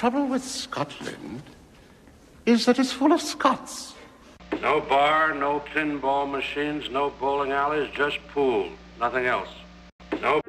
trouble with Scotland is that it's full of Scots. No bar, no pinball machines, no bowling alleys, just pool. Nothing else. No.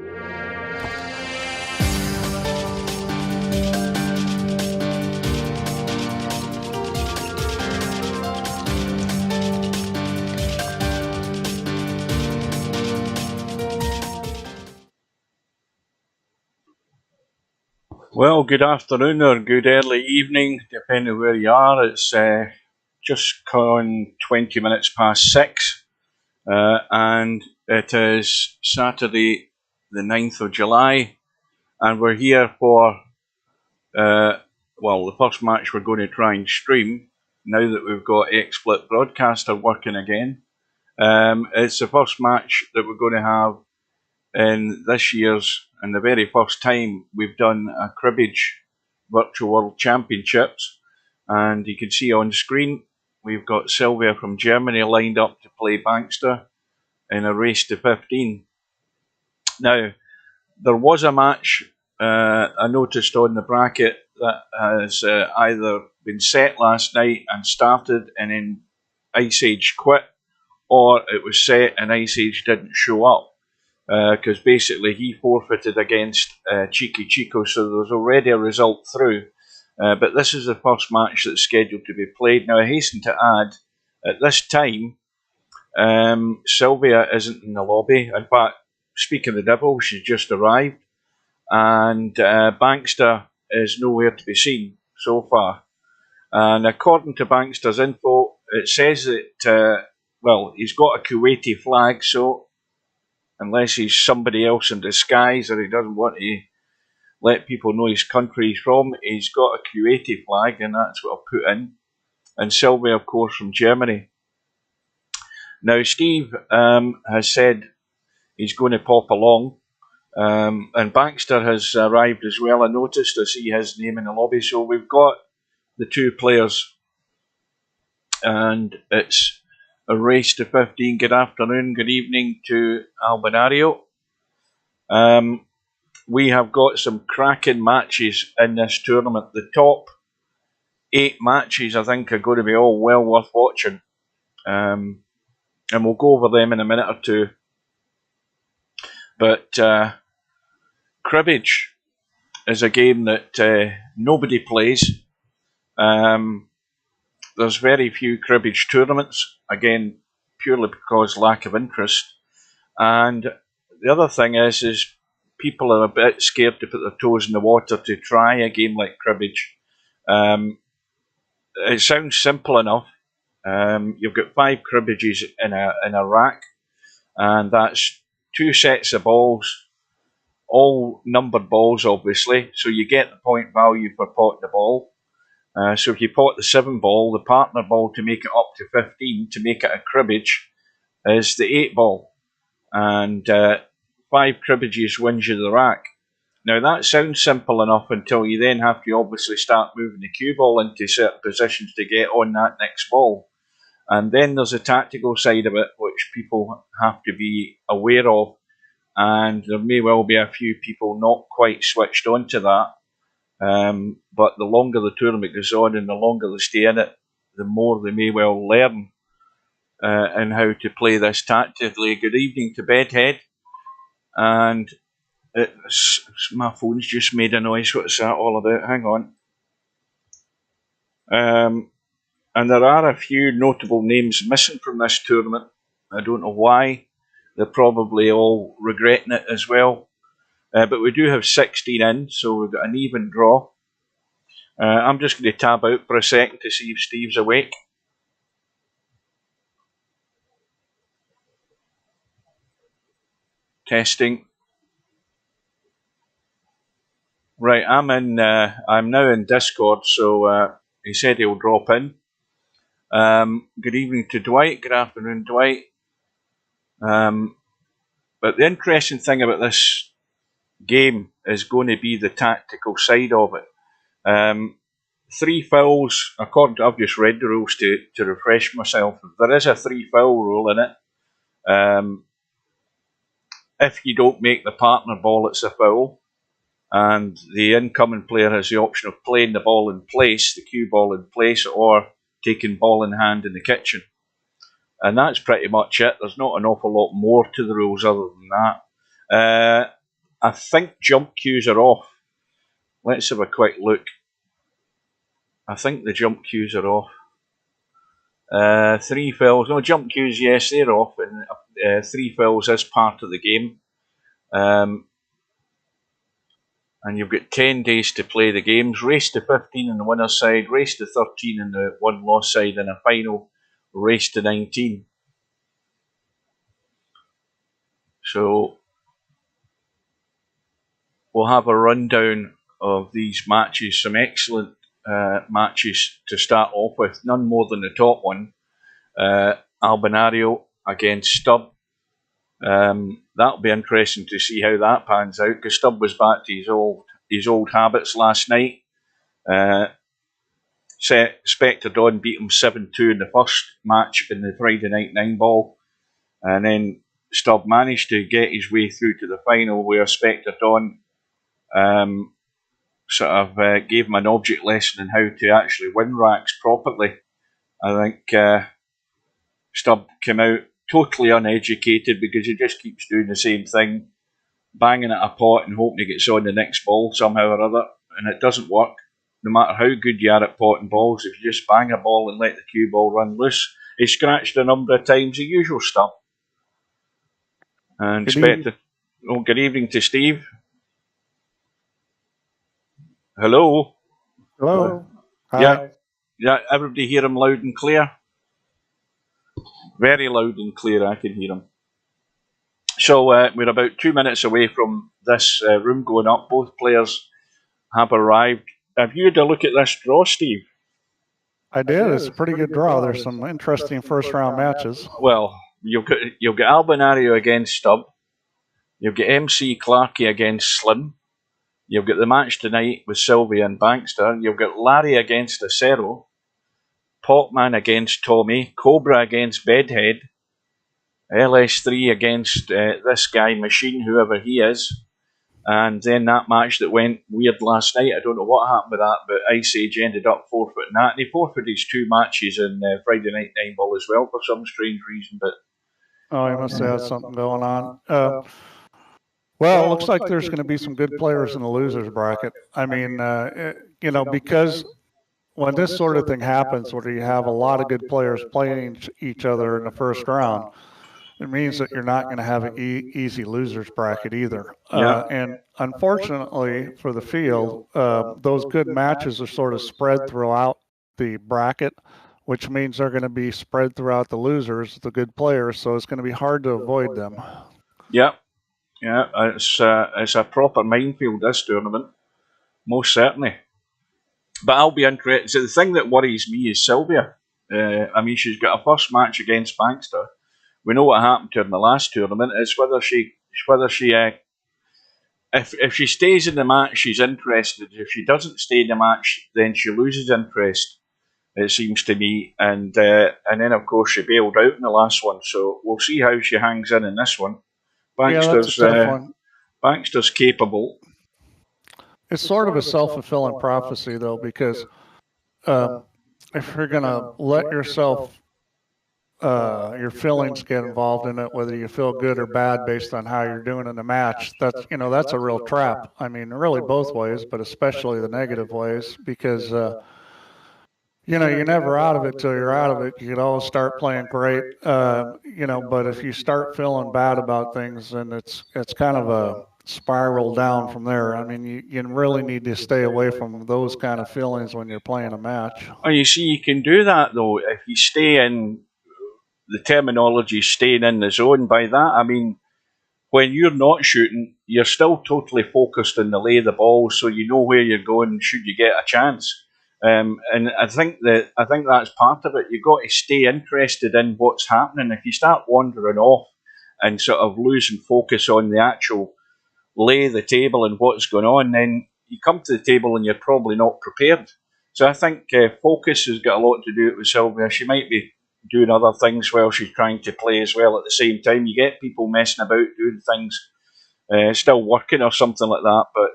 Well, good afternoon or good early evening, depending where you are. It's just gone 20 minutes past 6, and it is Saturday the 9th of July, and we're here for, the first match we're going to try and stream, now that we've got XSplit Broadcaster working again. It's the first match that we're going to have in this year's, and the very first time we've done a Cribbage Virtual World Championships, and you can see on screen we've got Sivla from Germany lined up to play Bankster in a race to 15. Now, there was a match I noticed on the bracket that has either been set last night and started and then Ice Age quit, or it was set and Ice Age didn't show up. Because basically he forfeited against Cheeky Chico, so there was already a result through. But this is the first match that's scheduled to be played. Now, I hasten to add, at this time, Sylvia isn't in the lobby. In fact, speaking of the devil, she's just arrived. And Bankster is nowhere to be seen so far. And according to Bankster's info, it says that, he's got a Kuwaiti flag, so unless he's somebody else in disguise or he doesn't want to let people know his country he's from, he's got a Kuwaiti flag, and that's what I'll put in. And Sylvia, of course, from Germany. Now, Steve has said he's going to pop along, and Bankster has arrived as well. I noticed I see his name in the lobby, so we've got the two players, and it's a race to 15. Good afternoon, good evening to Albinario. We have got some cracking matches in this tournament. The top 8 matches, I think, are going to be all well worth watching. And we'll go over them in a minute or two. But Cribbage is a game that nobody plays. There's very few Cribbage tournaments, again, purely because lack of interest. And the other thing is people are a bit scared to put their toes in the water to try a game like Cribbage. It sounds simple enough. You've got 5 Cribbages in a rack, and that's 2 sets of balls, all numbered balls, obviously, so you get the point value for potting the ball. So if you pot the 7 ball, the partner ball to make it up to 15, to make it a cribbage, is the 8 ball. And 5 cribbages wins you the rack. Now that sounds simple enough until you then have to obviously start moving the cue ball into certain positions to get on that next ball. And then there's a tactical side of it which people have to be aware of. And there may well be a few people not quite switched on to that. But the longer the tournament goes on and the longer they stay in it, the more they may well learn and how to play this tactically. Good evening to Bedhead. And my phone's just made a noise. What's that all about? Hang on. And there are a few notable names missing from this tournament. I don't know why. They're probably all regretting it as well. But we do have 16 in, so we've got an even draw. I'm just going to tab out for a second to see if Steve's awake. Testing. Right, I'm now in Discord, so he said he'll drop in. Good evening to Dwight. Good afternoon, Dwight. But the interesting thing about this game is going to be the tactical side of it. 3 fouls, according to, I've just read the rules to refresh myself. There is a 3 foul rule in it. If you don't make the partner ball, it's a foul. and the incoming player has the option of playing the ball in place, the cue ball in place, or taking ball in hand in the kitchen. And that's pretty much it. There's not an awful lot more to the rules other than that. I think jump cues are off. Let's have a quick look. I think the jump cues are off. 3 fouls. No, jump cues, yes, they're off. And 3 fouls is part of the game. And you've got 10 days to play the games. Race to 15 on the winner's side, race to 13 on the one-loss side, and a final race to 19. So we'll have a rundown of these matches. Some excellent matches to start off with. None more than the top one. Albinario against Stubb. That'll be interesting to see how that pans out, because Stubb was back to his old habits last night. Spectre Dawn beat him 7-2 in the first match in the Friday Night 9 Ball, and then Stubb managed to get his way through to the final, where Spectre Dawn gave him an object lesson in how to actually win racks properly. I think Stubb came out totally uneducated, because he just keeps doing the same thing, banging at a pot and hoping he gets on the next ball somehow or other, and it doesn't work. No matter how good you are at potting balls, if you just bang a ball and let the cue ball run loose. He scratched a number of times, the usual stuff. And good evening to Steve. Hello. Hello. Hi. Yeah, everybody hear him loud and clear? Very loud and clear, I can hear him. So we're about 2 minutes away from this room going up. Both players have arrived. Have you had a look at this draw, Steve? I did. It's a pretty good draw. There's some interesting first round matches. Well, you've got Albinario against Stubb. You've got MC Clarkey against Slim. You've got the match tonight with Sylvia and Bankster. You've got Larry against Acero. Potman against Tommy. Cobra against Bedhead. LS3 against this guy, Machine, whoever he is. And then that match that went weird last night, I don't know what happened with that, but Ice Age ended up forfeiting that. And he forfeited his 2 matches in Friday Night 9 Ball as well for some strange reason. But he must have had something going on. Well, it looks like there's going to be some good players in the losers bracket. I mean, because when this sort of thing happens, where you have a lot of good players playing each other in the first round, it means that you're not going to have an easy losers bracket either. And unfortunately for the field, those good matches are sort of spread throughout the bracket, which means they're going to be spread throughout the losers, the good players, so it's going to be hard to avoid them. Yeah, it's a proper minefield, this tournament, most certainly. But I'll be interested. So the thing that worries me is Sylvia. She's got a first match against Bankster. We know what happened to her in the last tournament. It's whether she if she stays in the match, she's interested. If she doesn't stay in the match, then she loses interest, it seems to me. And then of course she bailed out in the last one. So we'll see how she hangs in this one. Bankster's capable. It's sort of a self-fulfilling prophecy, though, because if you're going to let yourself, your feelings get involved in it, whether you feel good or bad based on how you're doing in the match, that's a real trap. I mean, really both ways, but especially the negative ways, because you're never out of it till you're out of it. You could always start playing great, but if you start feeling bad about things, then it's kind of a spiral down from there. I mean, you really need to stay away from those kind of feelings when you're playing a match. Oh, you see, you can do that, though, if you stay in the terminology, staying in the zone. By that, I mean, when you're not shooting, you're still totally focused on the lay of the ball, so you know where you're going should you get a chance. And I think that's part of it. You've got to stay interested in what's happening. If you start wandering off and sort of losing focus on the actual lay of the table and what's going on, then you come to the table and you're probably not prepared. So I think focus has got a lot to do with Sylvia. She might be doing other things while she's trying to play as well at the same time. You get people messing about doing things still working or something like that. But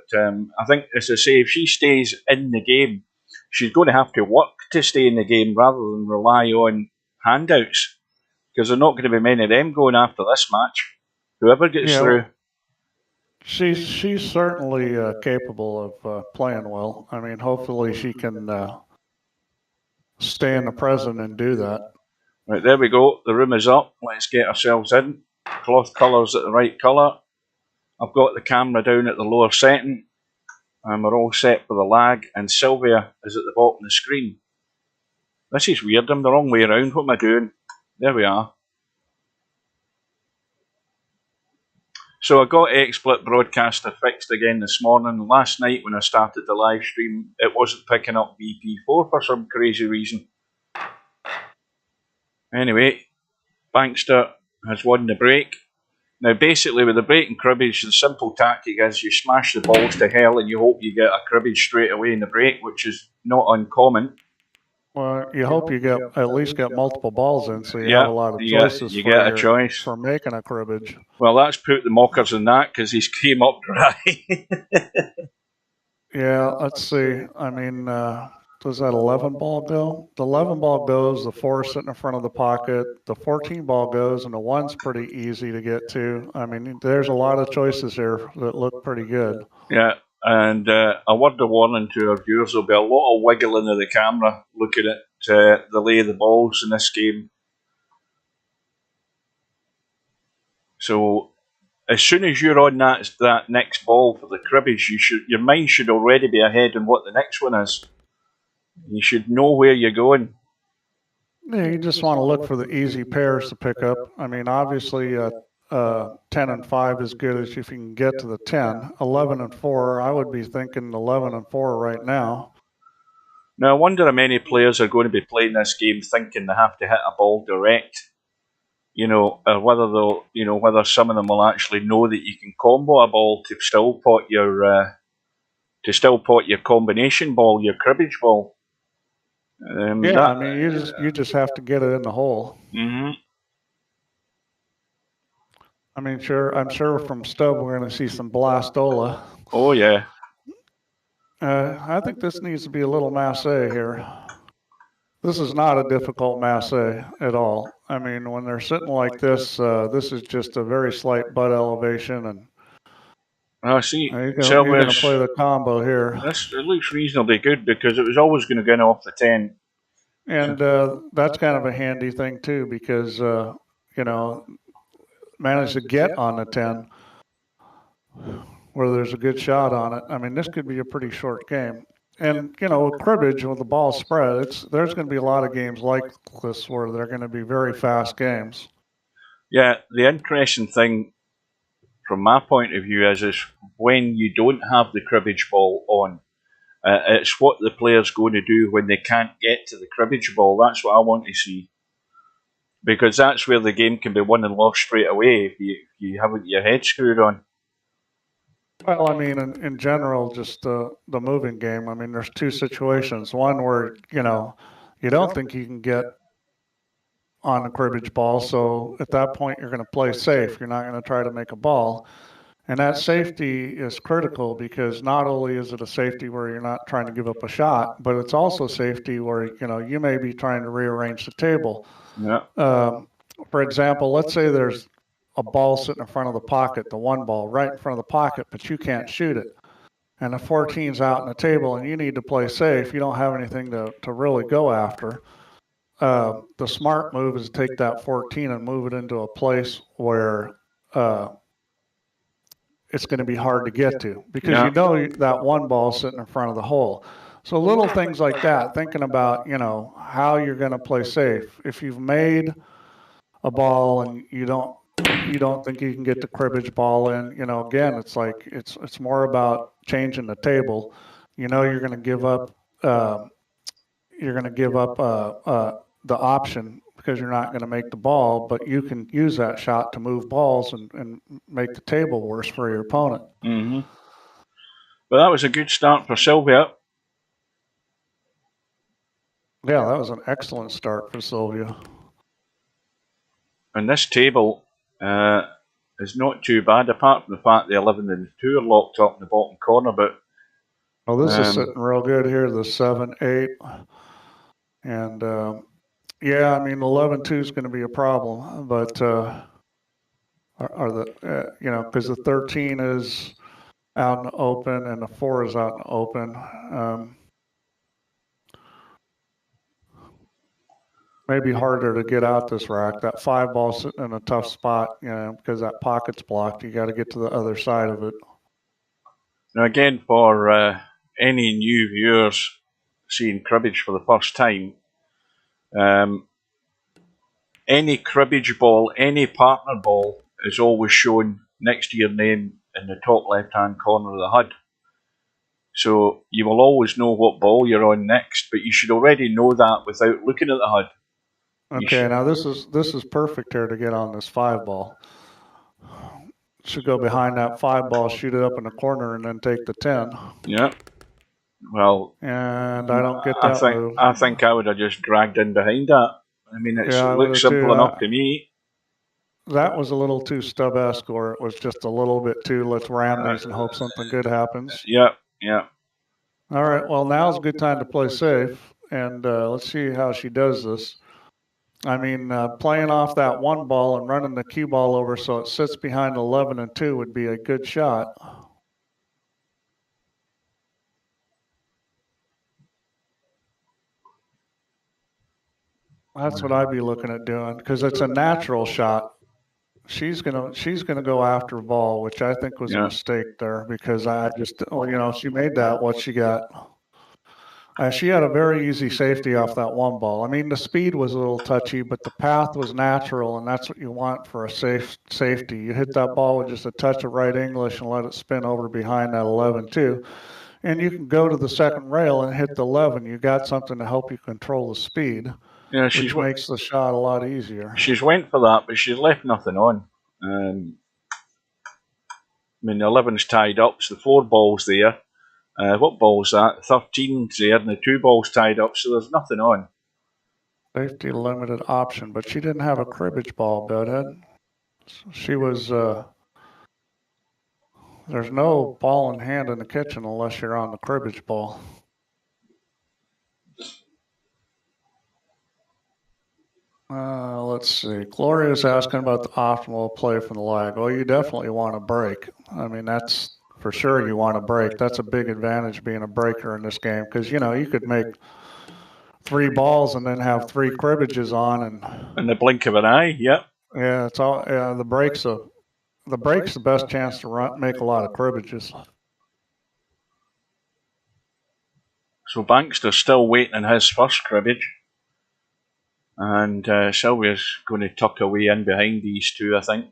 I think, as I say, if she stays in the game, she's going to have to work to stay in the game rather than rely on handouts, because there's not going to be many of them going after this match. Whoever gets through. She's certainly capable of playing well. I mean, hopefully she can stay in the present and do that. Right, there we go. The room is up. Let's get ourselves in. Cloth colours at the right colour. I've got the camera down at the lower setting, and we're all set for the lag, and Sylvia is at the bottom of the screen. This is weird. I'm the wrong way around. What am I doing? There we are. So I got XSplit Broadcaster fixed again this morning. Last night when I started the live stream, it wasn't picking up VP4 for some crazy reason. Anyway, Bankster has won the break. Now basically with the break and cribbage, the simple tactic is you smash the balls to hell and you hope you get a cribbage straight away in the break, which is not uncommon. Well, you hope you get at least get multiple balls in, so you have a lot of choices. You get a choice for making a cribbage. Well, that's put the mockers in that because he's came up dry. Yeah, let's see. I mean, does that 11 ball go? The 11 ball goes, the 4 sitting in front of the pocket, the 14 ball goes, and the 1's pretty easy to get to. I mean, there's a lot of choices here that look pretty good. Yeah, and a word of warning to our viewers, there'll be a lot of wiggling of the camera looking at the lay of the balls in this game. So as soon as you're on that next ball for the cribbage, your mind should already be ahead on what the next one is. You should know where you're going. Yeah, you just want to look for the easy pairs to pick up. I mean, obviously, 10 and 5 is good as if you can get to the 10. 11 and 4, I would be thinking 11 and 4 right now. Now, I wonder how many players are going to be playing this game thinking they have to hit a ball direct. Whether they'll, whether some of them will actually know that you can combo a ball to still pot your combination ball, your cribbage ball. I mean, you just have to get it in the hole. Mm-hmm. I mean, I'm sure from Stubb we're going to see some Blastola. Oh yeah. I think this needs to be a little masse here. This is not a difficult masse at all. I mean, when they're sitting like this, this is just a very slight butt elevation, and I see. You're going to play the combo here. It looks reasonably good because it was always going to go in off the 10. And that's kind of a handy thing too, because managed to get on the 10 where there's a good shot on it. I mean, this could be a pretty short game. And, with cribbage, with the ball spread, there's going to be a lot of games like this where they're going to be very fast games. Yeah, the interesting thing from my point of view is when you don't have the cribbage ball on, it's what the player's going to do when they can't get to the cribbage ball. That's what I want to see. Because that's where the game can be won and lost straight away if you haven't your head screwed on. Well, I mean, in general, just the moving game, I mean, there's two situations. One where, you don't think you can get on the cribbage ball, so at that point you're going to play safe. You're not going to try to make a ball. And that safety is critical because not only is it a safety where you're not trying to give up a shot, but it's also safety where, you may be trying to rearrange the table. Yeah. For example, let's say there's a ball sitting in front of the pocket, the 1 ball right in front of the pocket, but you can't shoot it. And the 14's out on the table and you need to play safe. You don't have anything to really go after. The smart move is to take that 14 and move it into a place where it's going to be hard to get to because that 1 ball sitting in front of the hole. So little things like that, thinking about, how you're going to play safe. If you've made a ball and you don't think you can get the cribbage ball in, again, it's like it's more about changing the table. You're going to give up the option because you're not going to make the ball, but you can use that shot to move balls and make the table worse for your opponent. Mm-hmm. But that was a good start for Sylvia. Yeah, that was an excellent start for Sylvia. And this table, is not too bad, apart from the fact the 11 and the 2 are locked up in the bottom corner. But well, this is sitting real good here. The 7, 8, and yeah, I mean 11-2 is going to be a problem, but are the you know, because the 13 is out in the open and the 4 is out in the open. Maybe harder to get out this rack. That 5 ball sitting in a tough spot, you know, because that pocket's blocked. You got to get to the other side of it. Now, again, for any new viewers seeing cribbage for the first time, any cribbage ball, any partner ball is always shown next to your name in the top left-hand corner of the HUD. So you will always know what ball you're on next, but you should already know that without looking at the HUD. Okay, now this is perfect here to get on this 5 ball. Should go behind that 5 ball, shoot it up in the corner, and then take the 10. Yeah. Well, and I don't get that move. I think I would have just dragged in behind that. I mean, it looks simple enough to me. That was a little too stub-esque, or it was just a little bit too, let's ram these and hope something good happens. Yeah, yeah. All right, well, now's a good time to play safe, and let's see how she does this. I mean, playing off that 1 ball and running the cue ball over so it sits behind 11 and 2 would be a good shot. That's what I'd be looking at doing, because it's a natural shot. She's gonna go after ball, which I think was a mistake there, because I just, you know, she made that what she got. She had a very easy safety off that 1 ball. I mean, the speed was a little touchy, but the path was natural, and that's what you want for a safety. You hit that ball with just a touch of right English and let it spin over behind that 11-2. And you can go to the second rail and hit the 11. You got something to help you control the speed, which makes the shot a lot easier. She's went for that, but she's left nothing on. I mean, the 11's tied up, so the 4 ball's there. What ball's that? 13's there, and the 2 balls tied up, so there's nothing on. Safety limited option, but she didn't have a cribbage ball, Bedhead. She was, there's no ball in hand in the kitchen unless you're on the cribbage ball. Let's see. Gloria's asking about the optimal play from the lag. Well, you definitely want to break. I mean, that's for sure you want to break. That's a big advantage being a breaker in this game, because, you know, you could make 3 balls and then have 3 cribbages on, and in the blink of an eye. Yep. Yeah, it's all. Yeah, the break's the best chance to make a lot of cribbages. So Bankster's still waiting on his first cribbage. And Sylvia's going to tuck away in behind these 2, I think.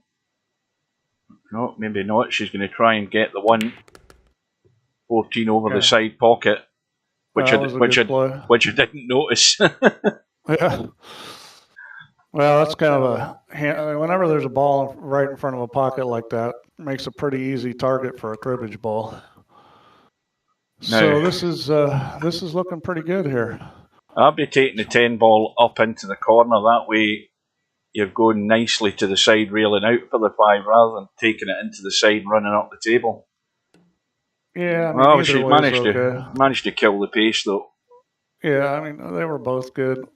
No, maybe not. She's going to try and get the 1. 14 over the side pocket, which I didn't notice. Yeah. Well, that's kind of whenever there's a ball right in front of a pocket like that, it makes a pretty easy target for a cribbage ball. So this is looking pretty good here. I'll be taking the 10 ball up into the corner. That way you're going nicely to the side, railing out for the 5, rather than taking it into the side and running up the table. Yeah, I mean, well, she managed to kill the pace, though. Yeah, I mean, they were both good.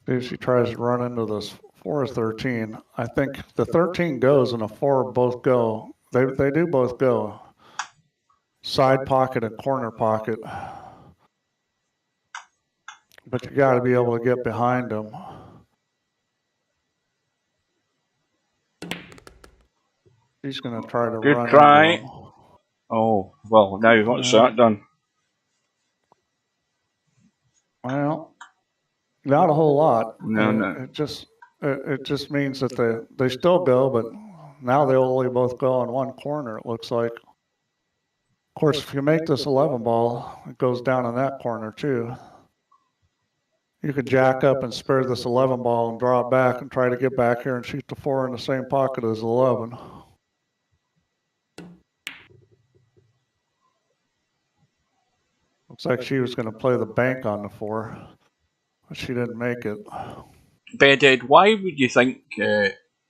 If she tries to run into this 4 or 13, I think the 13 goes and the 4 both go. They do both go. Side pocket and corner pocket. But you got to be able to get behind them. He's going to try to run. Good try. Oh, well, now what's that done? Well, not a whole lot. No. It just means that they still go, but now they only both go on 1 corner, it looks like. Of course, if you make this 11 ball, it goes down in that corner too. You could jack up and spare this 11 ball and draw it back and try to get back here and shoot the 4 in the same pocket as 11. Looks like she was going to play the bank on the 4. but she didn't make it. Bedhead, why would you think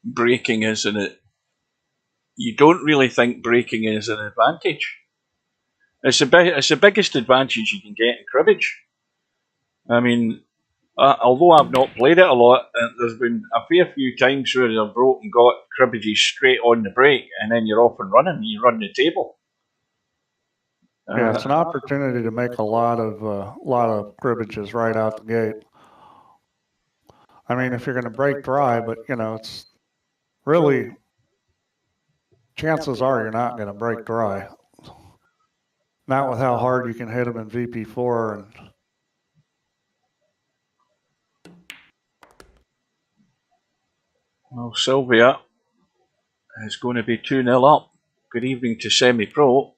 breaking is you don't really think breaking is an advantage? It's the biggest advantage you can get in cribbage. I mean, although I've not played it a lot, there's been a fair few times where I've broken got cribbages straight on the break, and then you're off and running, and you run the table. Yeah, it's an opportunity to make a lot of cribbages right out the gate. I mean, if you're going to break dry, but it's really, chances are you're not going to break dry. Not with how hard you can hit them in VP4 and. Well, Sylvia is going to be 2-0 up. Good evening to Semi-Pro.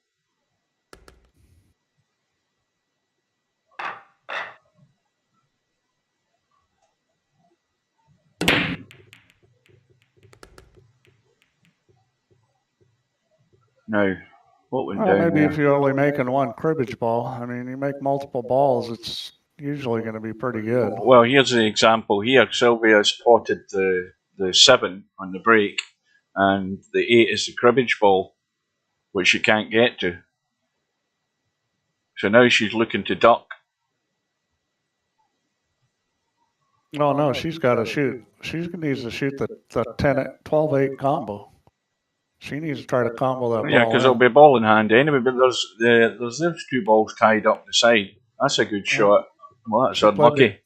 Now, what went down maybe there? if you're only making one cribbage ball, I mean, you make multiple balls, it's usually going to be pretty good. Well, here's an example here. Sylvia spotted the 7 on the break, and the 8 is the cribbage ball, which she can't get to. So now she's looking to duck. Oh, no, she's got to shoot. She needs to shoot the 12-8 combo. She needs to try to combo that ball. Yeah, because it'll be ball in hand anyway, but there's those 2 balls tied up the side. That's a good shot. Well, that's unlucky.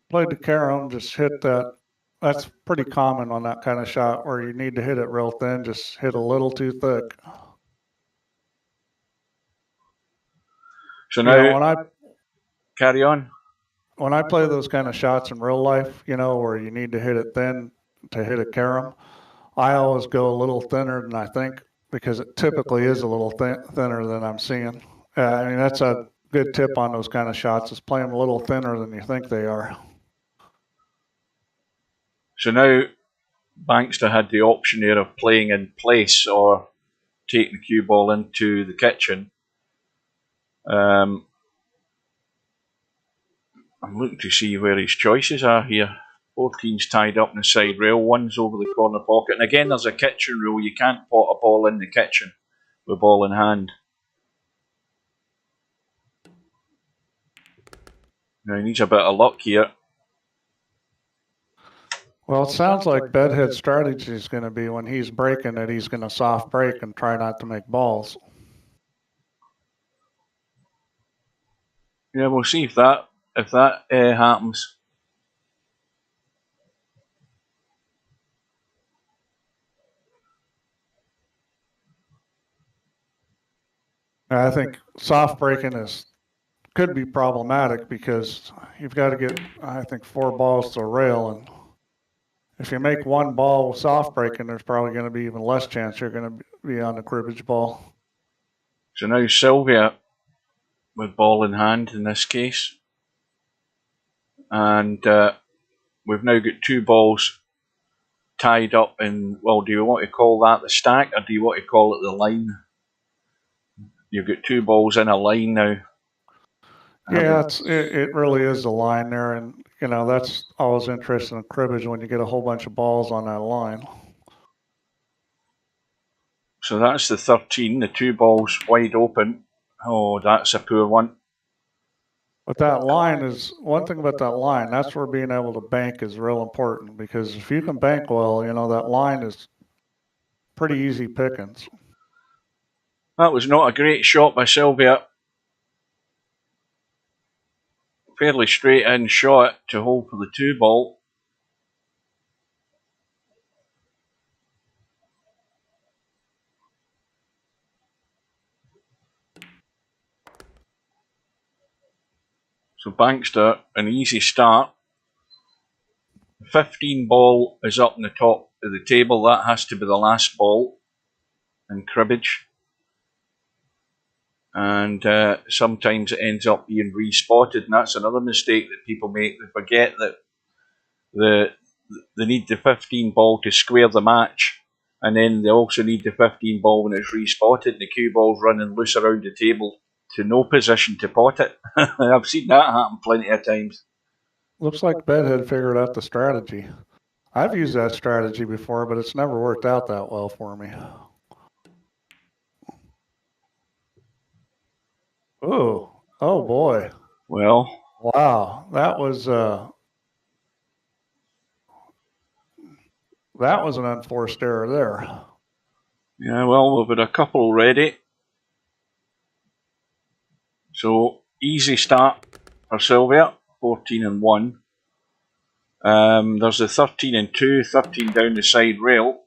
Played the carom, just hit that. That's pretty common on that kind of shot where you need to hit it real thin, just hit a little too thick. So now, when I carry on. When I play those kind of shots in real life, where you need to hit it thin to hit a carom, I always go a little thinner than I think because it typically is a little thinner than I'm seeing. I mean, that's a good tip on those kind of shots is play them a little thinner than you think they are. So now Bankster had the option there of playing in place or taking the cue ball into the kitchen. I'm looking to see where his choices are here. 14's tied up in the side rail, 1's over the corner pocket. And again, there's a kitchen rule. You can't pot a ball in the kitchen with ball in hand. Now he needs a bit of luck here. Well, it sounds like Bedhead's strategy is going to be when he's breaking it, he's going to soft break and try not to make balls. Yeah, we'll see if that happens. I think soft breaking could be problematic because you've got to get, I think, 4 balls to a rail, and if you make one ball with soft breaking, there's probably going to be even less chance you're going to be on the cribbage ball. So now Sylvia with ball in hand in this case, and we've now got 2 balls tied up in, well, do you want to call that the stack or do you want to call it the line? You've got 2 balls in a line now. Yeah, it really is the line there, and that's always interesting in cribbage when you get a whole bunch of balls on that line. So that's the 13, the 2 balls wide open. Oh, that's a poor one. But that line is, one thing about that line, that's where being able to bank is real important, because if you can bank well, that line is pretty easy pickings. That was not a great shot by Sylvia. Fairly straight in shot to hold for the 2 ball. So Bankster, an easy start. 15 ball is up in the top of the table. That has to be the last ball in cribbage. And sometimes it ends up being respotted, and that's another mistake that people make. They forget that they need the 15 ball to square the match, and then they also need the 15 ball when it's respotted, and the cue ball's running loose around the table to no position to pot it. I've seen that happen plenty of times. Looks like Bedhead figured out the strategy. I've used that strategy before, but it's never worked out that well for me. Ooh, oh boy. Well, Wow, that was an unforced error there. yeah, well, we've had a couple already. So, easy start for Sylvia, 14 and 1. There's the 13 and 2, 13 down the side rail.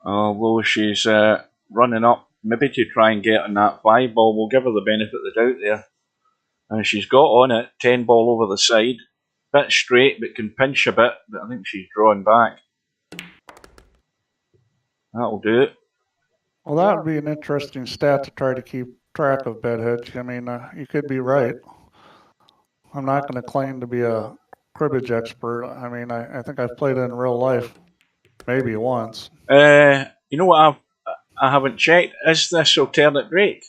Although she's running up, maybe to try and get on that 5 ball, we'll give her the benefit of the doubt there. And she's got on it, 10 ball over the side. Bit straight, but can pinch a bit, but I think she's drawing back. That'll do it. Well, that would be an interesting stat to try to keep track of, Bedhead. I mean, you could be right. I'm not going to claim to be a cribbage expert. I mean, I think I've played it in real life maybe once. You know what I haven't checked? Is this alternate break?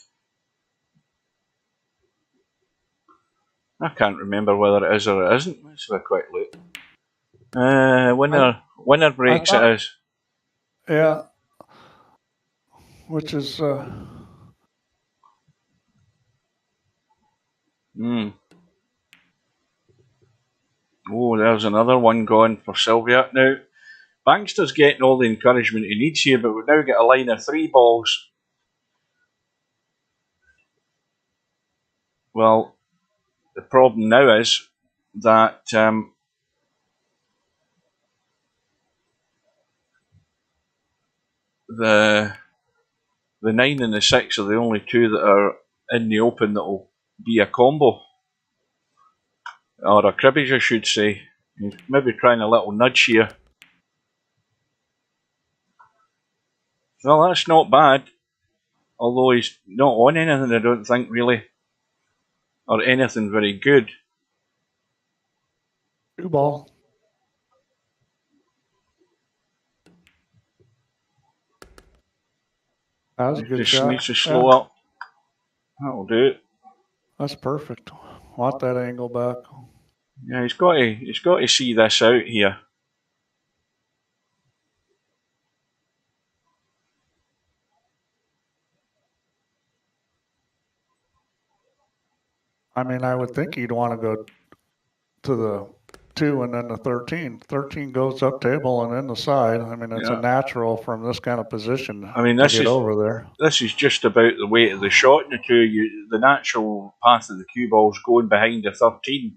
I can't remember whether it is or it isn't. Let's have a quick look. Winner breaks it is. Yeah. Which is... Oh, there's another one going for Sylvia. Now, Bankster's getting all the encouragement he needs here, but we've now got a line of 3 balls. Well, the problem now is that the 9 and the 6 are the only 2 that are in the open that will be a combo. Or a cribbage, I should say. He's maybe trying a little nudge here. Well, that's not bad. Although he's not on anything, I don't think, really. Or anything very good. 2 ball. That was a good shot. Needs to slow up. That'll do it. That's perfect. Want that angle back. Yeah, he's got to see this out here. I mean, I would think he'd want to go to the 2 and then the 13. 13 goes up table and then the side. I mean, it's a natural from this kind of position. I mean, this is over there. This is just about the weight of the shot in the 2. The natural path of the cue ball's going behind the 13.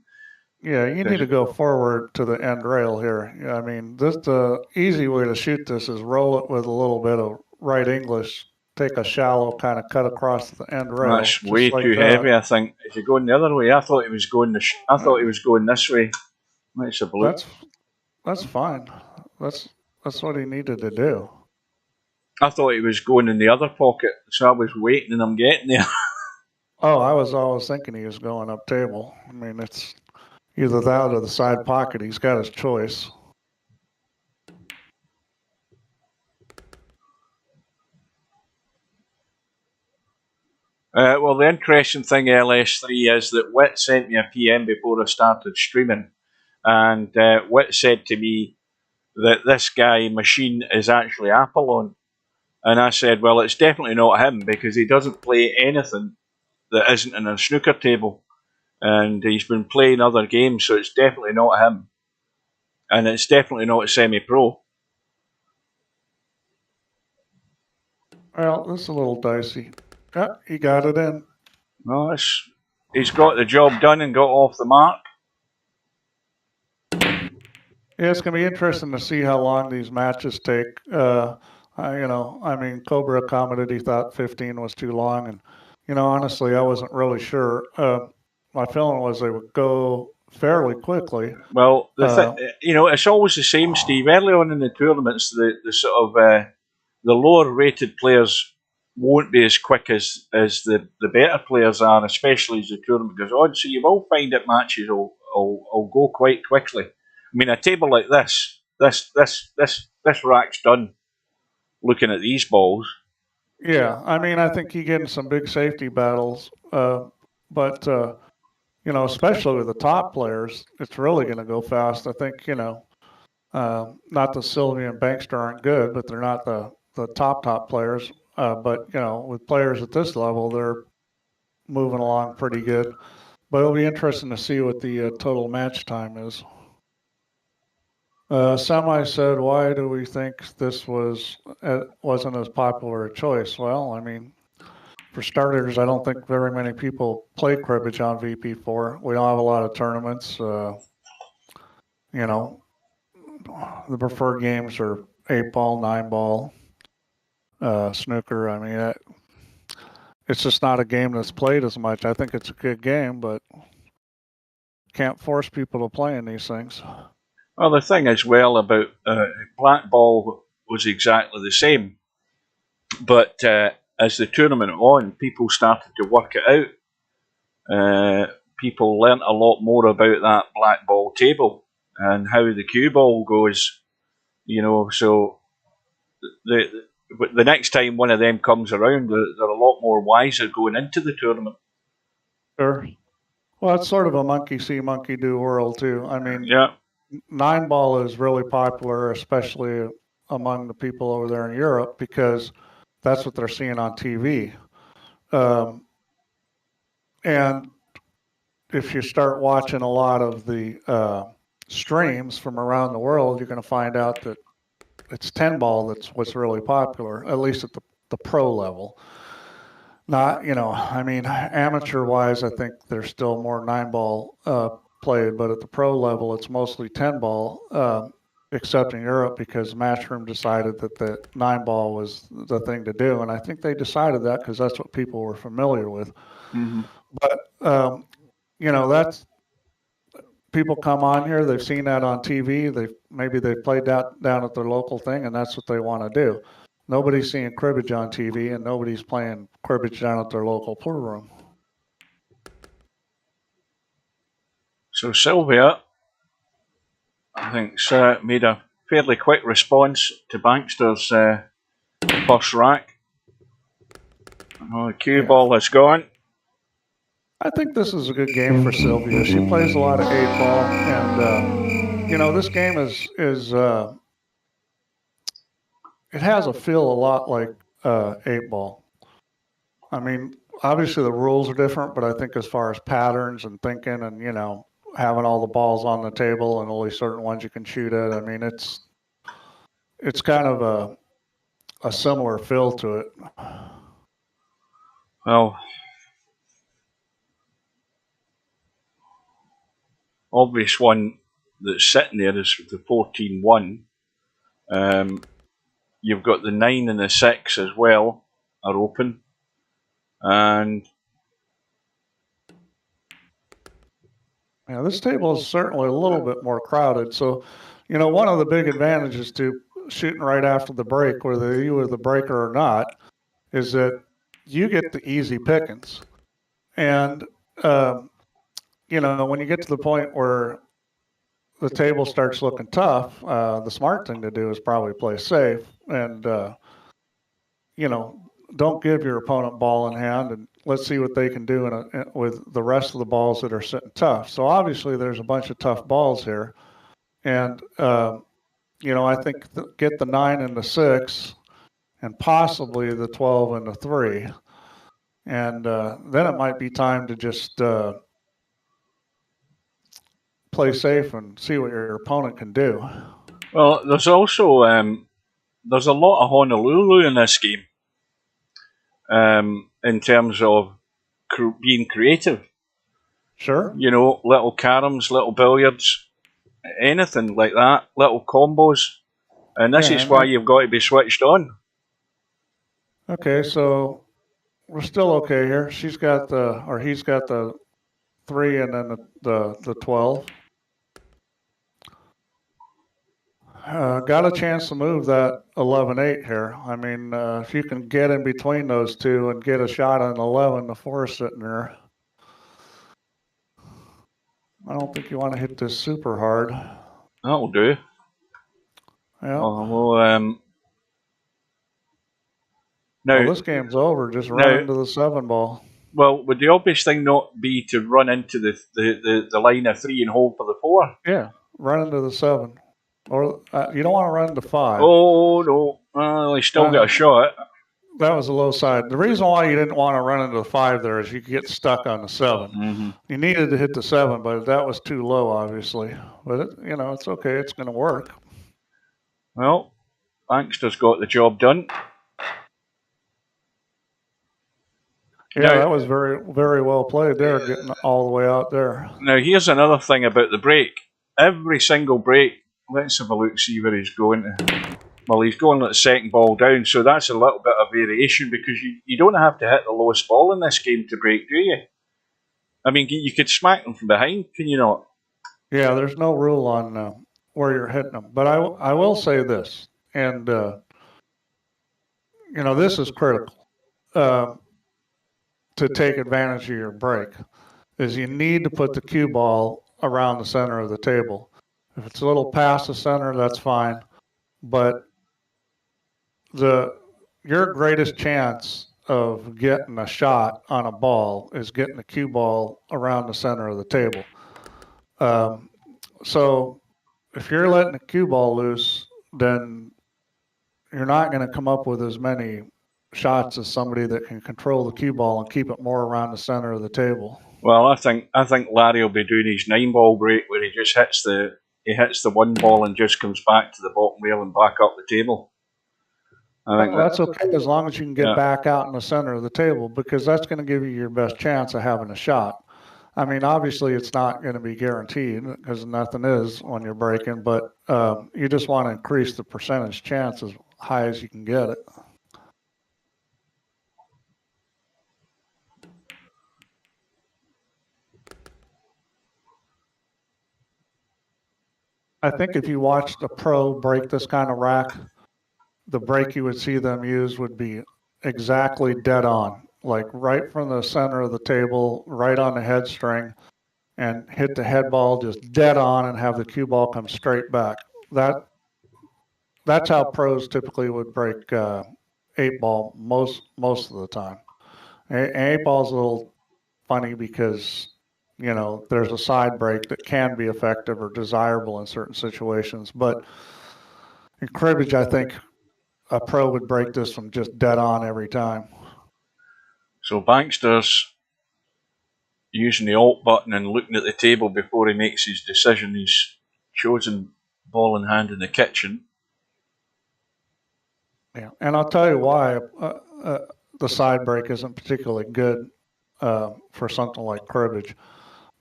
Yeah, you need to go forward to the end rail here. I mean, the easy way to shoot this is roll it with a little bit of right English. Take a shallow kind of cut across the end rail. That's way too heavy, I think. If you're going the other way, I thought he was going this way. That's a blue. That's fine. That's what he needed to do. I thought he was going in the other pocket, so I was waiting and I'm getting there. Oh, I was always thinking he was going up table. I mean, it's either that or the side pocket. He's got his choice. Well, the interesting thing, LS3, is that Whit sent me a PM before I started streaming, and Whit said to me that this guy, Machine, is actually Apollon. And I said, well, it's definitely not him, because he doesn't play anything that isn't in a snooker table. And he's been playing other games, so it's definitely not him. And it's definitely not a semi-pro. Well, this is a little dicey. Yeah, he got it in. No, he's got the job done and got off the mark. Yeah, it's going to be interesting to see how long these matches take. I mean, Cobra commented he thought 15 was too long, and honestly, I wasn't really sure. My feeling was they would go fairly quickly. Well, it's always the same, Steve. Early on in the tournaments, the sort of the lower rated players won't be as quick as the better players are, especially as the tournament goes on. So you will find that matches will go quite quickly. I mean, a table like this rack's done. Looking at these balls. Yeah, I mean, I think you get in some big safety battles, but especially with the top players, it's really going to go fast. I think, not that Sylvia and Bankster aren't good, but they're not the top players. But, with players at this level, they're moving along pretty good. But it'll be interesting to see what the total match time is. Semi said, "Why do we think this wasn't as popular a choice?" Well, I mean, for starters, I don't think very many people play cribbage on VP4. We don't have a lot of tournaments. The preferred games are 8-ball, 9-ball, snooker. I mean, it's just not a game that's played as much. I think it's a good game, but can't force people to play in these things. Well, the thing as well about black ball was exactly the same, but as the tournament went on, people started to work it out. People learnt a lot more about that black ball table and how the cue ball goes. So the next time one of them comes around, they're a lot more wiser going into the tournament. Sure. Well, it's sort of a monkey see, monkey do world too. I mean, yeah. 9-ball is really popular, especially among the people over there in Europe, because that's what they're seeing on TV. And if you start watching a lot of the streams from around the world, you're going to find out that it's 10-ball that's what's really popular, at least at the pro level. Not, I mean, amateur-wise, I think there's still more 9-ball played, but at the pro level, it's mostly 10-ball, except in Europe, because Matchroom decided that the 9-ball was the thing to do, and I think they decided that because that's what people were familiar with. Mm-hmm. But that's people come on here, they've seen that on TV, maybe they've played that down at their local thing, and that's what they want to do. Nobody's seeing cribbage on TV, and nobody's playing cribbage down at their local pool room. So Sylvia, I think, made a fairly quick response to Bankster's first rack. The cue ball has gone. I think this is a good game for Sylvia. She plays a lot of 8-ball, and this game is it has a feel a lot like 8-ball. I mean, obviously the rules are different, but I think as far as patterns and thinking and, having all the balls on the table and only certain ones you can shoot at, I mean, it's kind of a similar feel to it. Well, obvious one that's sitting there is the 14-1. You've got the 9 and the 6 as well are open. And yeah, this table is certainly a little bit more crowded. So, one of the big advantages to shooting right after the break, whether you were the breaker or not, is that you get the easy pickings. And, when you get to the point where the table starts looking tough, the smart thing to do is probably play safe and, don't give your opponent ball in hand, and let's see what they can do with the rest of the balls that are sitting tough. So obviously there's a bunch of tough balls here, and I think get the 9 and the 6, and possibly the 12 and the 3, and then it might be time to just play safe and see what your opponent can do. Well, there's also there's a lot of Honolulu in this game. In terms of being creative. Sure. Little caroms, little billiards, anything like that, little combos. And this is why you've got to be switched on. Okay, so we're still okay here. He's got the 3 and then the 12. Got a chance to move that 11-8 here. I mean, if you can get in between those two and get a shot on 11, the 4 sitting there. I don't think you want to hit this super hard. That'll do. Yeah. Now this game's over. Just run into the 7-ball. Well, would the obvious thing not be to run into the line of 3 and hold for the 4? Yeah, run into the 7. Or you don't want to run into 5. Oh, no. Well, he still got a shot. That was a low side. The reason why you didn't want to run into the 5 there is you could get stuck on the 7. Mm-hmm. You needed to hit the 7, but that was too low, obviously. But, it's okay. It's going to work. Well, Bankster's got the job done. Yeah, that was very, very well played there, getting all the way out there. Now, here's another thing about the break. Every single break, let's have a look, see where he's going to. Well, he's going at the second ball down, so that's a little bit of variation because you don't have to hit the lowest ball in this game to break, do you? I mean, you could smack them from behind, can you not? Yeah, there's no rule on where you're hitting them. But I will say this, and, this is critical to take advantage of your break, is you need to put the cue ball around the center of the table. If it's a little past the center, that's fine. But your greatest chance of getting a shot on a ball is getting the cue ball around the center of the table. So if you're letting the cue ball loose, then you're not going to come up with as many shots as somebody that can control the cue ball and keep it more around the center of the table. Well, I think Larry will be doing his 9-ball break where he just hits the 1 ball and just comes back to the bottom rail and back up the table. I think that's okay as long as you can get back out in the center of the table, because that's going to give you your best chance of having a shot. I mean, obviously it's not going to be guaranteed because nothing is when you're breaking, but you just want to increase the percentage chance as high as you can get it. I think if you watched a pro break this kind of rack, the break you would see them use would be exactly dead on, like right from the center of the table, right on the head string, and hit the head ball just dead on and have the cue ball come straight back. That's how pros typically would break 8-ball most of the time. 8-ball's a little funny because there's a side break that can be effective or desirable in certain situations, but in cribbage, I think a pro would break this one just dead on every time. So Bankster's using the Alt button and looking at the table before he makes his decision. He's chosen ball in hand in the kitchen. Yeah, and I'll tell you why the side break isn't particularly good for something like cribbage,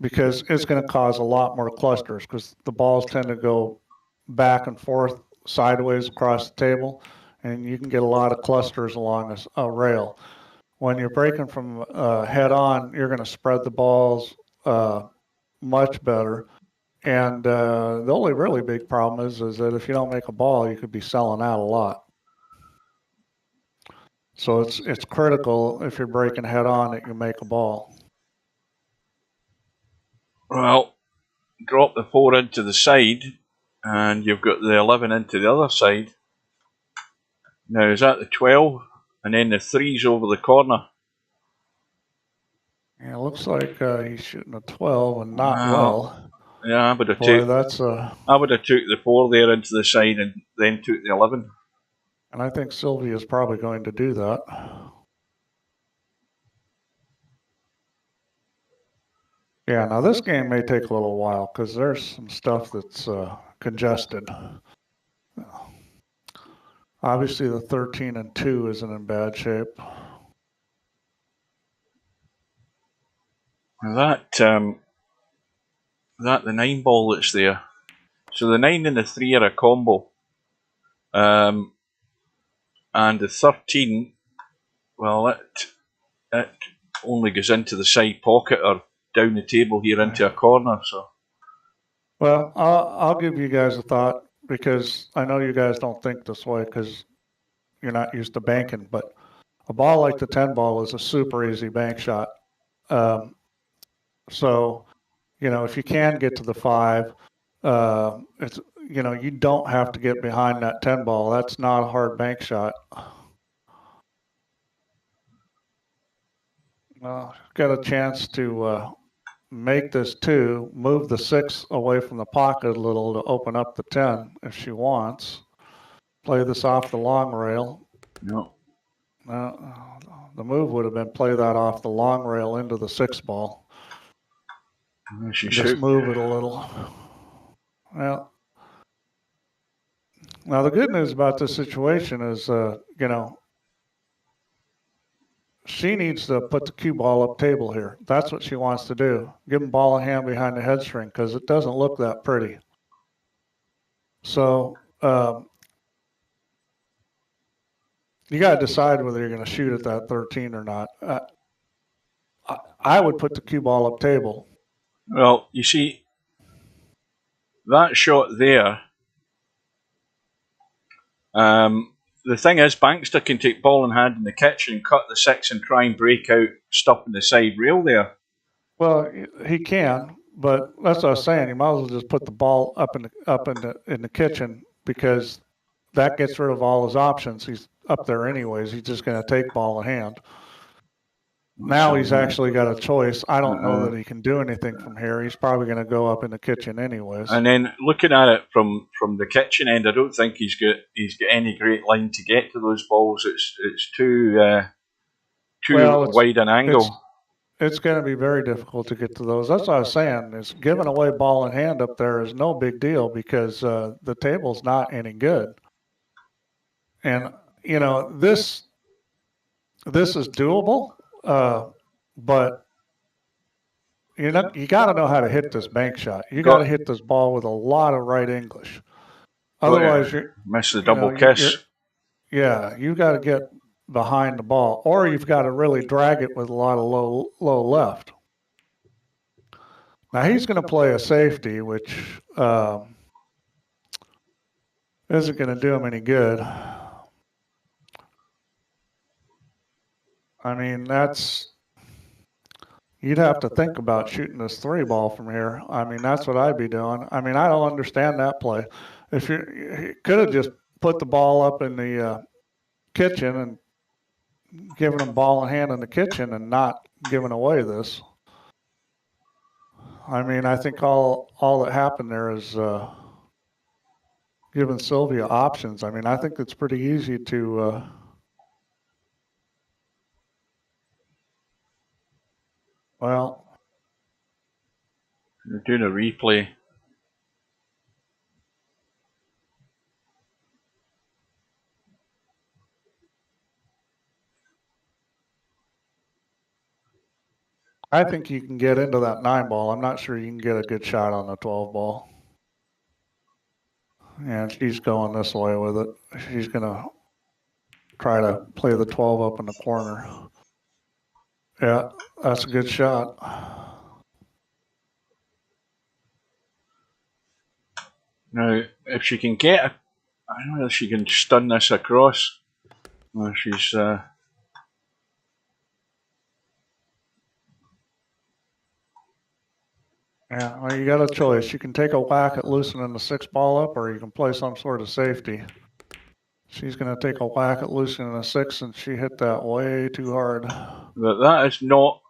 because it's going to cause a lot more clusters because the balls tend to go back and forth sideways across the table, and you can get a lot of clusters along a rail. When you're breaking from head on, you're going to spread the balls much better. And the only really big problem is that if you don't make a ball, you could be selling out a lot. So it's critical if you're breaking head on that you make a ball. Well, drop the 4 into the side, and you've got the 11 into the other side. Now, is that the 12? And then the 3's over the corner. Yeah, it looks like he's shooting a 12 and not well. Yeah, I would have took the 4 there into the side and then took the 11. And I think Sylvia is probably going to do that. Yeah, now this game may take a little while because there's some stuff that's congested. Obviously, the 13 and 2 isn't in bad shape. That the 9-ball that's there. So the 9 and the 3 are a combo. And the 13, well, it only goes into the side pocket or down the table here into a corner. So, well, I'll give you guys a thought, because I know you guys don't think this way because you're not used to banking, but a ball like the 10-ball is a super easy bank shot. So, if you can get to the 5, it's you don't have to get behind that 10-ball. That's not a hard bank shot. Well, got a chance to make this 2, move the 6 away from the pocket a little to open up the 10 if she wants. Play this off the long rail. No. The move would have been play that off the long rail into the 6 ball. Just move it a little. Well, now the good news about this situation is, she needs to put the cue ball up table here. That's what she wants to do. Give him ball in hand behind the head string because it doesn't look that pretty. So you got to decide whether you're going to shoot at that 13 or not. I would put the cue ball up table. Well, you see, that shot there, the thing is, Bankster can take ball in hand in the kitchen, cut the 6 and try and break out, stopping the side rail there. Well, he can, but that's what I was saying. You might as well just put the ball up in the kitchen because that gets rid of all his options. He's up there anyways. He's just going to take ball in hand. Now he's actually got a choice. I don't know that he can do anything from here. He's probably going to go up in the kitchen anyways. And then looking at it from the kitchen end, I don't think he's got any great line to get to those balls. It's too wide an angle. It's going to be very difficult to get to those. That's what I was saying. Is giving away ball in hand up there is no big deal because the table's not any good. And this is doable. But you got to know how to hit this bank shot. You got to hit this ball with a lot of right English. Otherwise, you miss the double kiss. You got to get behind the ball, or you've got to really drag it with a lot of low left. Now he's going to play a safety, which isn't going to do him any good. I mean, you'd have to think about shooting this 3 ball from here. I mean, that's what I'd be doing. I mean, I don't understand that play. If you could have just put the ball up in the kitchen and given him ball in hand in the kitchen and not giving away this. I mean, I think all that happened there is giving Sylvia options. I mean, I think it's pretty easy to well, you're doing a replay. I think you can get into that 9 ball. I'm not sure you can get a good shot on the 12 ball. And she's going this way with it. She's going to try to play the 12 up in the corner. Yeah, that's a good shot. Now, if she can get I don't know if she can stun this across. Well, she's yeah, well, you got a choice. You can take a whack at loosening the 6 ball up, or you can play some sort of safety. She's going to take a whack at loosening the 6, and she hit that way too hard. But that is not.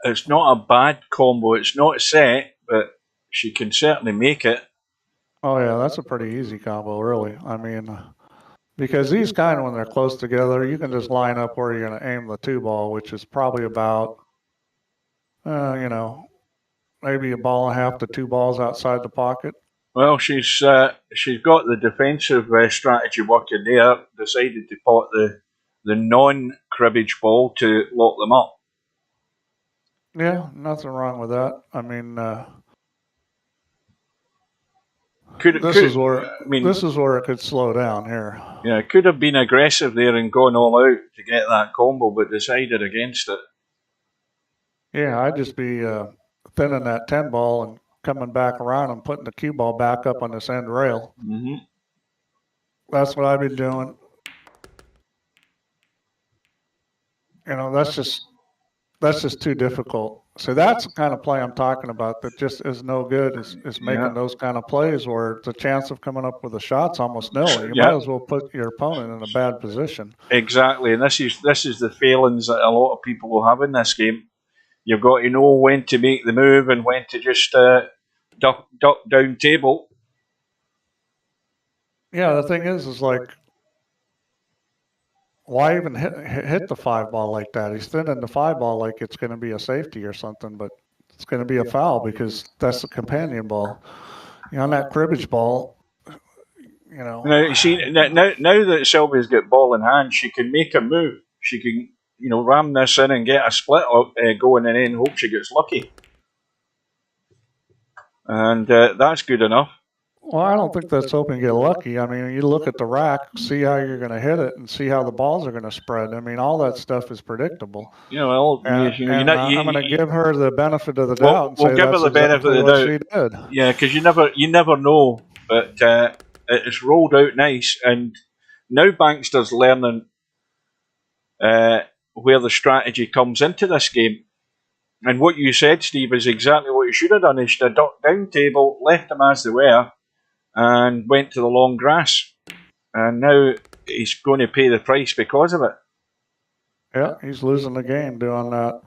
It's not a bad combo. It's not set, but she can certainly make it. Oh yeah, that's a pretty easy combo, really. I mean, because these kind of when they're close together, you can just line up where you're going to aim the 2 ball, which is probably about, maybe a ball and a half to 2 balls outside the pocket. Well, she's got the defensive strategy working there. Decided to pot the non-cribbage ball to lock them up. Yeah, nothing wrong with that. I mean, this is where it could slow down here. Yeah, it could have been aggressive there and gone all out to get that combo, but decided against it. Yeah, I'd just be thinning that 10 ball and coming back around and putting the cue ball back up on this end rail. Mm-hmm. That's what I'd be doing. That's just too difficult. So that's the kind of play I'm talking about that just is no good. Is making those kind of plays where the chance of coming up with a shot's almost nil. You might as well put your opponent in a bad position. Exactly, and this is the failings that a lot of people will have in this game. You've got to know when to make the move and when to just duck down table. Yeah, the thing is like, why even hit the 5 ball like that? He's thinning the 5 ball like it's going to be a safety or something, but it's going to be a foul because that's the companion ball. You know, on that cribbage ball, you know. Now, you see, now that Sylvia's got ball in hand, she can make a move. She can, ram this in and get a split going and then hope she gets lucky. And that's good enough. Well, I don't think that's hoping to get lucky. I mean, you look at the rack, see how you're going to hit it, and see how the balls are going to spread. I mean, all that stuff is predictable. I'm going to give her the benefit of the doubt and say give that's her the benefit exactly of the what she doubt. did. Yeah, because you never know, but it's rolled out nice, and now Bankster's learning where the strategy comes into this game. And what you said, Steve, is exactly what you should have done. He should have ducked down table, left them as they were, and went to the long grass. And now he's going to pay the price because of it. Yeah, he's losing the game doing that.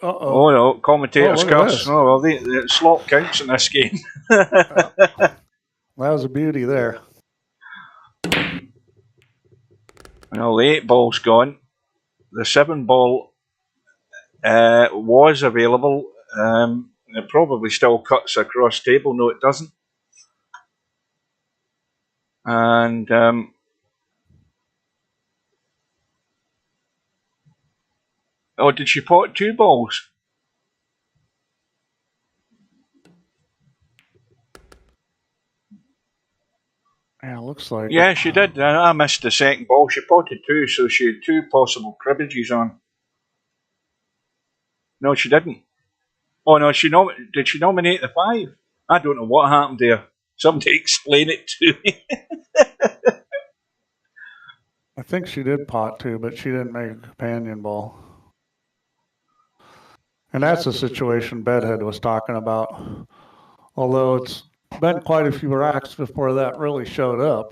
Oh no, commentators curse. This. Oh well, the slot counts in this game. That was a beauty there. Well, the 8 ball's gone. The 7 ball was available. It probably still cuts across table. No, it doesn't. And did she pot 2 balls? Yeah, it looks like. Yeah, she did. I missed the second ball. She potted 2, so she had 2 possible cribbages on. No, she didn't. Oh no, did she nominate the 5? I don't know what happened there. Somebody explain it to me. I think she did pot 2, but she didn't make a companion ball. And that's the situation Bedhead was talking about. Although it's been quite a few racks before that really showed up.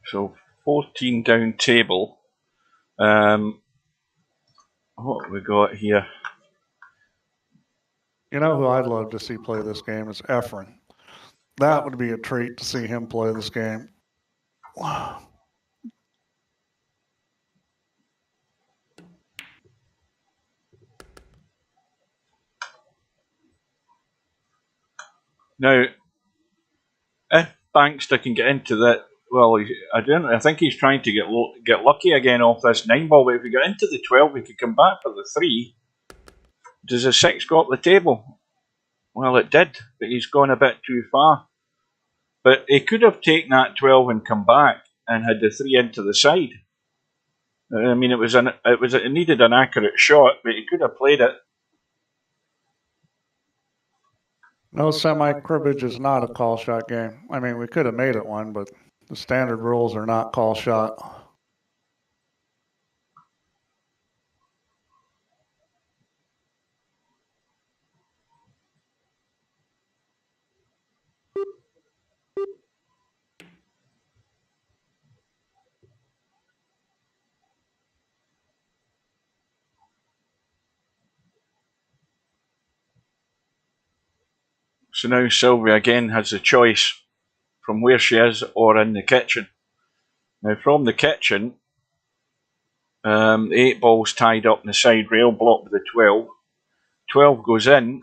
So 14 down table. What have we got here? You know who I'd love to see play this game is Efren. That would be a treat to see him play this game. Wow. Now, if Bankster can get into that, well, I think he's trying to get lucky again off this 9 ball. But if he got into the 12, he could come back for the 3. Does the 6 go up the table? Well, it did, but he's gone a bit too far. But he could have taken that 12 and come back and had the 3 into the side. I mean, it needed an accurate shot, but he could have played it. No, semi-cribbage is not a call shot game. I mean, we could have made it one, but the standard rules are not call shot. So now Sylvia again has a choice from where she is or in the kitchen. Now from the kitchen, the 8 ball's tied up in the side rail, blocked with the 12. 12 goes in,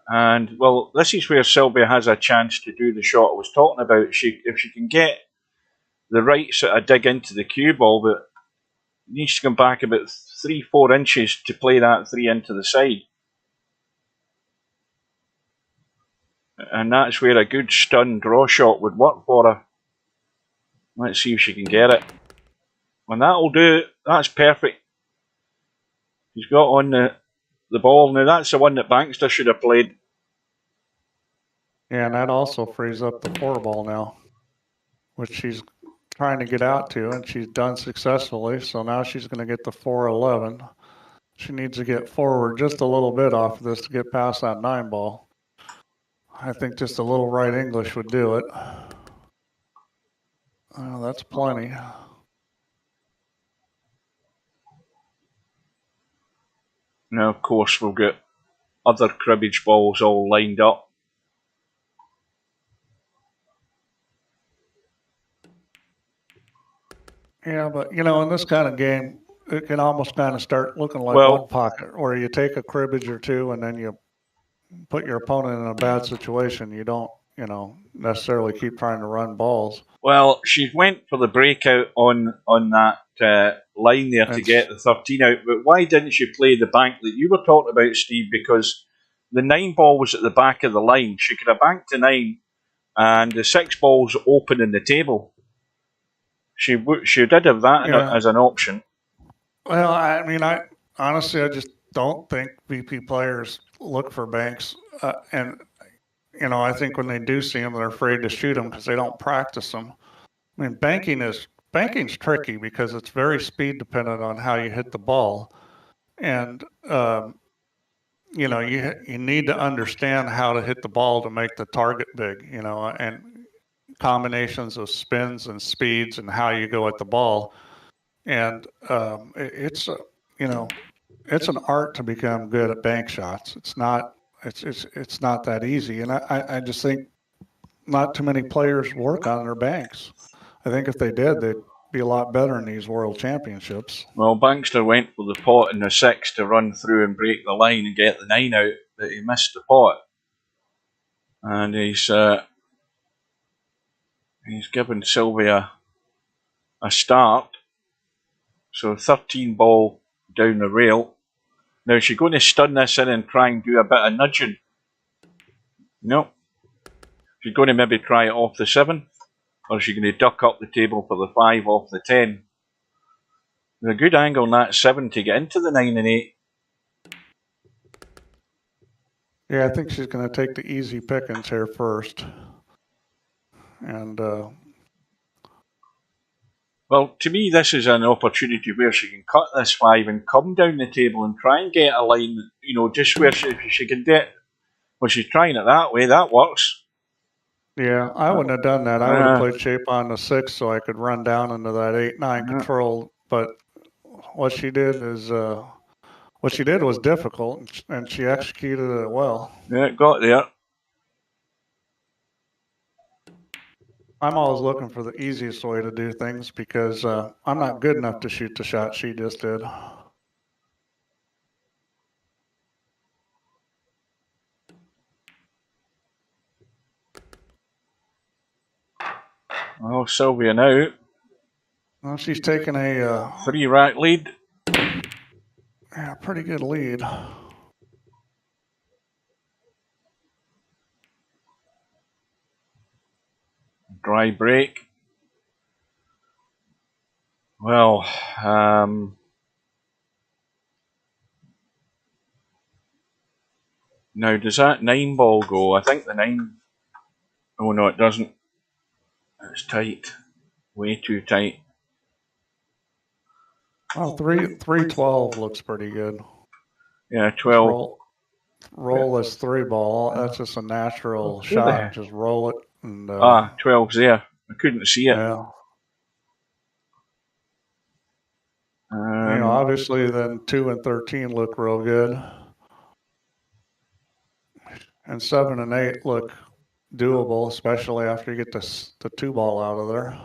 and well, this is where Sylvia has a chance to do the shot I was talking about. If she can get the right sort of dig into the cue ball, but needs to come back about 3-4 inches to play that 3 into the side. And that's where a good stun draw shot would work for her. Let's see if she can get it. And that'll do it. That's perfect. She's got on the ball. Now that's the one that Bankster should have played. Yeah, and that also frees up the 4 ball now, which she's trying to get out to, and she's done successfully. So now she's going to get the 4-11. She needs to get forward just a little bit off of this to get past that 9 ball. I think just a little right English would do it. That's plenty. Now, of course, we'll get other cribbage balls all lined up. Yeah, but in this kind of game, it can almost kind of start looking like one pocket, where you take a cribbage or two and then you put your opponent in a bad situation. You don't, necessarily keep trying to run balls. Well, she went for the breakout on that line there to get the 13 out, but why didn't she play the bank that you were talking about, Steve? Because the 9 ball was at the back of the line. She could have banked the 9, and the 6 ball's open in the table. She did have that as an option. Well, I mean, I just don't think VP players look for banks, and I think when they do see them, they're afraid to shoot them because they don't practice them. I mean, banking's tricky because it's very speed dependent on how you hit the ball, and you need to understand how to hit the ball to make the target big. And combinations of spins and speeds and how you go at the ball, and it's an art to become good at bank shots. It's not that easy, and I just think not too many players work on their banks. I think if they did, they'd be a lot better in these world championships. Well, Bankster went for the pot in the 6 to run through and break the line and get the 9 out, but he missed the pot. And he's given Sylvia a start. So 13 ball down the rail. Now, is she going to stun this in and try and do a bit of nudging? No. She's going to maybe try it off the 7. Or is she going to duck up the table for the 5 off the 10? There's a good angle on that 7 to get into the 9 and 8. Yeah, I think she's going to take the easy pickings here first. And well, to me, this is an opportunity where she can cut this 5 and come down the table and try and get a line, just where she can do it. Well, she's trying it that way. That works. Yeah, I wouldn't have done that. I would have played shape on the 6 so I could run down into that 8-9 control. But what she did was difficult, and she executed it well. Yeah, it got there. I'm always looking for the easiest way to do things because I'm not good enough to shoot the shot she just did. Well, Sylvia now. Well, she's taking a 3-rack lead. Yeah, pretty good lead. Dry break. Well, now does that 9 ball go? I think the 9. Oh no, it doesn't. It's tight. Way too tight. Well, 3-12 looks pretty good. Yeah, 12. Roll this 3 ball. That's just a natural shot. Just roll it. And, 12's there. I couldn't see it. Yeah. Obviously, then 2 and 13 look real good, and 7 and 8 look doable, especially after you get the 2 ball out of there.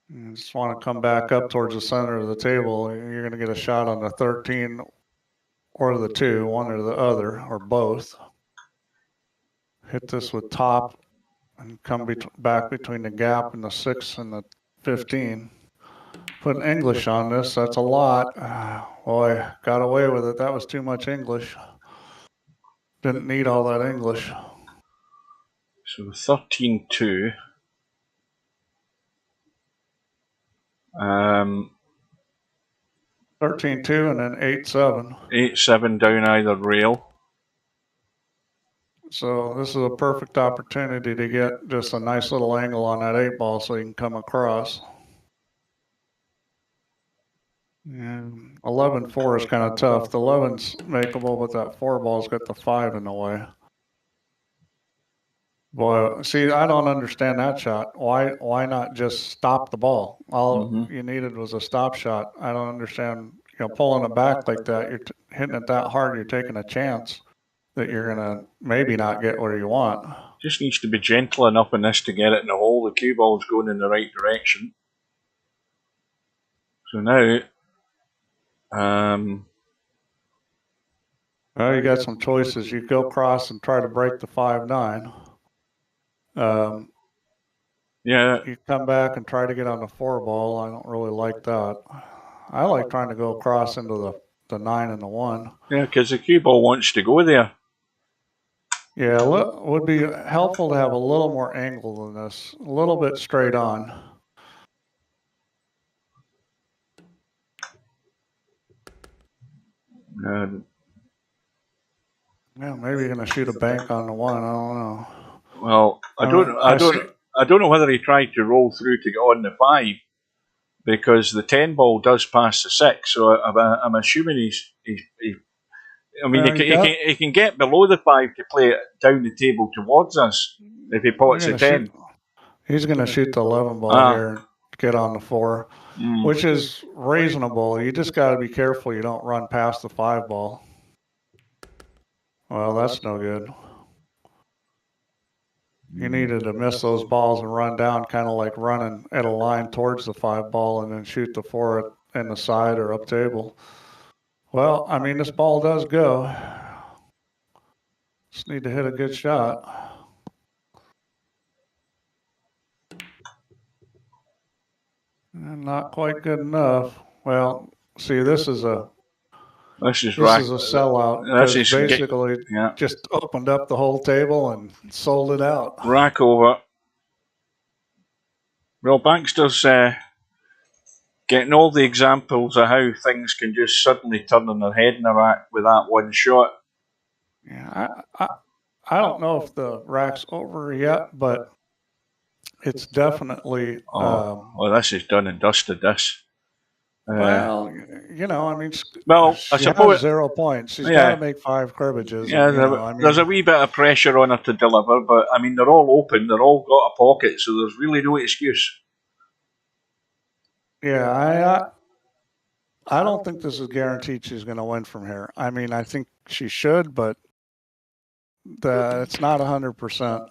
You just want to come back up towards the center of the table. You're going to get a shot on the 13 or the 2, one or the other, or both. Hit this with top and come back between the gap and the 6 and the 15. Put English on this, that's a lot. Boy, got away with it. That was too much English. Didn't need all that English. So 13-2. 13-2 and then 8-7. 8-7 down either rail. So this is a perfect opportunity to get just a nice little angle on that 8 ball so you can come across. 11-4 is kind of tough. The 11's makeable, but that 4 ball's got the 5 in the way. Boy, see, I don't understand that shot. Why not just stop the ball? All you needed was a stop shot. I don't understand, pulling it back like that. You're hitting it that hard, you're taking a chance that you're gonna maybe not get where you want. Just needs to be gentle enough in this to get it in the hole. The cue ball's going in the right direction. So now, well, you got some choices. You go cross and try to break the 5-9. Yeah. You come back and try to get on the 4 ball. I don't really like that. I like trying to go across into the 9 and the 1. Yeah, because the cue ball wants to go there. Yeah, would be helpful to have a little more angle than this. A little bit straight on. Yeah, maybe you're gonna shoot a bank on the 1. I don't know. Well, I don't know whether he tried to roll through to get on the 5, because the 10 ball does pass the 6. So I'm assuming he's I mean, he can get below the 5 to play it down the table towards us if he pots the 10. He's going to shoot the 11 ball here and get on the 4, which is reasonable. You just got to be careful you don't run past the 5 ball. Well, that's no good. You needed to miss those balls and run down, kind of like running at a line towards the 5 ball and then shoot the 4 in the side or up table. Well, I mean, this ball does go. Just need to hit a good shot. Not quite good enough. Well, see, this is a sellout. This is basically just opened up the whole table and sold it out. Rack over. Well, Bankster's getting all the examples of how things can just suddenly turn on their head in a rack with that one shot. Yeah, I don't know if the rack's over yet, but it's definitely. Well, this is done and dusted. This. Well, I mean, I suppose has 0 points. She's got to make 5 cribbages. Yeah, there's a wee bit of pressure on her to deliver, but I mean, they're all open. They're all got a pocket, so there's really no excuse. Yeah, I don't think this is guaranteed she's going to win from here. I mean, I think she should, but it's not 100%.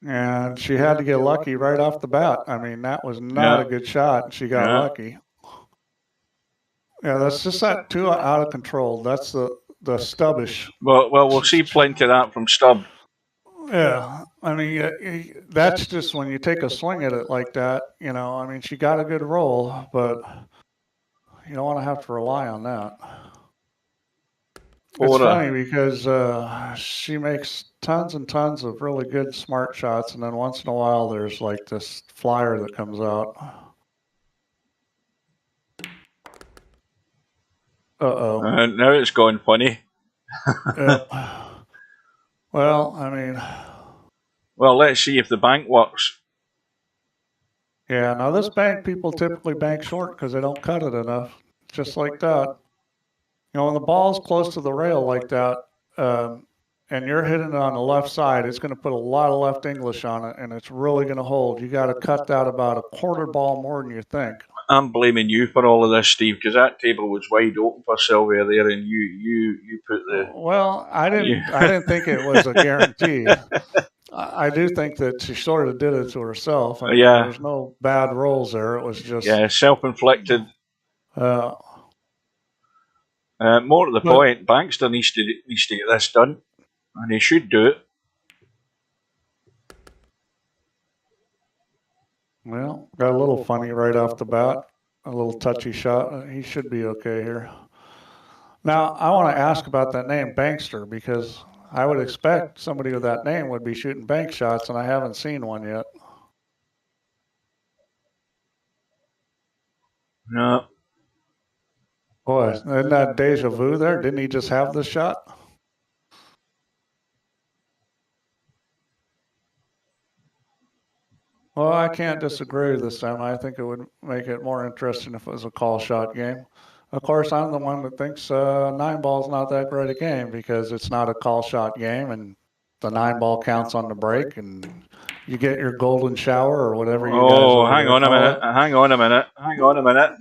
And she had to get lucky right off the bat. I mean, that was not a good shot. She got lucky. Yeah, that's just that too out of control. That's the stubbish. Well, we'll see plenty of that from Stubb. Yeah, I mean, that's just when you take a swing at it like that. I mean, she got a good roll, but you don't want to have to rely on that. It's funny because she makes tons and tons of really good smart shots, and then once in a while there's like this flyer that comes out. Now it's gone funny. Well, I mean... Well, let's see if the bank works. Yeah, now this bank, people typically bank short because they don't cut it enough. Just like that. When the ball's close to the rail like that, and you're hitting it on the left side, it's going to put a lot of left English on it, and it's really going to hold. You got to cut that about a quarter ball more than you think. I'm blaming you for all of this, Steve, because that table was wide open for Sylvia there, and you put the. Well, I didn't think it was a guarantee. I do think that she sort of did it to herself. I mean, there's no bad rolls there. It was just self-inflicted. More to the point, Bankster needs to get this done, and he should do it. Well, got a little funny right off the bat, a little touchy shot. He should be okay here. Now, I want to ask about that name, Bankster, because I would expect somebody with that name would be shooting bank shots, and I haven't seen one yet. No. Boy, isn't that deja vu there? Didn't he just have the shot? Well, I can't disagree this time. I think it would make it more interesting if it was a call shot game. Of course, I'm the one that thinks 9-ball's not that great a game because it's not a call shot game, and the 9-ball counts on the break, and you get your golden shower or whatever you guys Oh, over hang there on a call minute. it. Hang on a minute. Hang on a minute.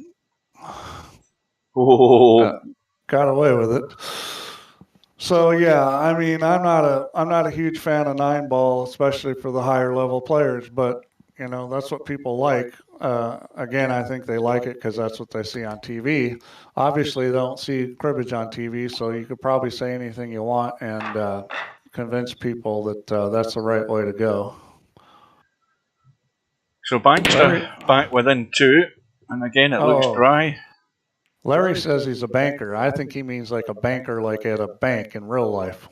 Oh, Got away with it. So yeah, I mean, I'm not a huge fan of 9-ball, especially for the higher level players. But you know, that's what people like. Again, I think they like it because that's what they see on TV. Obviously, they don't see cribbage on TV, so you could probably say anything you want and convince people that that's the right way to go. so Bankster Larry, back within 2, and again it looks oh, dry. Larry says he's a banker. I think he means like a banker, like at a bank in real life.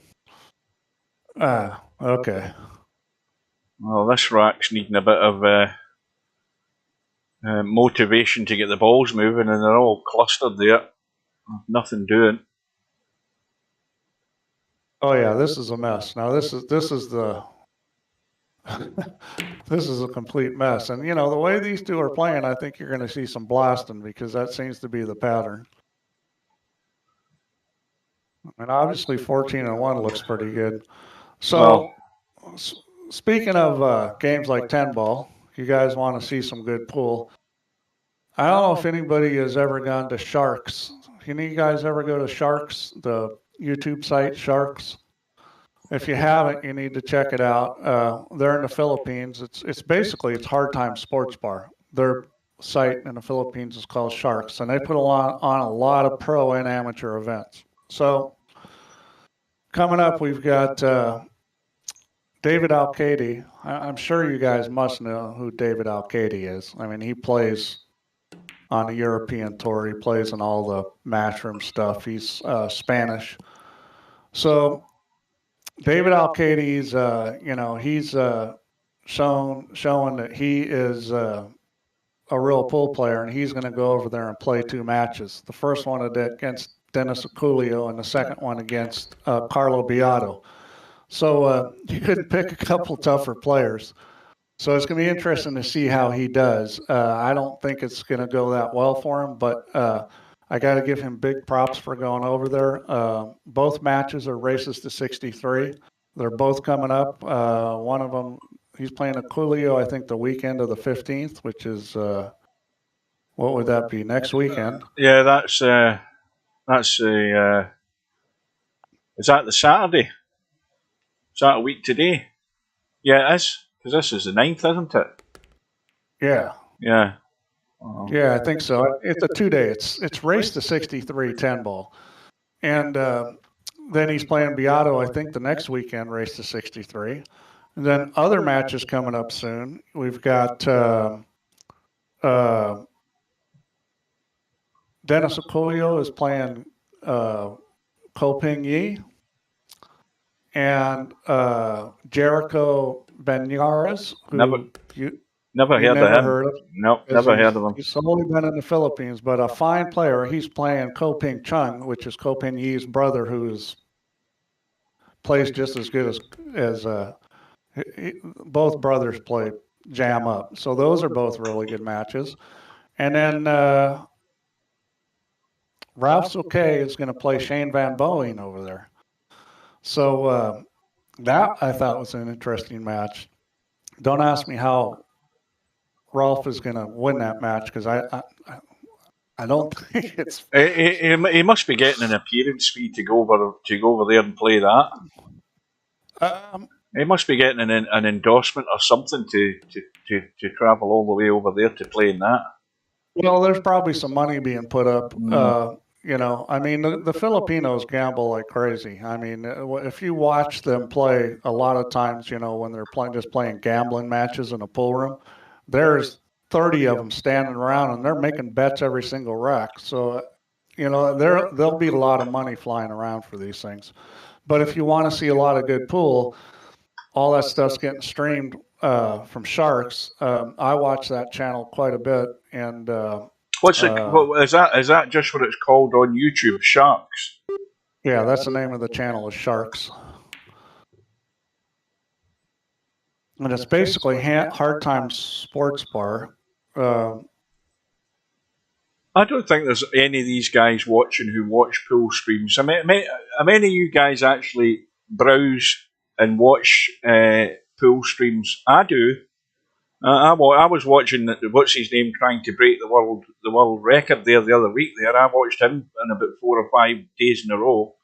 Ah, okay. Well, this rack's needing a bit of motivation to get the balls moving, and they're all clustered there. Nothing doing. Oh yeah, this is a mess. Now this is the this is a complete mess. And you know, the way these two are playing, I think you're going to see some blasting because that seems to be the pattern. And obviously 14-1 looks pretty good. So speaking of games like 10-ball, you guys want to see some good pool. I don't know if anybody has ever gone to Sharks. Any of you guys ever go to Sharks, the YouTube site Sharks? If you haven't, you need to check it out. They're in the Philippines. It's basically it's Hard Time Sports Bar. Their site in the Philippines is called Sharks, and they put on a lot of pro and amateur events. So coming up, we've got David Alcady. I'm sure you guys must know who David Alcady is. I mean, he plays on the European tour. He plays in all the matchroom stuff. He's Spanish. So David Alcady's, you know, he's showing that he is a real pool player, and he's going to go over there and play 2 matches. The first one against Dennis Aculio, and the second one against Carlo Beato. So you could pick a couple tougher players. So it's going to be interesting to see how he does. I don't think it's going to go that well for him, but I got to give him big props for going over there. Both matches are races to 63. They're both coming up. One of them, he's playing Aculio, I think, the weekend of the 15th, which is, what would that be, next weekend? Yeah, that's is that the Saturday? Is that a week today? Yeah, it is, because this is the 9th, isn't it? Yeah. Yeah. Yeah, I think so. It's a 2-day. It's race to 63 10-ball. And then he's playing Beato, I think, the next weekend, race to 63. And then other matches coming up soon. We've got Dennis Aculio is playing Koping Yi, and Jericho Benares, who Never heard of him. Nope, never heard of him. He's only been in the Philippines, but a fine player. He's playing Koping Chung, which is Koping Yi's brother, who plays just as good as both brothers play jam up. So those are both really good matches. And then Ralph Souquet is going to play Shane Van Boeing over there. So that I thought was an interesting match. Don't ask me how Ralph is going to win that match because I don't think it's. He must be getting an appearance fee to go over there and play that. He must be getting an endorsement or something to travel all the way over there to play in that. Well, there's probably some money being put up. You know, I mean, the Filipinos gamble like crazy. I mean, if you watch them play, a lot of times, you know, when they're just playing gambling matches in a pool room, there's 30 of them standing around and they're making bets every single rack. So, you know, there'll be a lot of money flying around for these things. But if you want to see a lot of good pool, all that stuff's getting streamed from Sharks. I watch that channel quite a bit, and is that just what it's called on YouTube? Sharks. Yeah, that's the name of the channel, is Sharks. And it's basically Hard Time Sports Bar. I don't think there's any of these guys watching who watch pool streams. How many of you guys actually browse and watch pool streams? I do. I was watching what's his name trying to break the world record there the other week. There, I watched him in about 4 or 5 days in a row.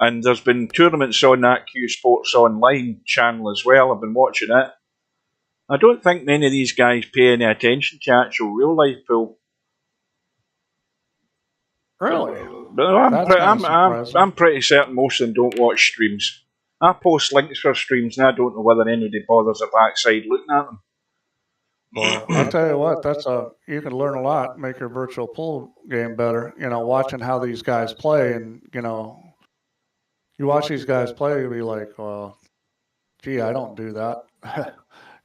And there's been tournaments on that Q Sports Online channel as well. I've been watching it. I don't think many of these guys pay any attention to actual real life pool. Really? But I'm pretty certain most of them don't watch streams. I post links for streams and I don't know whether anybody bothers a backside looking at them. Well, I'll tell you what, you can learn a lot, make your virtual pool game better. Watching how these guys play, and you watch these guys play, you'll be like, well, gee, I don't do that.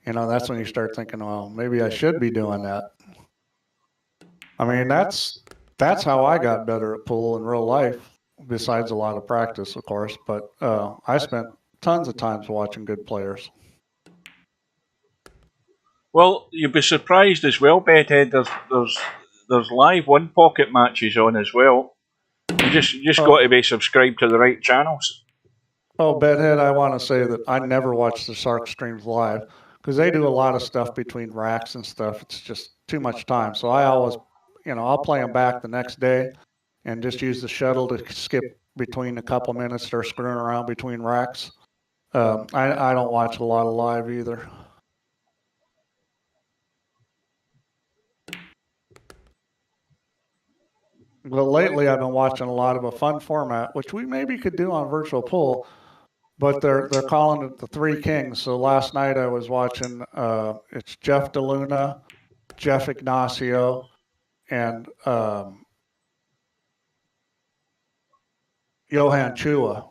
That's when you start thinking, well, maybe I should be doing that. I mean, that's how I got better at pool in real life, besides a lot of practice, of course. But I spent tons of times watching good players. Well, you'll be surprised as well, Bedhead. There's live one pocket matches on as well. You just got to be subscribed to the right channels. Oh, Bedhead, I want to say that I never watch the Shark streams live because they do a lot of stuff between racks and stuff. It's just too much time. So I always, I'll play them back the next day and just use the shuttle to skip between a couple minutes or screwing around between racks. I don't watch a lot of live either. Well, lately I've been watching a lot of a fun format, which we maybe could do on virtual pool, but they're calling it the Three Kings. So last night I was watching, it's Jeff DeLuna, Jeff Ignacio, and Johan Chua.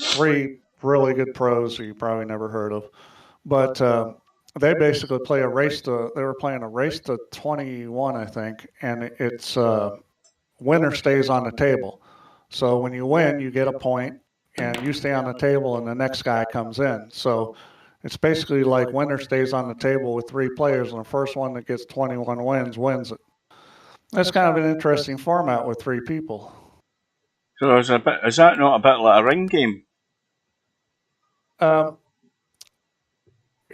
3 really good pros who you probably never heard of. But they basically play they were playing a race to 21, I think, and it's winner stays on the table. So when you win, you get a point, and you stay on the table, and the next guy comes in. So it's basically like winner stays on the table with 3 players, and the first one that gets 21 wins it. That's kind of an interesting format with 3 people. So is that not a bit like a ring game?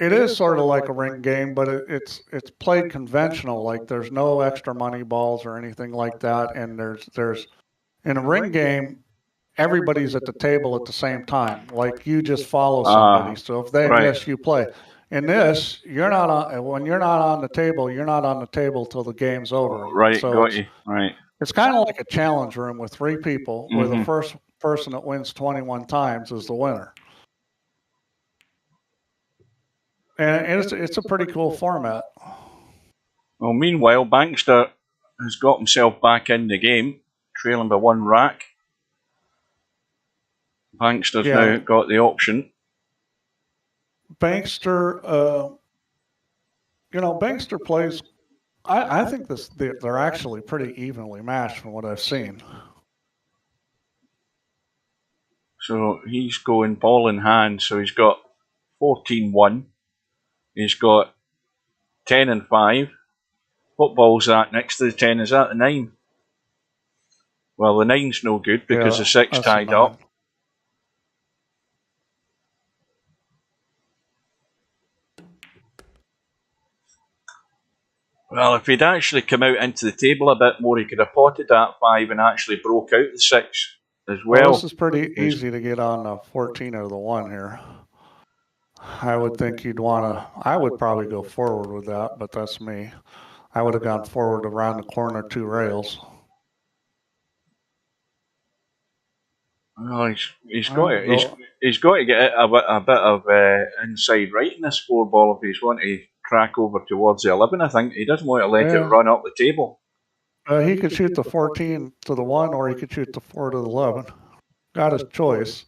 It is sort of like a ring game, but it's played conventional. Like there's no extra money balls or anything like that. And there's in a ring game, everybody's at the table at the same time. Like you just follow somebody. So if they miss, you play. In this, you're not on. When you're not on the table, you're not on the table till the game's over. Right, so got you. Right. It's kind of like a challenge room with 3 people, where the first person that wins 21 times is the winner. And it's a pretty cool format. Well, meanwhile, Bankster has got himself back in the game, trailing by 1 rack. Bankster's now got the option. Bankster, Bankster plays. I think they're actually pretty evenly matched from what I've seen. So he's going ball in hand. So he's got 14-1. He's got 10 and 5. What ball's that next to the 10? Is that the 9? Well, the 9's no good because the 6 tied up. Well, if he'd actually come out into the table a bit more, he could have potted that 5 and actually broke out the 6 as well. This is pretty easy to get on the 14 or the 1 here. I would think you'd want to. I would probably go forward with that, but that's me. I would have gone forward around the corner 2 rails. Well, he's got to get a bit of inside right in this 4 ball if he's wanting to track over towards the 11. I think he doesn't want to let it run up the table. He could shoot the 14 to the 1, or he could shoot the 4 to the 11. Got his choice.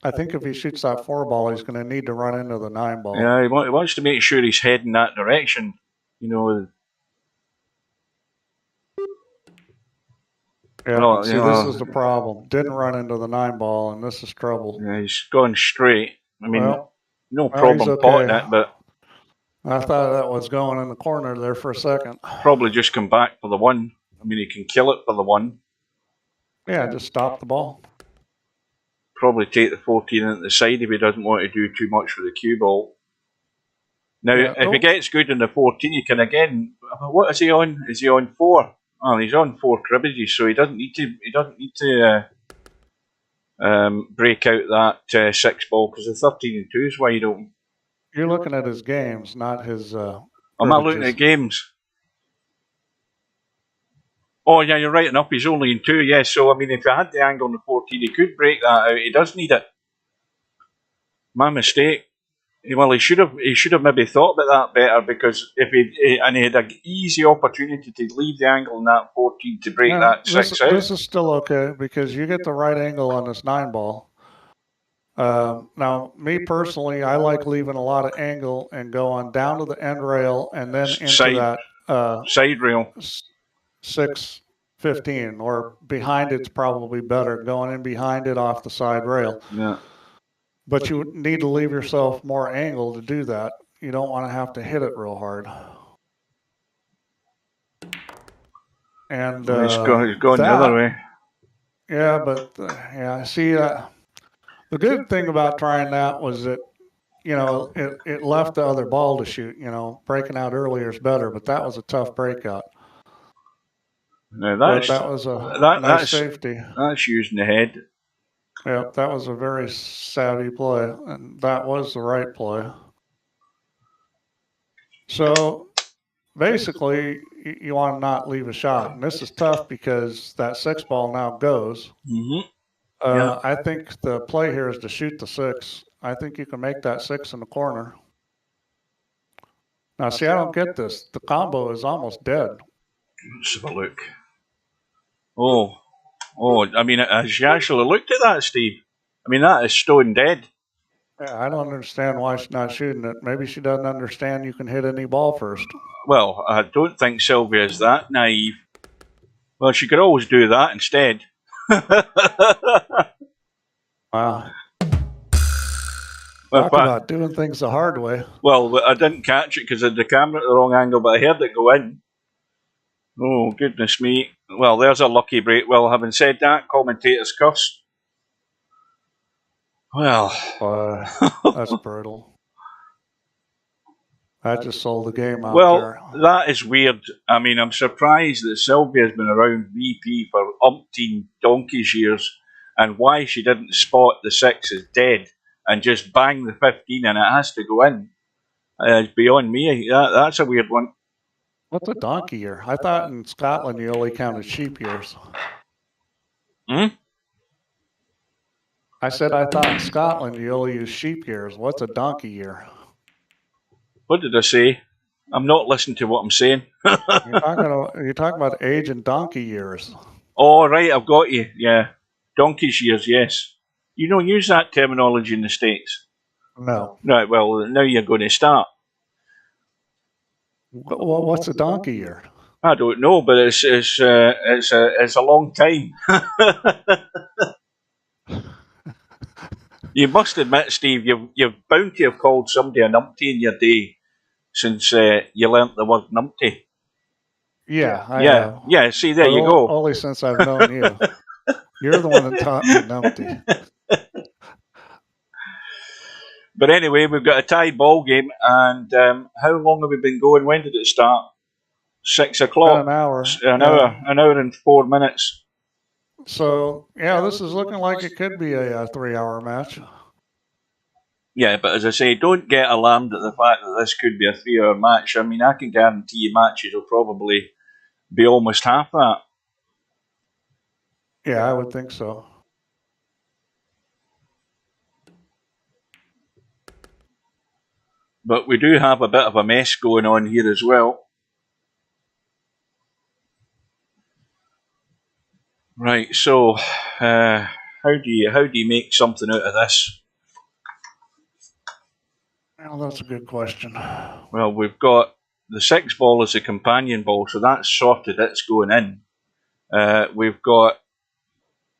I think if he shoots that 4 ball, he's going to need to run into the 9 ball. Yeah, he wants to make sure he's heading that direction. Yeah, this is the problem. Didn't run into the 9 ball, and this is trouble. Yeah, he's gone straight. I mean, no problem potting it, but I thought that was going in the corner there for a second. Probably just come back for the 1. I mean, he can kill it for the 1. Yeah, just stop the ball. Probably take the 14 into the side if he doesn't want to do too much with the cue ball. Now, if he gets good in the 14, he can again. What is he on? Is he on 4? Oh, he's on 4 cribbages, so he doesn't need to. He doesn't need to break out that 6 ball because the 13 and 2 is wide open. You're looking at his games, not his. I'm not looking at games. Oh, yeah, you're right enough. He's only in 2, yes. So, I mean, if he had the angle on the 14, he could break that out. He does need it. My mistake. Well, he should have maybe thought about that better because if he had an easy opportunity to leave the angle on that 14 to break that 6 out. This is still okay because you get the right angle on this 9 ball. Now, me personally, I like leaving a lot of angle and going down to the end rail and then into that side rail 6-15 or behind it's probably better going in behind it off the side rail. Yeah. But you need to leave yourself more angle to do that. You don't want to have to hit it real hard. And he's going the other way. Yeah, but yeah, see, the good thing about trying that was that, you know, it left the other ball to shoot. You know, breaking out earlier is better, but that was a tough breakout. Now that was a nice safety. That's using the head. Yeah, that was a very savvy play, and that was the right play. So basically, you want to not leave a shot, and this is tough because that 6 ball now goes. I think the play here is to shoot the 6. I think you can make that 6 in the corner. Now, see, I don't get this. The combo is almost dead. Let's have a look. Oh, I mean, has you actually looked at that, Steve? I mean, that is stone dead. Yeah, I don't understand why she's not shooting it. Maybe she doesn't understand you can hit any ball first. Well, I don't think Sylvia is that naive. Well, she could always do that instead. Wow. Talk about doing things the hard way. Well, I didn't catch it because I had the camera at the wrong angle, but I heard it go in. Oh, goodness me. Well, there's a lucky break. Well, having said that, commentators cursed. Well. That's brutal. That just sold the game out there. Well, that is weird. I mean, I'm surprised that Sylvia's been around VP for umpteen donkey's years, and why she didn't spot the 6 as dead and just bang the 15 and it has to go in. It's beyond me. That's a weird one. What's a donkey year? I thought in Scotland you only counted sheep years. I said I thought in Scotland you only use sheep years. What's a donkey year? What did I say? I'm not listening to what I'm saying. You're talking about age and donkey years. Oh, right, I've got you. Yeah. Donkey's years, yes. You don't use that terminology in the States? No. Right, well, now you're going to start. What's a donkey year? I don't know, but it's a long time. You must admit, Steve, you're bound to have called somebody a numpty in your day since you learnt the word numpty. Yeah. Yeah. See, there you go. Only since I've known you. You're the one that taught me numpty. But anyway, we've got a tied ball game, and how long have we been going? When did it start? 6 o'clock. An hour. An hour and 4 minutes. So, yeah, this is looking like it could be a 3-hour match. Yeah, but as I say, don't get alarmed at the fact that this could be a 3-hour match. I mean, I can guarantee you matches will probably be almost half that. Yeah, I would think so. But we do have a bit of a mess going on here as well. Right, so how do you make something out of this? Well, that's a good question. Well, we've got the 6 ball as a companion ball, so that's sorted. It's going in. We've got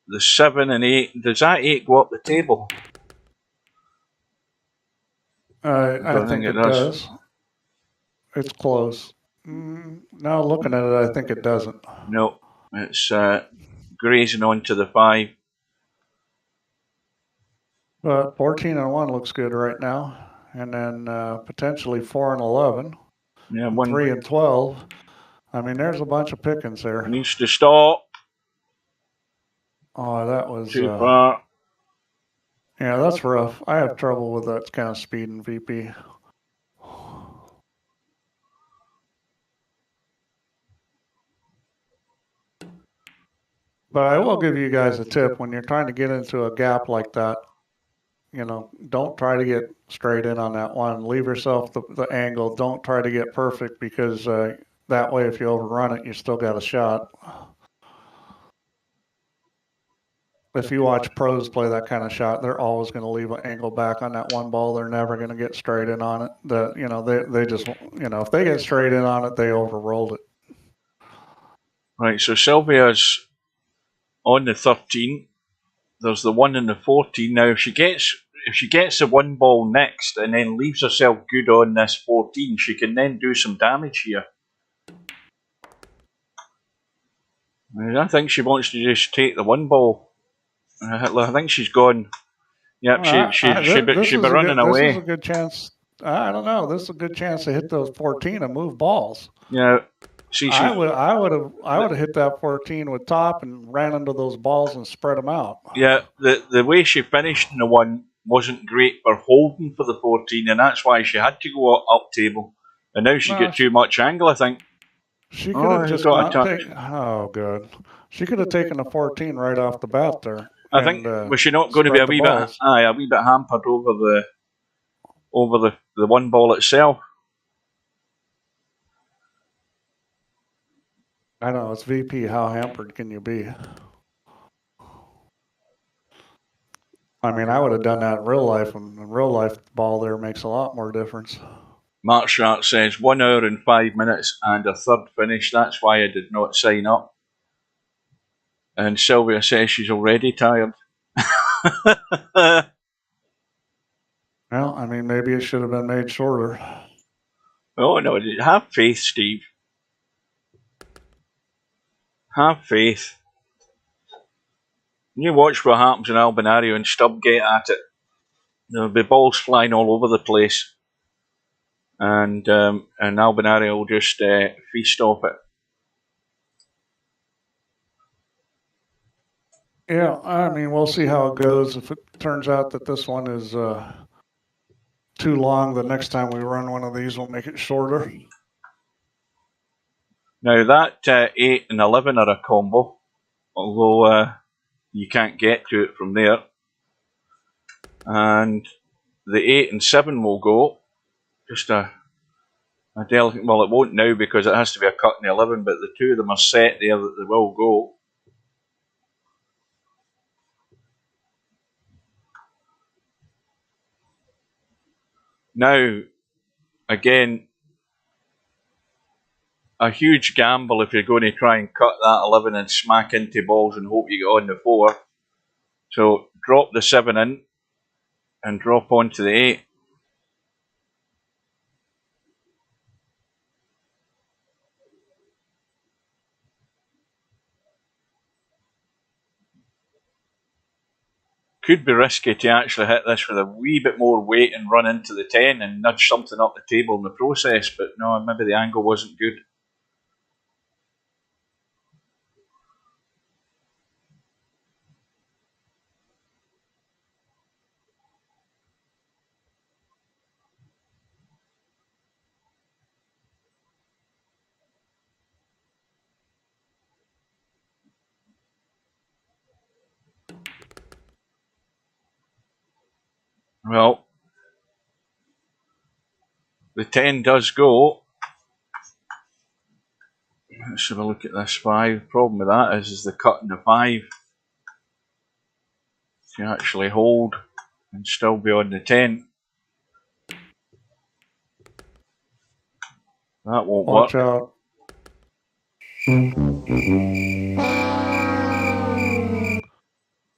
the 7 and 8. Does that 8 go up the table? I think it does. It's close. Now looking at it, I think it doesn't. No, it's grazing onto the 5. But 14 and 1 looks good right now. And then potentially 4 and 11. Yeah, And 1 3 and 12. I mean, there's a bunch of pickings there. needs to stop. Oh, that was Too far. Yeah, that's rough. I have trouble with that kind of speed in VP. But I will give you guys a tip when you're trying to get into a gap like that. You know, don't try to get straight in on that one. Leave yourself the angle. Don't try to get perfect because that way, if you overrun it, you still got a shot. If you watch pros play that kind of shot, they're always going to leave an angle back on that one ball. They're never going to get straight in on it. They just, if they get straight in on it, they overrolled it. Right, so Sylvia's on the 13. There's the 1 and the 14. Now, if she gets the 1 ball next and then leaves herself good on this 14, she can then do some damage here. I think she wants to just take the 1 ball. I think she's gone. Yep, she'd be running away. This is a good chance. I don't know. This is a good chance to hit those 14 and move balls. Yeah. See, I would have hit that 14 with top and ran into those balls and spread them out. Yeah, the way she finished in the 1 wasn't great for holding for the 14, and that's why she had to go up table. And now she got too much angle, I think. She could have just not taken. Oh, good. She could have taken the 14 right off the bat there. I think was she not going to be a wee bit hampered over the 1 ball itself? I know, it's VP. How hampered can you be? I mean, I would have done that in real life, and in real life, the ball there makes a lot more difference. Mark Sharp says 1 hour and 5 minutes and a third finish. That's why I did not sign up. And Sylvia says she's already tired. Well, I mean, maybe it should have been made shorter. Oh, no, have faith, Steve. Have faith. You watch what happens in Albinario and Stubb get at it. There'll be balls flying all over the place. And Albinario will just feast off it. Yeah, I mean, we'll see how it goes. If it turns out that this one is too long, the next time we run one of these, we'll make it shorter. Now that 8 and 11 are a combo, although you can't get to it from there. And the 8 and 7 will go. Just a delicate. Well, it won't now because it has to be a cut in the 11, but the 2 of them are set there that they will go. Now, again, a huge gamble if you're going to try and cut that 11 and smack into balls and hope you get on the 4. So drop the 7 in and drop onto the 8. Could be risky to actually hit this with a wee bit more weight and run into the 10 and nudge something up the table in the process, but no, maybe the angle wasn't good. Well, the 10 does go. Let's have a look at this 5. Problem with that is the cut in the 5. You actually hold and still be on the 10. That won't Watch work. out.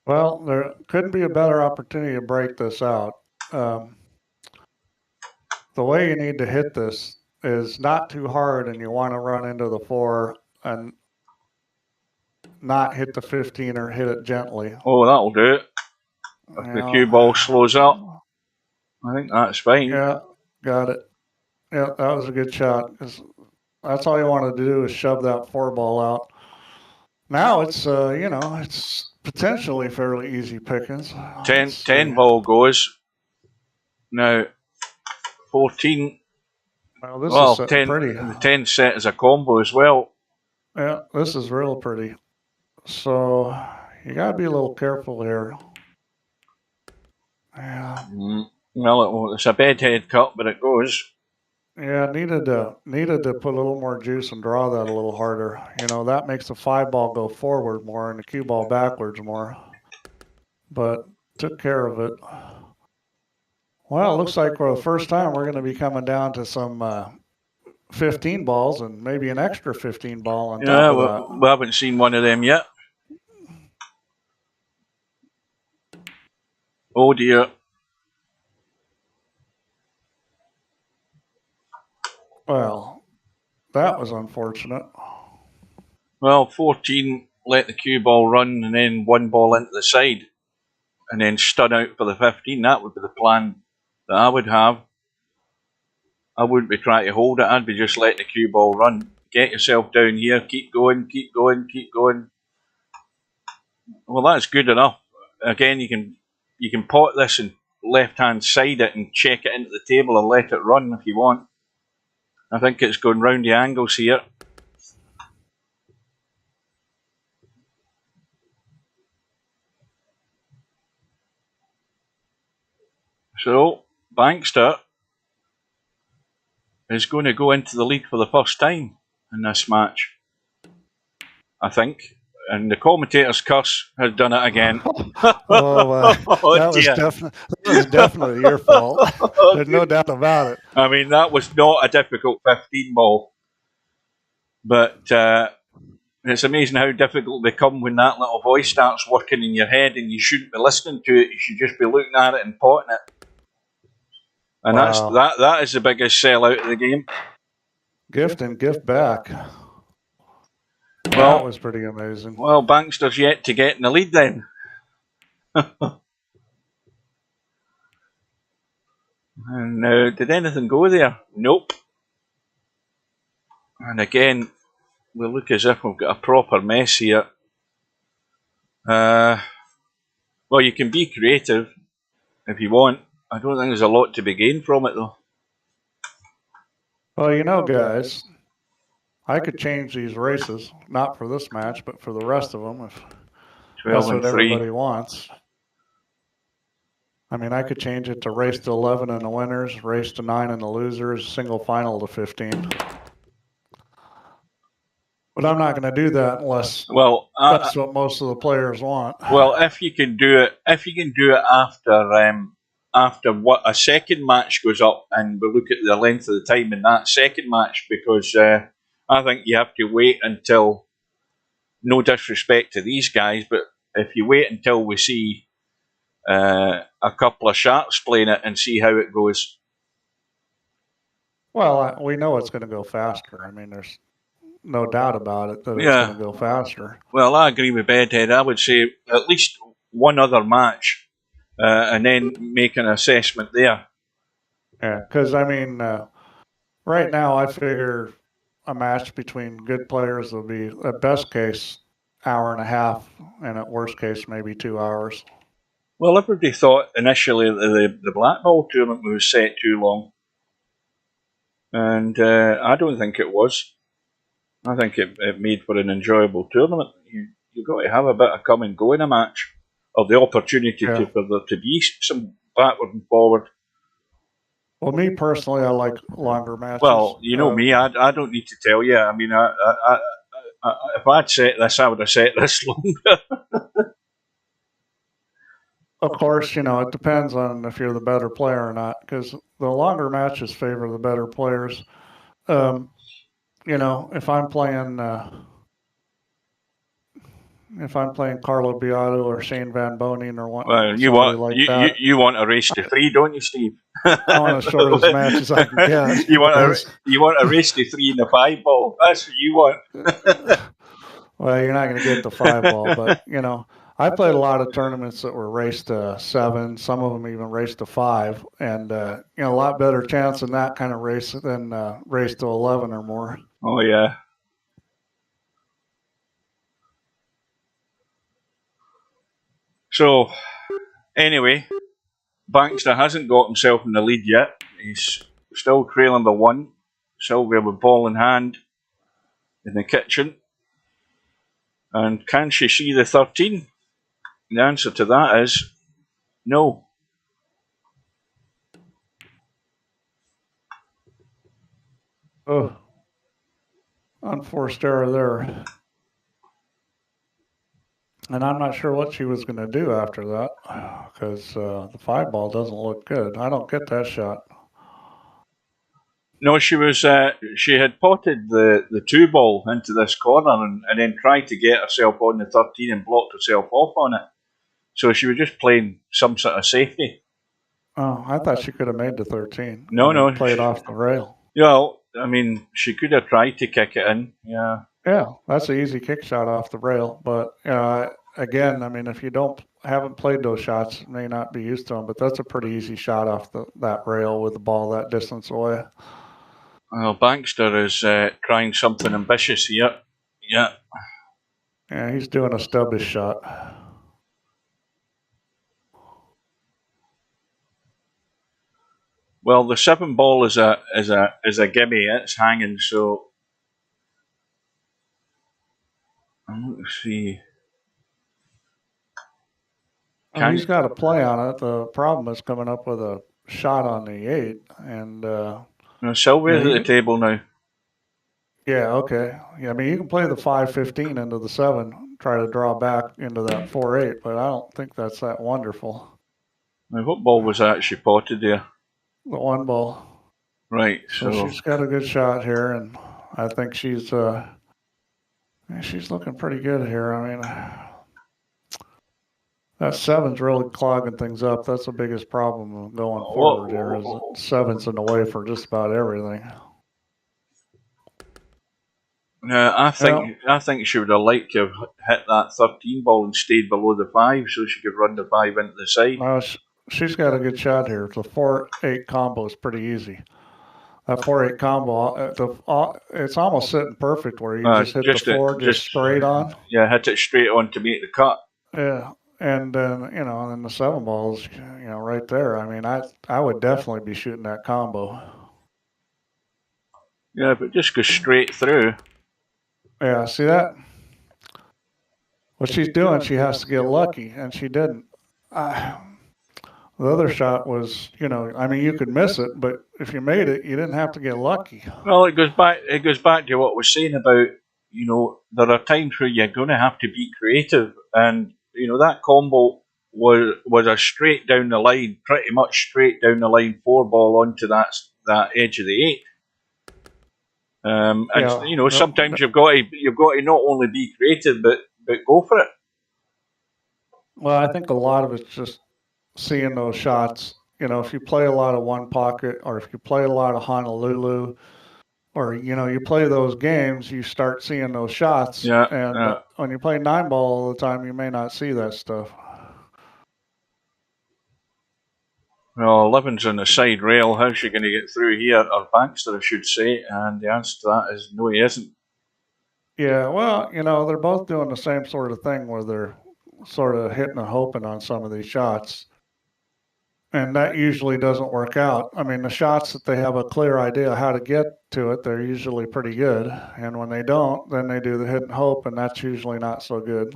Well, there couldn't be a better opportunity to break this out. The way you need to hit this is not too hard, and you want to run into the 4 and not hit the 15 or hit it gently. Oh, that'll do it. If the cue ball slows up, I think that's fine. Yeah, got it. Yeah, that was a good shot. 'Cause that's all you want to do is shove that 4 ball out. Now it's, it's potentially fairly easy pickings. 10 ball goes. Now, 14. Well, this is 10, pretty. The 10 set is a combo as well. Yeah, this is real pretty. So you got to be a little careful here. Yeah. Well, it's a bedhead cut, but it goes. Yeah, needed to put a little more juice and draw that a little harder. That makes the 5 ball go forward more and the cue ball backwards more. But took care of it. Well, it looks like for the first time we're going to be coming down to some 15 balls and maybe an extra 15 ball on top of that. We haven't seen one of them yet. Oh dear. Well, that was unfortunate. Well, 14 let the cue ball run and then 1 ball into the side and then stud out for the 15. That would be the plan that I would have. I wouldn't be trying to hold it. I'd be just letting the cue ball run. Get yourself down here. Keep going, keep going, keep going. Well, that's good enough. Again, you can pot this and left-hand side it and check it into the table and let it run if you want. I think it's going round the angles here. So, Bankster is going to go into the lead for the first time in this match, I think. And the commentator's curse has done it again. That was definitely your fault. There's no doubt about it. I mean, that was not a difficult 15 ball. But it's amazing how difficult they come when that little voice starts working in your head and you shouldn't be listening to it. You should just be looking at it and potting it. And wow. that is the biggest sellout of the game. Gift and gift back. Well, that was pretty amazing. Well, Bankster's yet to get in the lead then. And did anything go there? Nope. And again, we look as if we've got a proper mess here. Well, you can be creative if you want. I don't think there's a lot to be gained from it, though. Well, guys, I could change these races, not for this match, but for the rest of them, if that's what everybody wants. I mean, I could change it to race to 11 in the winners, race to 9 in the losers, single final to 15. But I'm not going to do that unless that's what most of the players want. Well, if you can do it after what a second match goes up, and we look at the length of the time in that second match, because I think you have to wait until, no disrespect to these guys, but if you wait until we see a couple of sharks playing it and see how it goes. Well, we know it's going to go faster. I mean, there's no doubt about it that it's going to go faster. Well, I agree with Bedhead. I would say at least one other match and then make an assessment there. Yeah, because, I mean, right now I figure a match between good players will be, at best case, hour and a half, and at worst case, maybe 2 hours. Well, everybody thought initially that the Black Ball tournament was set too long. And I don't think it was. I think it made for an enjoyable tournament. You've got to have a bit of come and go in a match, or the opportunity for there to be some backward and forward. Well, me personally, I like longer matches. Well, you know me, I don't need to tell you. I mean, if I'd set this, I would have set this longer. Of course, it depends on if you're the better player or not, because the longer matches favor the better players. If I'm playing, if I'm playing Carlo Beato or Shane Van Bonen or Well, somebody like that, you want a race to 3, don't you, Steve? I want as short as match as I can get. you want a race to 3 in the 5 ball. That's what you want. Well, you're not going to get the 5 ball, but I played a lot of tournaments that were raced to 7. Some of them even raced to 5, and a lot better chance in that kind of race than race to 11 or more. Oh yeah. So, anyway, Bankster hasn't got himself in the lead yet. He's still trailing by 1. Sylvia with ball in hand in the kitchen. And can she see the 13? The answer to that is no. Oh, unforced error there. And I'm not sure what she was going to do after that, because the 5 ball doesn't look good. I don't get that shot. No, she was. She had potted the 2 ball into this corner and then tried to get herself on the 13 and blocked herself off on it. So she was just playing some sort of safety. Oh, I thought she could have made the 13. No, played off the rail. Well, I mean, she could have tried to kick it in. Yeah. Yeah, that's an easy kick shot off the rail. But again, I mean, if you haven't played those shots, may not be used to them. But that's a pretty easy shot off that rail with the ball that distance away. Well, Bankster is trying something ambitious here. Yeah. Yeah, he's doing a stubbish shot. Well, the 7 ball is a gimme. It's hanging, so let's see. He's got a play on it. The problem is coming up with a shot on the 8, and Sylvia's at the table now. Yeah, okay. Yeah, I mean, you can play the 5-15 into the 7, try to draw back into that 4-8, but I don't think that's that wonderful. Now, what ball was that she potted there? The 1 ball. Right. So she's got a good shot here, and I think she's looking pretty good here. I mean, that 7's really clogging things up. That's the biggest problem going forward here. Is 7's in the way for just about everything. I think she would have liked to have hit that 13 ball and stayed below the 5 so she could run the 5 into the side. Well, she's got a good shot here. The 4-8 combo is pretty easy. That 4-8 combo, it's almost sitting perfect where you just hit the 4 just straight on. Yeah, hit it straight on to make the cut. Yeah, and then and then the 7 balls, right there. I mean, I would definitely be shooting that combo. Yeah, but just go straight through. Yeah, see that? What she's doing, she has to get lucky, and she didn't. The other shot was, I mean, you could miss it, but if you made it, you didn't have to get lucky. Well, it goes back to what we're saying about, there are times where you're going to have to be creative, and that combo was a straight down the line, pretty much straight down the line 4 ball onto that edge of the 8. Sometimes you've got to not only be creative, but go for it. Well, I think a lot of it's just seeing those shots. If you play a lot of 1 pocket, or if you play a lot of Honolulu, or you play those games, you start seeing those shots. Yeah. And when you play 9 ball all the time, you may not see that stuff. Well, 11's on the side rail. How's she going to get through here? Or Bankster, I should say. And the answer to that is no, he isn't. Yeah, well, they're both doing the same sort of thing where they're sort of hitting and hoping on some of these shots. And that usually doesn't work out. I mean, the shots that they have a clear idea how to get to it, they're usually pretty good. And when they don't, then they do the hit and hope, and that's usually not so good.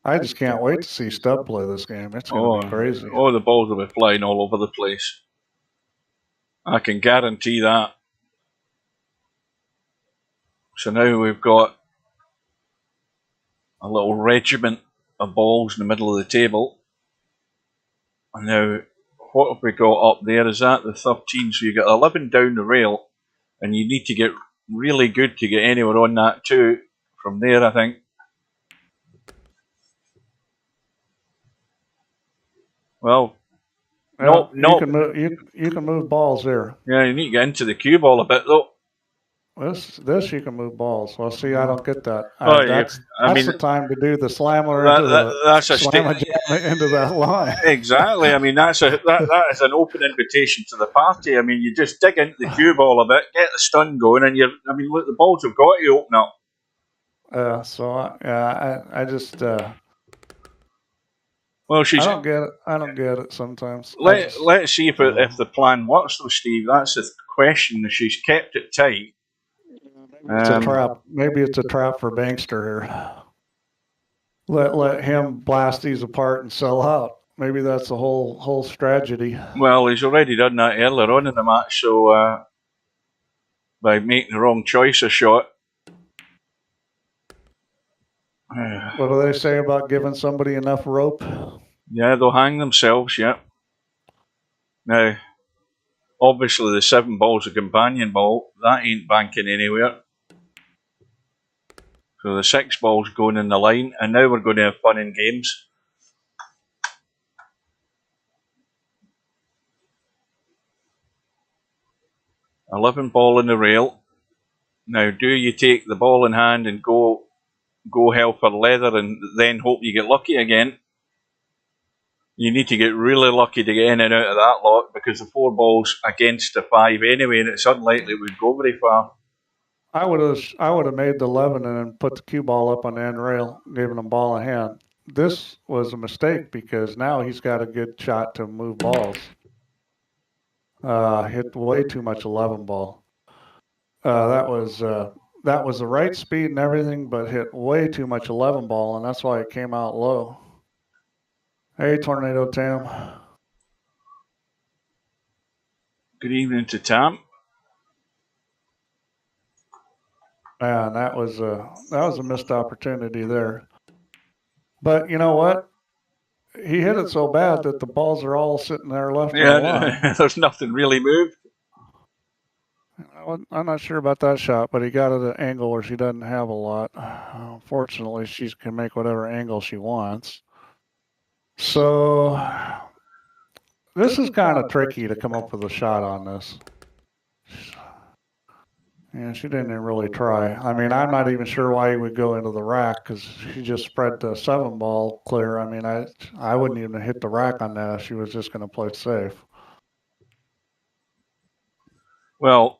I just can't wait to see Stubb play this game. It's going to be crazy. Oh, the balls will be flying all over the place. I can guarantee that. So now we've got a little regiment of balls in the middle of the table. And now, what have we got up there? Is that the 13? So you got 11 down the rail, and you need to get really good to get anywhere on that too. from there, I think. Well, Yeah, no. you can move balls there. Yeah, you need to get into the cue ball a bit though. This you can move balls. Well, see, I don't get that. Oh, That's the time to do the slammer that's a slammer jam into that line. Exactly. I mean, that is an open invitation to the party. I mean, you just dig into the cue ball a bit, get the stun going, and look, the balls have got to open up. I just. Well, I don't get it. I don't get it sometimes. Let's see if the plan works, though, Steve. That's the question. She's kept it tight. It's a trap. Maybe it's a trap for Bankster here. Let him blast these apart and sell out. Maybe that's the whole strategy. Well, he's already done that earlier on in the match, so by making the wrong choice of shot. What do they say about giving somebody enough rope? Yeah, they'll hang themselves, yeah. Now, obviously the 7 ball's a companion ball. That ain't banking anywhere. So the 6 ball's going in the line, and now we're going to have fun and games. $11 ball in the rail. Now, do you take the ball in hand and go hell for leather and then hope you get lucky again? You need to get really lucky to get in and out of that lot, because the 4 ball's against the 5 anyway, and it's unlikely it would go very far. I would have made the 11 and then put the cue ball up on the end rail, giving him ball in hand. This was a mistake because now he's got a good shot to move balls. Hit way too much 11 ball. That was the right speed and everything, but hit way too much 11 ball, and that's why it came out low. Hey, Tornado Tam. Good evening to Tam. Man, that was a missed opportunity there. But you know what? He hit it so bad that the balls are all sitting there left in the line. There's nothing really moved. I'm not sure about that shot, but he got it at an angle where she doesn't have a lot. Fortunately, she can make whatever angle she wants. So this is kind of tricky to come up with a shot on this. Yeah, she didn't even really try. I mean, I'm not even sure why he would go into the rack because she just spread the 7 ball clear. I mean, I wouldn't even hit the rack on that if she was just going to play safe. Well,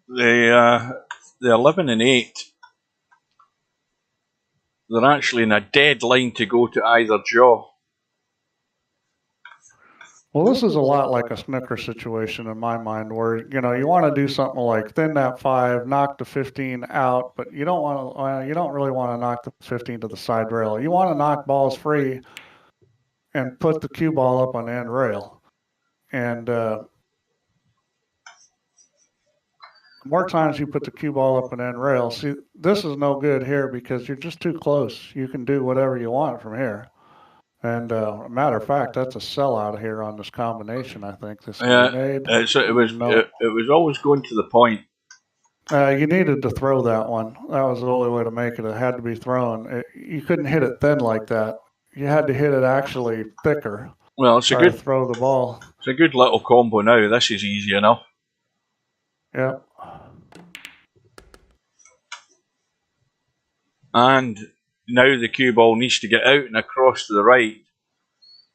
the 11 and 8, they're actually in a dead line to go to either jaw. Well, this is a lot like a snooker situation in my mind, where you want to do something like thin that 5, knock the 15 out, but you don't really want to knock the 15 to the side rail. You want to knock balls free and put the cue ball up on the end rail. And the more times you put the cue ball up on the end rail, see, this is no good here because you're just too close. You can do whatever you want from here. And a matter of fact, that's a sellout here on this combination. I think this made. It was always going to the point. You needed to throw that one. That was the only way to make it. It had to be thrown. You couldn't hit it thin like that. You had to hit it actually thicker. Well, it's a good throw the ball. It's a good little combo now. This is easy enough. Yep. And now the cue ball needs to get out and across to the right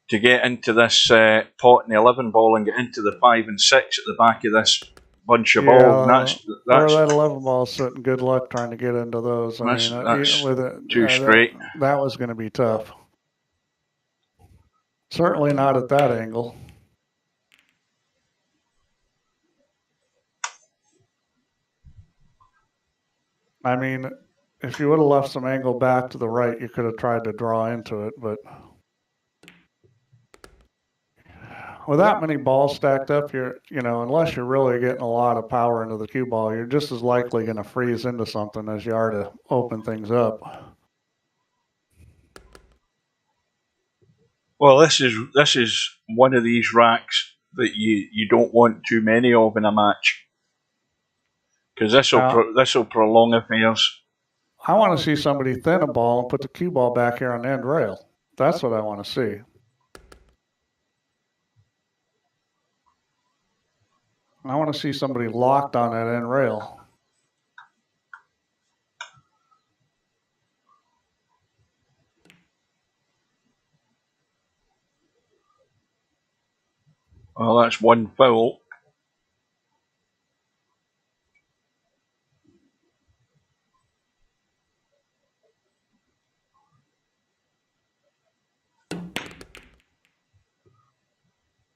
to get into this pot in the 11 ball and get into the 5 and 6 at the back of this bunch of balls. And that's where that 11 ball's sitting. Good luck trying to get into those. That's with it, too straight. That was going to be tough. Certainly not at that angle. I mean, if you would have left some angle back to the right, you could have tried to draw into it, but with that many balls stacked up, unless you're really getting a lot of power into the cue ball, you're just as likely going to freeze into something as you are to open things up. Well, this is one of these racks that you don't want too many of in a match. Because this will prolong affairs. I want to see somebody thin a ball and put the cue ball back here on the end rail. That's what I want to see. I want to see somebody locked on that end rail. Well, that's one foul.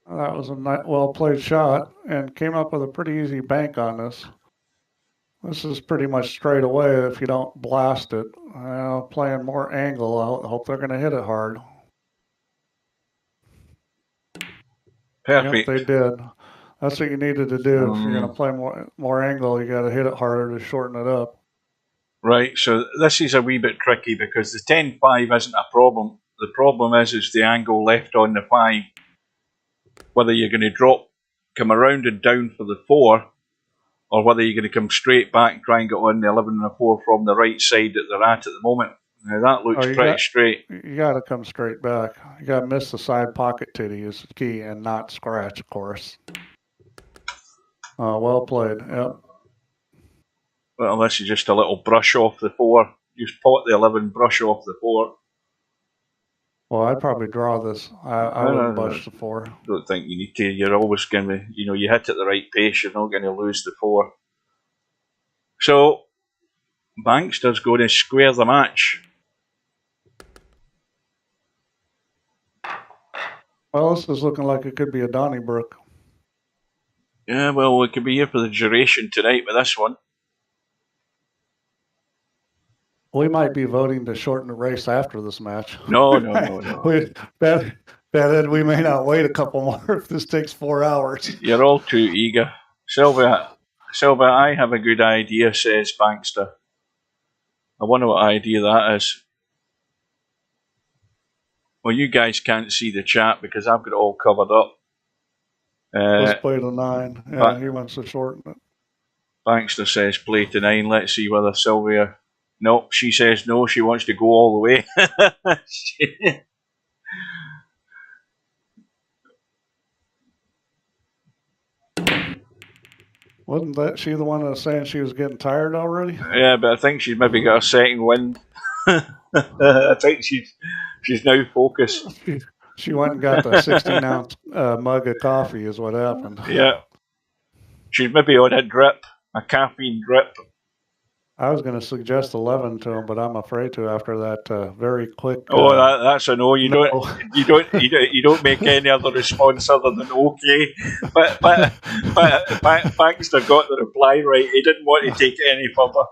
That was a well-played shot and came up with a pretty easy bank on this. This is pretty much straight away if you don't blast it. Playing more angle, I hope they're going to hit it hard. Perfect. Yep, they did. That's what you needed to do. If you're going to play more angle, you got to hit it harder to shorten it up. Right, so this is a wee bit tricky because the 10-5 isn't a problem. The problem is the angle left on the 5. Whether you're going to come around and down for the 4, or whether you're going to come straight back and try and get on the 11 and a 4 from the right side that they're at the moment. Now that looks pretty straight. You got to come straight back. You got to miss the side pocket titty is the key, and not scratch, of course. Well played. Yep. Well, unless you just a little brush off the 4. Just pot the 11, brush off the 4. Well, I'd probably draw this. I wouldn't brush the 4. Don't think you need to. You're always going to, you hit at the right pace. You're not going to lose the 4. So, Bankster's going to square the match. Well, this is looking like it could be a Donnybrook. Yeah, well, we could be here for the duration tonight with this one. We might be voting to shorten the race after this match. No. We may not wait a couple more if this takes 4 hours. You're all too eager. Sylvia, I have a good idea, says Bankster. I wonder what idea that is. Well, you guys can't see the chat because I've got it all covered up. Let's play the 9. Yeah, he wants to shorten it. Bankster says play to 9. Let's see whether Sylvia... No, she says no. She wants to go all the way. Wasn't she the one that was saying she was getting tired already? Yeah, but I think she's maybe got a second wind. I think she's now focused. She went and got the 16-ounce mug of coffee is what happened. Yeah. She's maybe on a drip, a caffeine drip. I was going to suggest 11 to him, but I'm afraid to after that very quick. That's a no. You don't make any other response other than okay. But Bankster got the reply right. He didn't want to take it any further.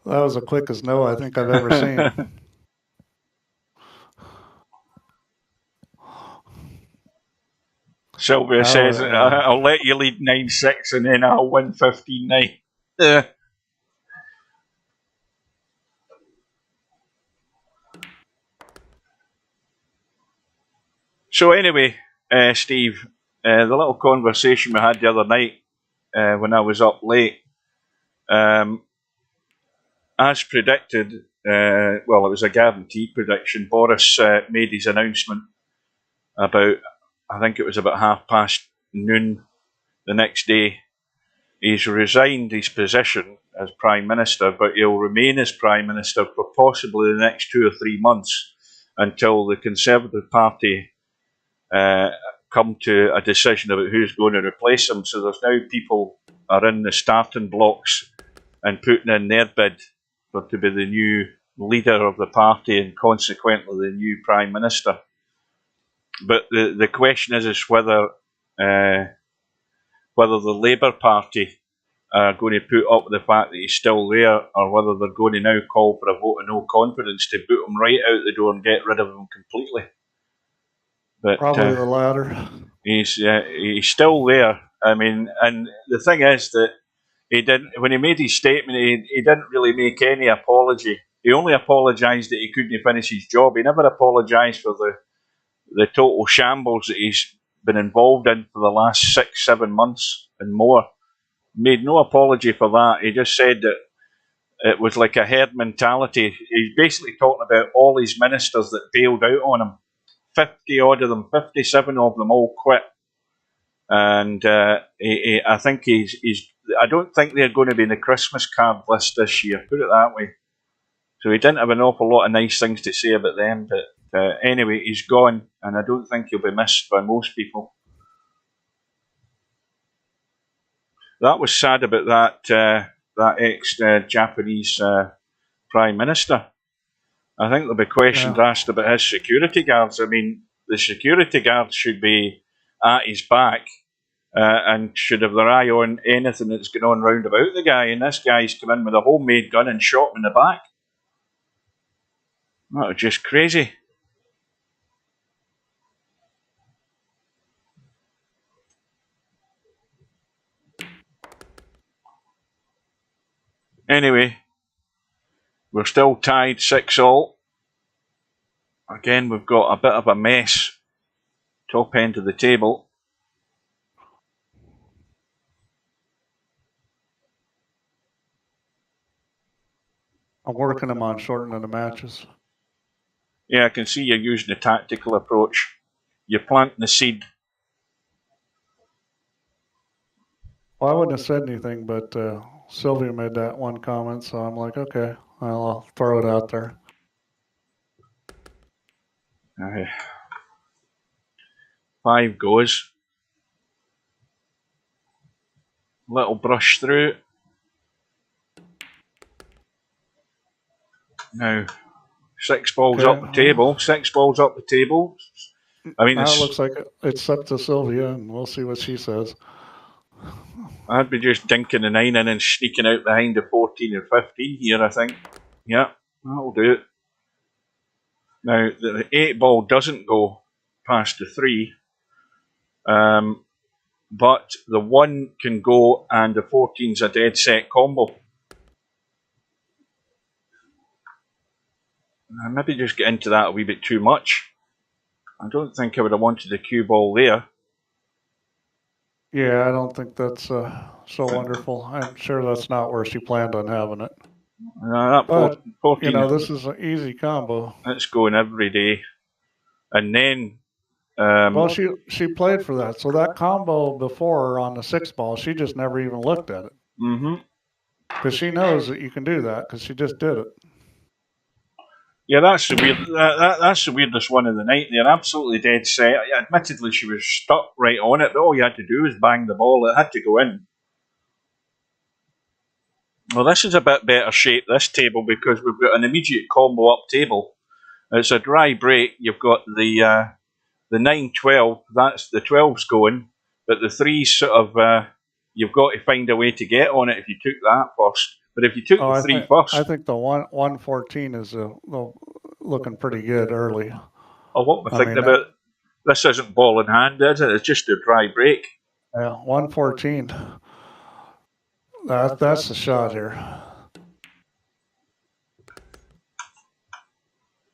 That was the quickest no I think I've ever seen. Sylvia says, I'll let you lead 9-6 and then I'll win 15-9. So anyway, Steve, the little conversation we had the other night when I was up late, as predicted, it was a guaranteed prediction. Boris made his announcement about, I think it was about noon the next day. He's resigned his position as Prime Minister, but he'll remain as Prime Minister for possibly the next 2 or 3 months until the Conservative Party come to a decision about who's going to replace him. So there's now people are in the starting blocks and putting in their bid to be the new leader of the party and consequently the new Prime Minister. But the question is whether the Labour Party are going to put up with the fact that he's still there, or whether they're going to now call for a vote of no confidence to boot him right out the door and get rid of him completely. But, probably the latter. He's still there. I mean, and the thing is that when he made his statement, he didn't really make any apology. He only apologised that he couldn't finish his job. He never apologised for the total shambles that he's been involved in for the last 6-7 months and more. made no apology for that. He just said that it was like a herd mentality. He's basically talking about all his ministers that bailed out on him. 50 odd of them, 57 of them all quit. And I think I don't think they're going to be in the Christmas card list this year, put it that way. So he didn't have an awful lot of nice things to say about them. But anyway, he's gone, and I don't think he'll be missed by most people. That was sad about that ex-Japanese Prime Minister. I think there'll be questions asked about his security guards. I mean, the security guards should be at his back and should have their eye on anything that's going on round about the guy. And this guy's come in with a homemade gun and shot him in the back. That was just crazy. Anyway, we're still tied 6-all. Again, we've got a bit of a mess. Top end of the table. I'm working them on shortening the matches. Yeah, I can see you're using a tactical approach. You're planting the seed. Well, I wouldn't have said anything, but Sylvia made that one comment, so I'm like, okay, I'll throw it out there. 5 goes. Little brush through. Now, 6 balls up the table. 6 balls up the table. I mean, it looks like it's up to Sylvia, and we'll see what she says. I'd be just dinking the 9 in and sneaking out behind the 14 and 15 here, I think. Yeah, that'll do it. Now, the 8 ball doesn't go past the 3. But the 1 can go and the 14's a dead set combo. I maybe just get into that a wee bit too much. I don't think I would have wanted the cue ball there. Yeah, I don't think that's so wonderful. I'm sure that's not where she planned on having it. But, 14, this is an easy combo. It's going every day. And then... well, she played for that. So that combo before on the 6 ball, she just never even looked at it. Mm-hmm. Because she knows that you can do that, because she just did it. Yeah, that's the weird. That's the weirdest one of the night. They're absolutely dead set. Admittedly, she was stuck right on it, but all you had to do was bang the ball. It had to go in. Well, this is a bit better shape, this table, because we've got an immediate combo up table. It's a dry break. You've got the 9-12. That's the 12's going, but the 3's sort of. You've got to find a way to get on it if you took that first. But if you took the 3 first... I think the 114 is looking pretty good early. Oh, what we're thinking about... This isn't ball in hand, is it? It's just a dry break. Yeah, 114. That's the shot here.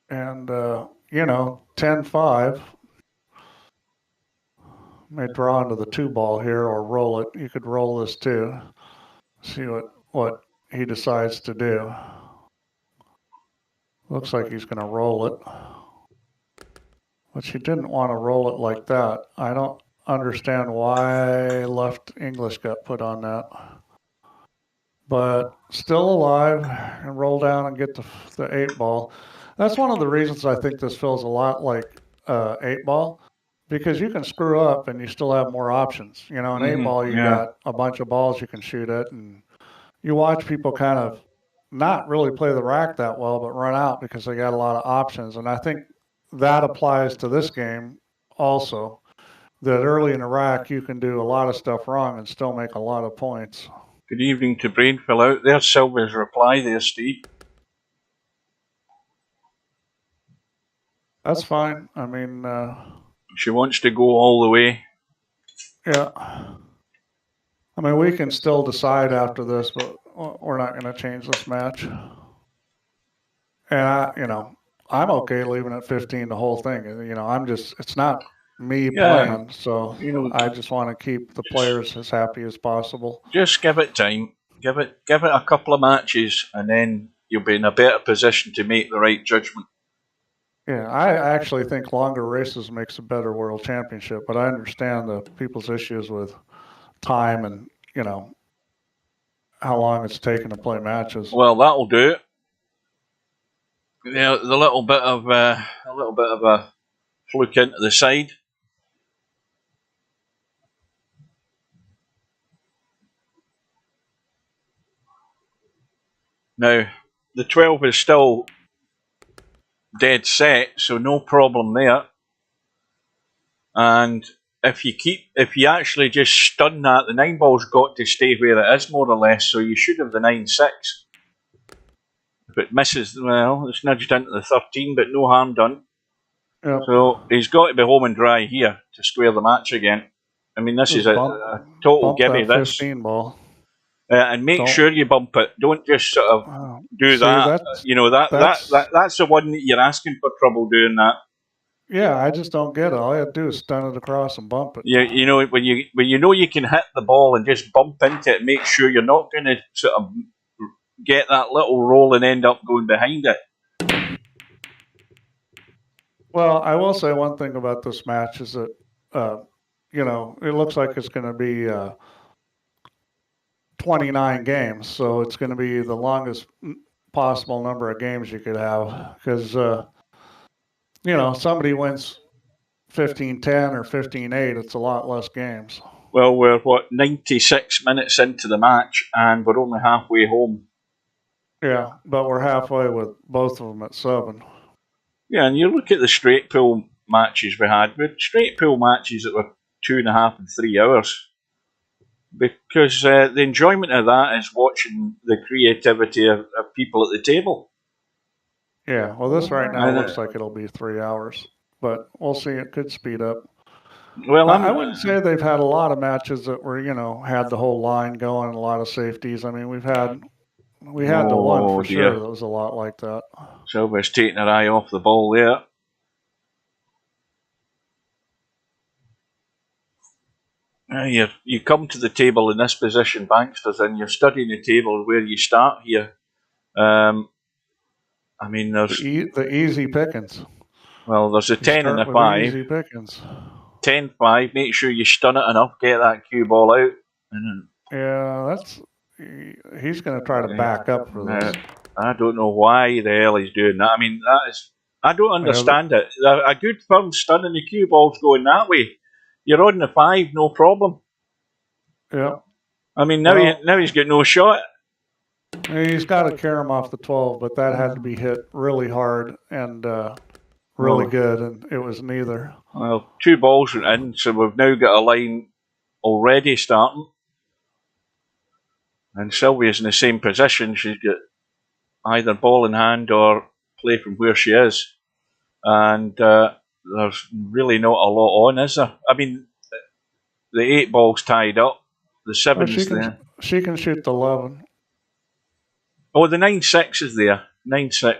And, 10-5. May draw into the 2 ball here or roll it. You could roll this too. See what he decides to do. Looks like he's going to roll it. But she didn't want to roll it like that. I don't understand why left English got put on that. But still alive and roll down and get the 8 ball. That's one of the reasons I think this feels a lot like 8 ball. Because you can screw up and you still have more options. An 8 ball, you got a bunch of balls you can shoot at, and you watch people kind of not really play the rack that well, but run out because they got a lot of options. And I think that applies to this game also, that early in the rack you can do a lot of stuff wrong and still make a lot of points. Good evening to Brainfill out there. Sylvia's reply there, Steve. That's fine. I mean... she wants to go all the way. Yeah. I mean, we can still decide after this, but we're not going to change this match. And I'm okay leaving at 15 the whole thing. I'm just, it's not me Yeah, plan. So you know, I just want to keep the players as happy as possible. just give it time. Give it a couple of matches, and then you'll be in a better position to make the right judgment. Yeah, I actually think longer races makes a better world championship, but I understand the people's issues with time and, you know, how long it's taken to play matches. Well, that'll do. The little bit of a fluke into the side. Now, the 12 is still dead set, so no problem there. And if you actually just stun that, the 9 ball's got to stay where it is more or less. So you should have the 9-6. If it misses, well, it's nudged into the 13, but no harm done. Yep. So he's got to be home and dry here to square the match again. I mean, this is a total gimme. This 15 ball. and make sure you bump it. Don't just sort of do that. You know that's the one that you're asking for trouble doing that. Yeah, I just don't get it. All you have to do is stun it across and bump it. You know when you know you can hit the ball and just bump into it, make sure you're not going to sort of get that little roll and end up going behind it. Well, I will say one thing about this match is that, you know, it looks like it's going to be 29 games, so it's going to be the longest possible number of games you could have because, you know, somebody wins 15-10 or 15-8, it's a lot less games. Well, we're 96 minutes into the match and we're only halfway home. Yeah, but we're halfway with both of them at 7. Yeah, and you look at the straight pool matches we had. We had straight pool matches that were 2.5 and 3 hours. Because the enjoyment of that is watching the creativity of people at the table. Yeah, well, this right now looks like it'll be 3 hours, but we'll see. It could speed up. Well, I wouldn't say they've had a lot of matches that were, you know, had the whole line going, a lot of safeties. I mean, we had the one for sure that was a lot like that. Silver's taking her eye off the ball there. You come to the table in this position, Banksters, and you're studying the table where you start here. I mean, there's the easy pickings. Well, there's a 10 and a 5. Easy pickings. 10-5. Make sure you stun it enough. Get that cue ball out. Yeah, he's going to try to back up for this. I don't know why the hell he's doing that. I mean, I don't understand it. A good firm stun and the cue ball's going that way. You're on the 5, no problem. Yeah. I mean, now he's got no shot. He's got to carry him off the 12, but that had to be hit really hard and really good, and it was neither. Well, 2 balls went in, so we've now got a line already starting. And Sylvia's in the same position. She's got either ball in hand or play from where she is. And there's really not a lot on, is there? I mean, the 8 ball's tied up. The 7's there. She can shoot the 11. Oh, the 9-6 is there. 9-6.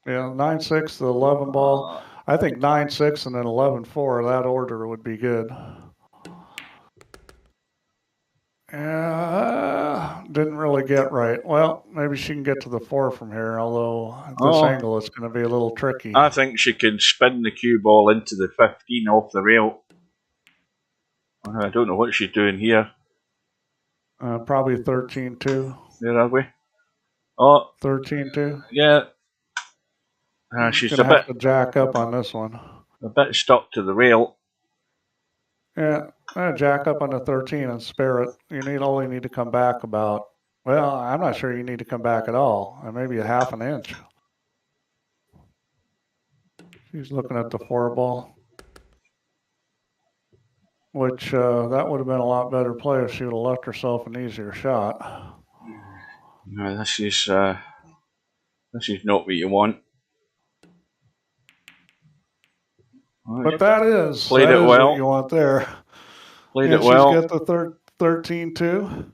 Yeah, 9-6, the 11 ball. I think 9-6 and then 11-4, that order would be good. Didn't really get right. Well, maybe she can get to the 4 from here, although this angle is going to be a little tricky. I think she can spin the cue ball into the 15 off the rail. I don't know what she's doing here. Probably 13-2. Where are we? Oh, 13-2. Yeah. She's a bit to jack up on this one. A bit stuck to the rail. Yeah, jack up on the 13 and spare it. You only need to come back about. Well, I'm not sure you need to come back at all. Maybe a half an inch. She's looking at the 4 ball. Which that would have been a lot better play if she would have left herself an easier shot. No, this is not what you want. But that is played it well. What you want there. Played it well. She's got the 13-2.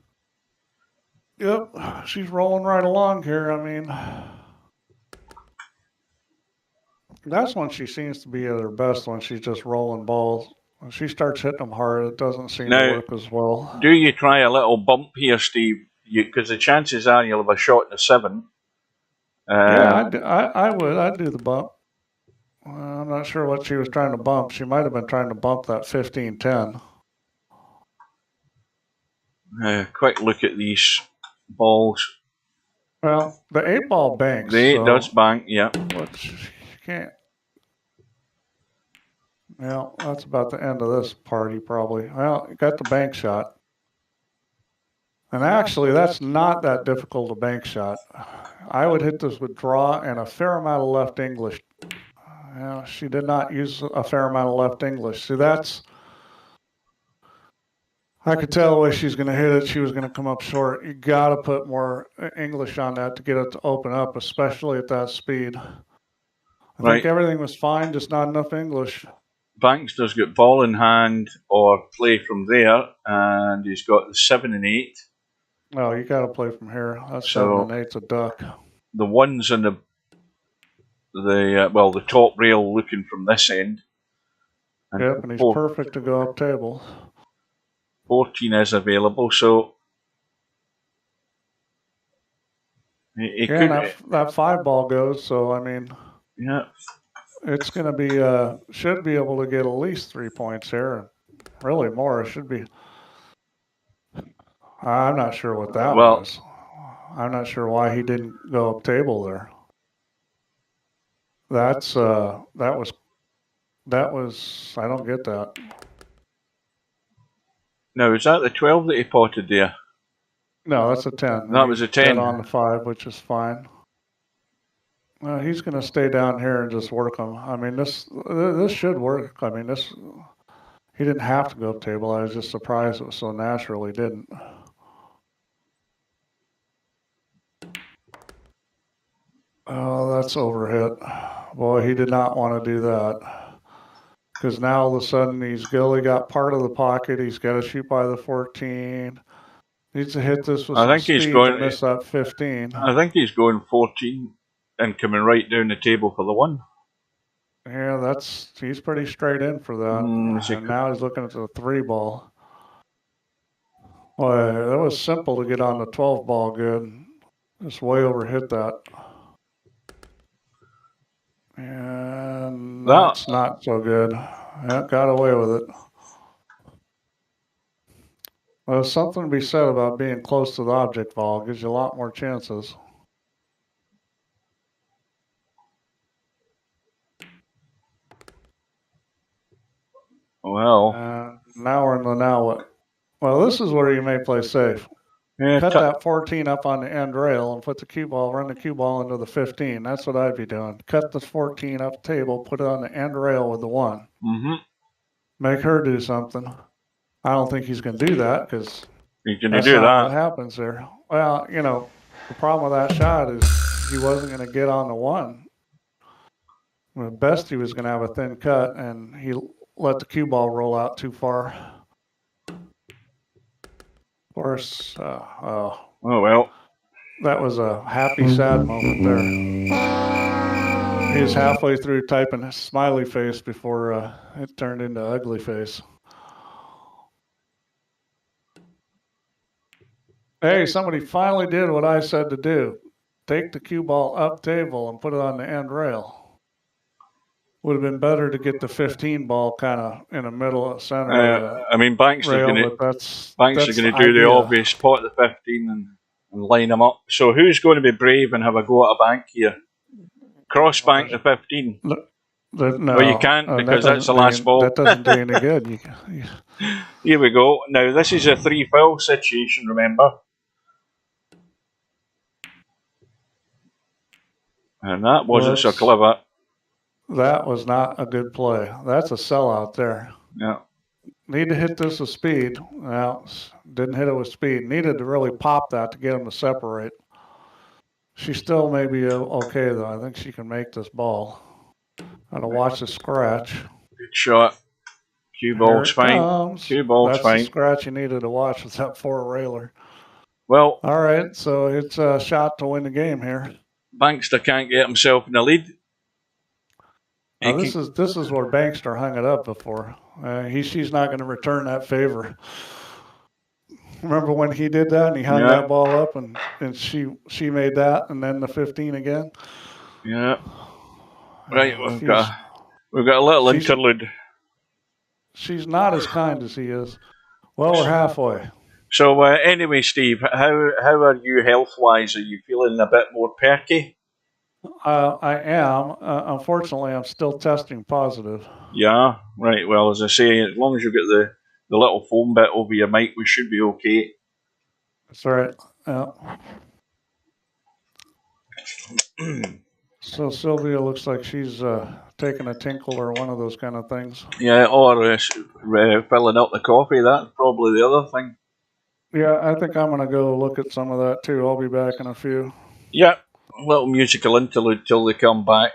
Yep, she's rolling right along here. I mean, That's when she seems to be at her best, when she's just rolling balls. When she starts hitting them hard, it doesn't seem to Now, work as well. do you try a little bump here, Steve? Because the chances are you'll have a shot in the 7. Yeah, I would. I'd do the bump. I'm not sure what she was trying to bump. She might have been trying to bump that 15-10. Quick look at these balls. Well, the 8-ball banks. The 8 does bank, yeah. But she can't. Well, that's about the end of this party, probably. Well, you got the bank shot. And actually, that's not that difficult a bank shot. I would hit this with draw and a fair amount of left English. She did not use a fair amount of left English. See, that's... I could tell the way she's going to hit it. She was going to come up short. You got to put more English on that to get it to open up, especially at that speed. I think everything was fine, just not enough English. Bankster's got ball in hand or play from there, and he's got the 7 and 8. Oh, you got to play from here. That's 7 and 8's a duck. The 1's on the top rail looking from this end. And and he's perfect to go up table. 14 is available, so that 5 ball goes. So I mean, it's going to be should be able to get at least 3 points here. Really more. It should be. I'm not sure what that was. I'm not sure why he didn't go up table there. That was. I don't get that. Now, is that the 12 that he potted there? No, that's a 10. That was a 10. On the 5, which is fine. Well, he's going to stay down here and just work him. I mean, this should work. I mean, he didn't have to go up table. I was just surprised it was so natural he didn't. Oh, that's overhit. Boy, he did not want to do that. Because now all of a sudden he's only got part of the pocket. He's got to shoot by the 14. Needs to hit this with some speed to miss that 15. I think he's going 14 and coming right down the table for the 1. Yeah, he's pretty straight in for that. And now he's looking at the 3 ball. Boy, that was simple to get on the 12 ball good. Just way overhit that. And that's not so good. Yeah, got away with it. Well, there's something to be said about being close to the object ball. It gives you a lot more chances. Well. Now we're in the now what? Well, this is where you may play safe. Cut that 14 up on the end rail and put the cue ball, run the cue ball into the 15. That's what I'd be doing. Cut the 14 up the table, put it on the end rail with the 1. Mm-hmm. Make her do something. I don't think he's going to do that because he's going to do that. What happens there? Well, the problem with that shot is he wasn't going to get on the 1. At best, he was going to have a thin cut, and he let the cue ball roll out too far. Of course, oh well. That was a happy, sad moment there. He was halfway through typing a smiley face before it turned into ugly face. Hey, somebody finally did what I said to do. Take the cue ball up table and put it on the end rail. Would have been better to get the 15 ball kind of in the middle of center. I mean, Bankster's going to do the obvious, pot the 15 and line them up. So who's going to be brave and have a go at a bank here? Cross bank the 15. No, well, you can't because that's the last ball. That doesn't do any good. Here we go. Now, this is a 3-foul situation, remember? And that wasn't so clever. That was not a good play. That's a sellout there. Yeah. Need to hit this with speed. Well, didn't hit it with speed. Needed to really pop that to get him to separate. She still may be okay, though. I think she can make this ball. Gotta watch the scratch. Good shot. Cue ball's fine. Cue ball's fine. That's the scratch you needed to watch with that 4-railer. Well. All right, so it's a shot to win the game here. Bankster can't get himself in the lead. Now this is where Bankster hung it up before. She's not going to return that favor. Remember when he did that and he hung that ball up and she made that and then the 15 again? Yeah. Right, we've got a little interlude. She's not as kind as he is. Well, we're halfway. So anyway, Steve, how are you health-wise? Are you feeling a bit more perky? I am. Unfortunately, I'm still testing positive. Yeah, right. Well, as I say, as long as you get the little foam bit over your mic, we should be okay. That's right. Yeah. So Sylvia looks like she's taking a tinkle or one of those kind of things. Yeah, or filling up the coffee. That's probably the other thing. Yeah, I think I'm going to go look at some of that too. I'll be back in a few. Yeah, a little musical interlude till they come back.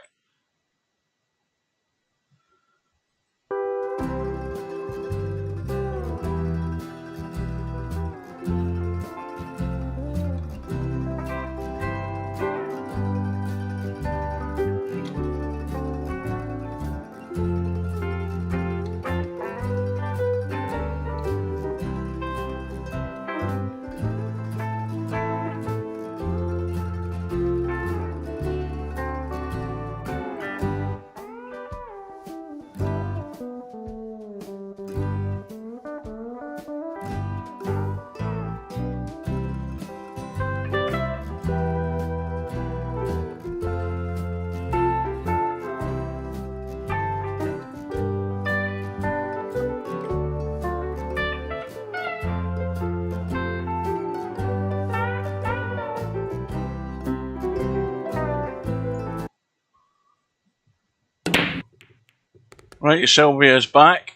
Right, Sylvia's back.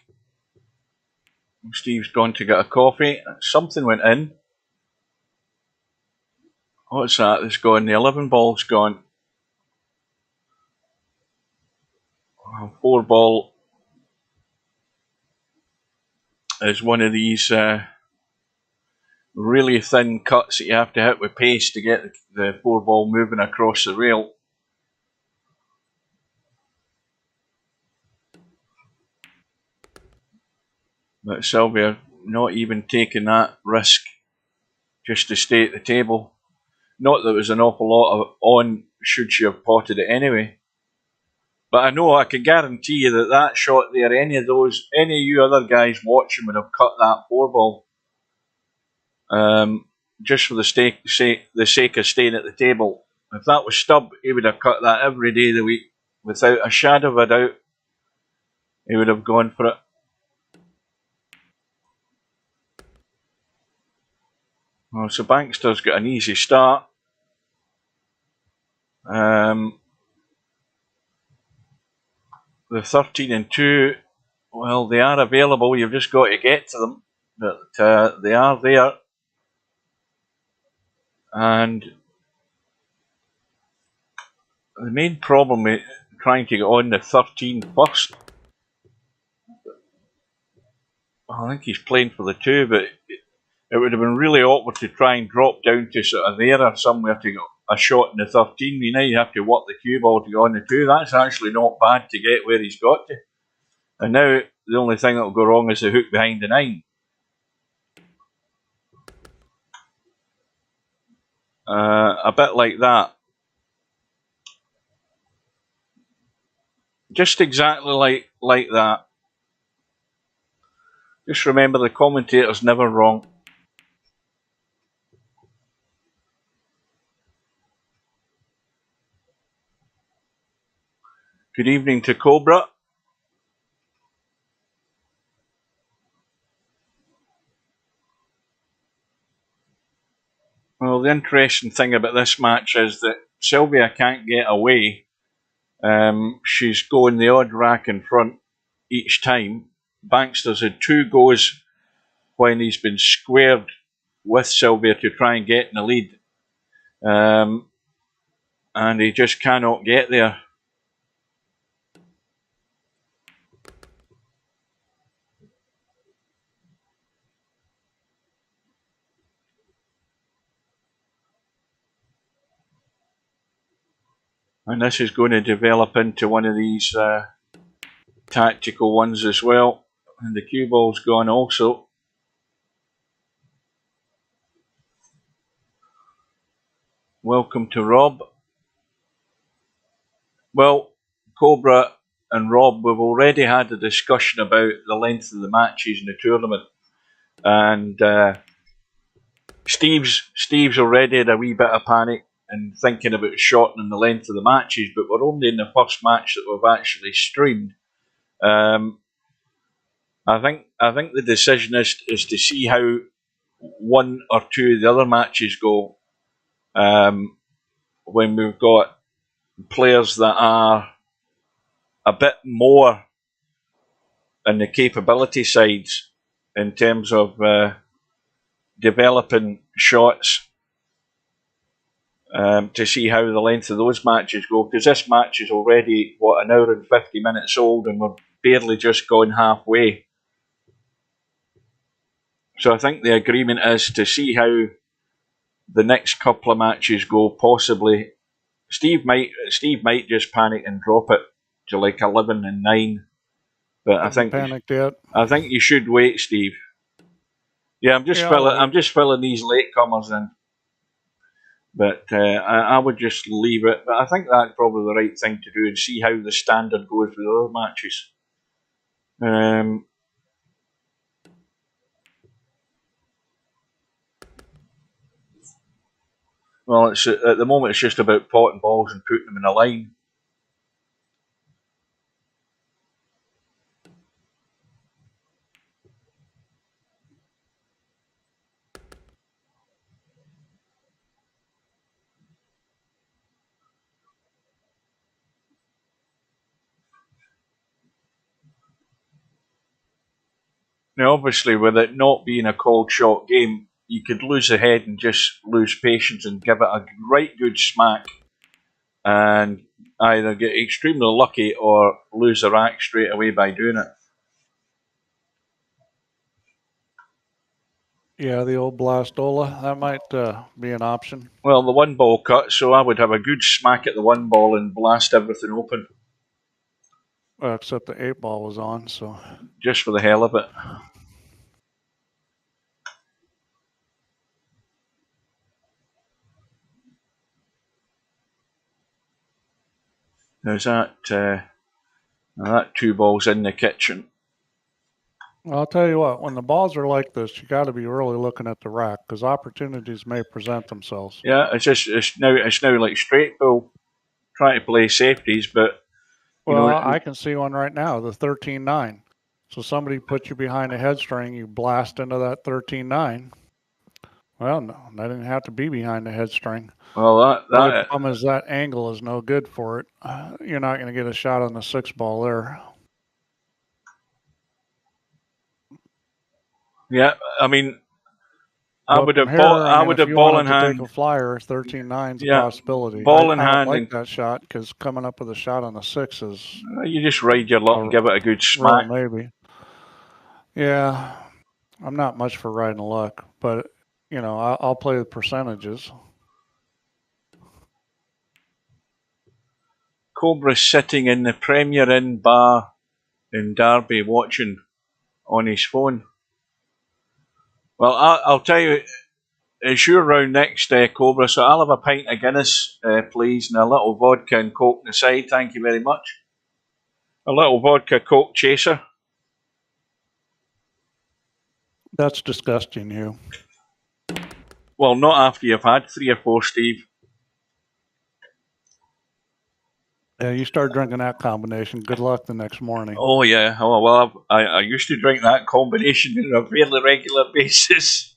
Steve's gone to get a coffee. Something went in. What's that? It's gone. The 11 ball's gone. 4 ball is one of these really thin cuts that you have to hit with pace to get the 4 ball moving across the rail. But Sylvia not even taking that risk just to stay at the table. Not that there was an awful lot on should she have potted it anyway. But I know I can guarantee you that shot there, any of you other guys watching would have cut that 4 ball. Just for the sake of staying at the table. If that was Stubb, he would have cut that every day of the week. Without a shadow of a doubt, he would have gone for it. Well, so Bankster's got an easy start. The 13 and 2, well, they are available. You've just got to get to them. But they are there. And the main problem is trying to get on the 13 first. I think he's playing for the 2, but it would have been really awkward to try and drop down to sort of there or somewhere to get a shot in the 13. Now you have to work the cue ball to go on the 2. That's actually not bad to get where he's got to. And now the only thing that will go wrong is the hook behind the 9. A bit like that. Just exactly like that. Just remember the commentator's never wrong. Good evening to Cobra. Well, the interesting thing about this match is that Sylvia can't get away. She's going the odd rack in front each time. Bankster's had 2 goes when he's been squared with Sylvia to try and get in the lead. And he just cannot get there. And this is going to develop into one of these tactical ones as well. And the cue ball's gone also. Welcome to Rob. Well, Cobra and Rob, we've already had a discussion about the length of the matches in the tournament. And Steve's already had a wee bit of panic and thinking about shortening the length of the matches, but we're only in the first match that we've actually streamed. I think the decision is to see how one or two of the other matches go. When we've got players that are a bit more on the capability sides in terms of developing shots, to see how the length of those matches go, because this match is already, an hour and 50 minutes old, and we're barely just gone halfway. So I think the agreement is to see how the next couple of matches go. Possibly Steve might just panic and drop it to like 11 and 9, but I think panicked yet. I think you should wait, Steve. Yeah, I'm just filling these latecomers in. But I would just leave it. But I think that's probably the right thing to do and see how the standard goes with other matches. Well, at the moment it's just about potting balls and putting them in a line. Now, obviously, with it not being a called shot game, you could lose the head and just lose patience and give it a right good smack and either get extremely lucky or lose the rack straight away by doing it. Yeah, the old Blastola, that might be an option. Well, the one ball cut, so I would have a good smack at the one ball and blast everything open. Except the 8 ball was on, so. Just for the hell of it. There's that 2 balls in the kitchen. Well, I'll tell you what, when the balls are like this, you got to be really looking at the rack because opportunities may present themselves. Yeah, it's now like straight ball, trying to play safeties, but I can see one right now, the 13-9. So somebody put you behind a head string, you blast into that 13-9. Well, no, that didn't have to be behind the head string. Well, the problem is that angle is no good for it. You're not going to get a shot on the 6 ball there. Yeah, I mean, I would have ball in hand. Take a flyer, 13-9's a possibility. Ball in hand. I like that shot because coming up with a shot on the 6 is. You just ride your luck and give it a good smack. Well, maybe. Yeah, I'm not much for riding luck, but I'll play the percentages. Cobra's sitting in the Premier Inn bar in Derby watching on his phone. Well, I'll tell you, it's your round next, Cobra, so I'll have a pint of Guinness, please, and a little vodka and Coke on the side, thank you very much. A little vodka Coke chaser. That's disgusting, you. Well, not after you've had 3 or 4, Steve. Yeah, you start drinking that combination. Good luck the next morning. Oh, yeah. Oh, well, I used to drink that combination on a fairly regular basis.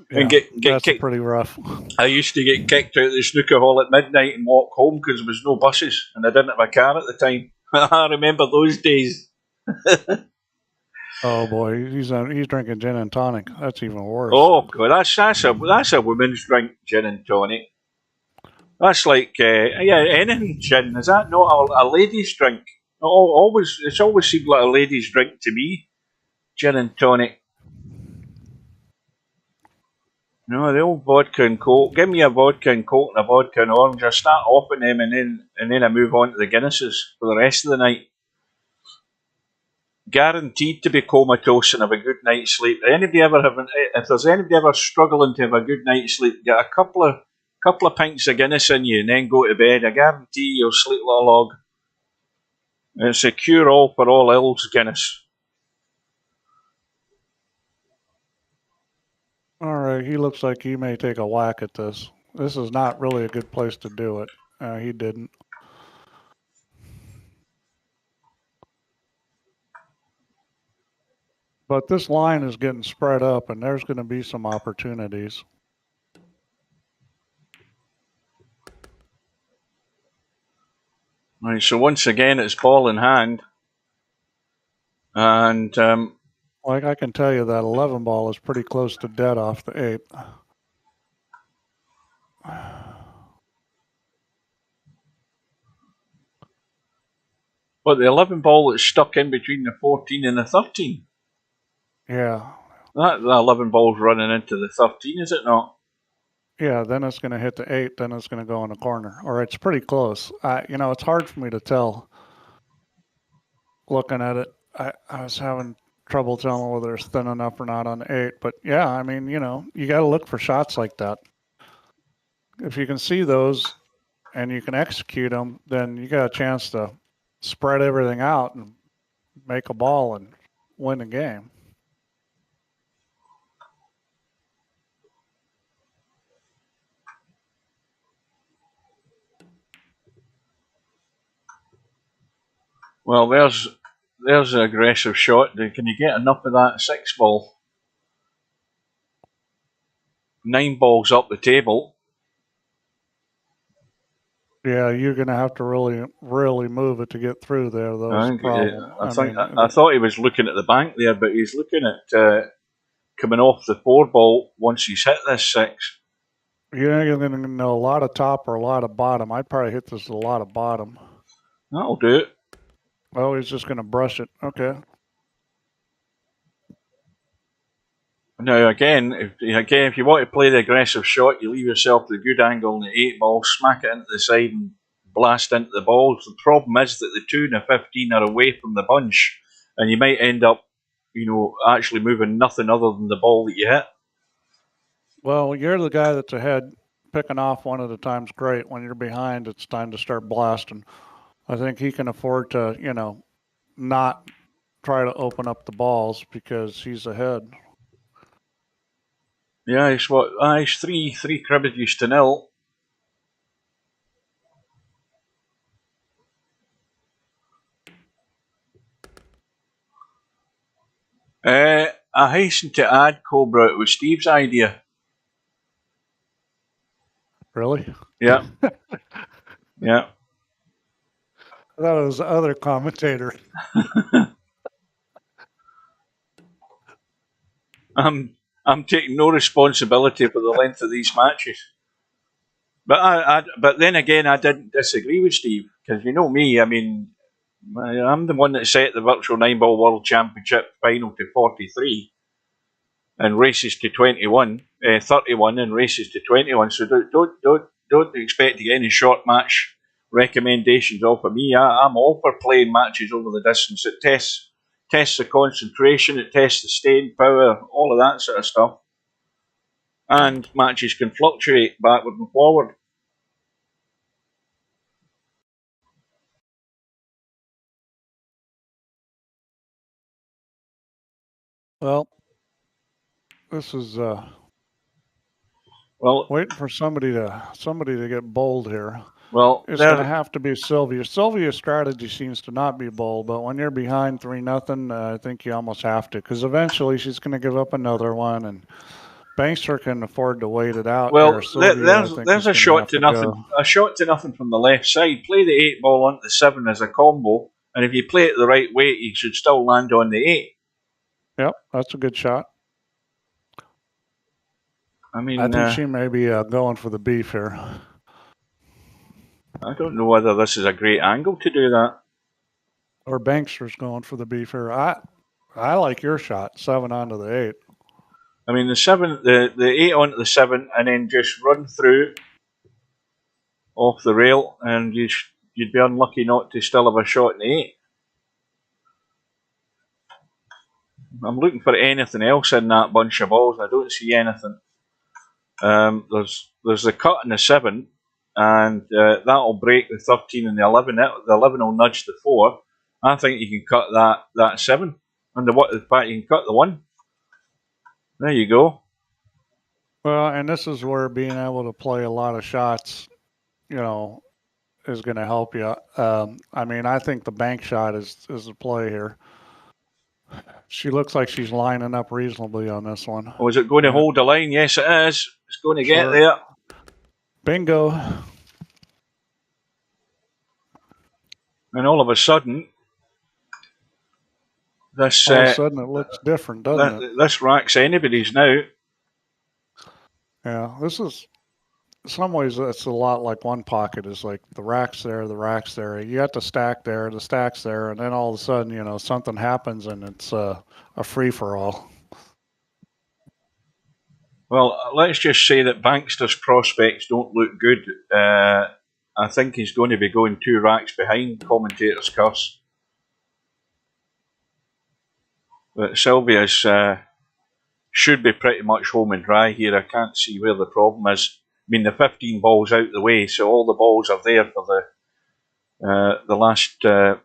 And get that's kicked. Pretty rough. I used to get kicked out of the snooker hall at midnight and walk home because there was no buses and I didn't have a car at the time. I remember those days. Oh boy, he's drinking gin and tonic. That's even worse. Oh god, that's a woman's drink, gin and tonic. That's like anything gin. Is that not a lady's drink? It's always seemed like a lady's drink to me. Gin and tonic. No, the old vodka and Coke. Give me a vodka and Coke and a vodka and orange. I start off on them and then I move on to the Guinnesses for the rest of the night. guaranteed to be comatose and have a good night's sleep. If there's anybody ever struggling to have a good night's sleep, get a couple of pints of Guinness in you and then go to bed. I guarantee you'll sleep like a log. It's a cure-all for all ills, Guinness. All right, he looks like he may take a whack at this. This is not really a good place to do it. He didn't. But this line is getting spread up, and there's going to be some opportunities. Right, so once again, it's ball in hand. And like I can tell you, that 11 ball is pretty close to dead off the 8. But the 11 ball is stuck in between the 14 and the 13. Yeah. The 11 ball's running into the 13, is it not? Yeah, then it's going to hit the 8, then it's going to go in the corner. Or it's pretty close. It's hard for me to tell looking at it. I was having trouble telling whether it's thin enough or not on the 8. But yeah, I mean, you got to look for shots like that. If you can see those and you can execute them, then you got a chance to spread everything out and make a ball and win the game. Well, there's an aggressive shot. Can you get enough of that 6 ball? 9 balls up the table. Yeah, you're going to have to really, really move it to get through there, though. I thought he was looking at the bank there, but he's looking at coming off the 4 ball once he's hit this 6. You're going to know a lot of top or a lot of bottom. I'd probably hit this a lot of bottom. That'll do it. Oh, he's just going to brush it. Okay. Now, again, if you want to play the aggressive shot, you leave yourself the good angle in the 8 ball, smack it into the side and blast into the balls. The problem is that the 2 and the 15 are away from the bunch, and you might end up, actually moving nothing other than the ball that you hit. Well, you're the guy that's ahead. Picking off one at a time's great. When you're behind, it's time to start blasting. I think he can afford to, not try to open up the balls because he's ahead. Yeah, it's 3 Cribbages to 0. I hasten to add, Cobra, it was Steve's idea. Really? Yeah. Yeah. I thought it was the other commentator. I'm taking no responsibility for the length of these matches. But then again, I didn't disagree with Steve, because you know me, I mean, I'm the one that set the Virtual 9-Ball World Championship final to 43 and races to 31 and races to 21. So don't expect to get any short match recommendations off of me. I'm all for playing matches over the distance. It tests the concentration, it tests the staying power, all of that sort of stuff. And matches can fluctuate backward and forward. Well, this is Well, waiting for somebody to get bold here. Well, it's going to have to be Sylvia. Sylvia's strategy seems to not be bold, but when you're behind 3-0, I think you almost have to, because eventually she's going to give up another one, and Bankster can afford to wait it out. Well, Sylvia, there's a shot to nothing. A shot to nothing from the left side. Play the 8 ball onto the 7 as a combo, and if you play it the right way, you should still land on the 8. Yep, that's a good shot. I mean, I think she may be going for the beef here. I don't know whether this is a great angle to do that. Or Bankster's going for the beef here. I like your shot, 7 onto the 8. I mean, the 8 onto the 7, and then just run through off the rail, and you'd be unlucky not to still have a shot in the 8. I'm looking for anything else in that bunch of balls. I don't see anything. There's the cut and the 7, and that'll break the 13 and the 11. The 11 will nudge the 4. I think you can cut that 7, and the fact you can cut the 1. There you go. Well, and this is where being able to play a lot of shots, you know, is going to help you. I mean, I think the bank shot is the play here. She looks like she's lining up reasonably on this one. Oh, is it going to hold the line? Yes, it is. It's going to get there. Bingo. And all of a sudden, this all of a sudden it looks different, doesn't it? This rack's anybody's now. Yeah, this is, in some ways, it's a lot like one pocket. Is like the rack's there, the rack's there. You got the stack there, the stack's there, and then all of a sudden, you know, something happens and it's a free-for-all. Well, let's just say that Bankster's prospects don't look good. I think he's going to be going 2 racks behind, commentator's curse. But Sylvia's should be pretty much home and dry here. I can't see where the problem is. I mean, the 15 ball's out the way, so all the balls are there for the last 2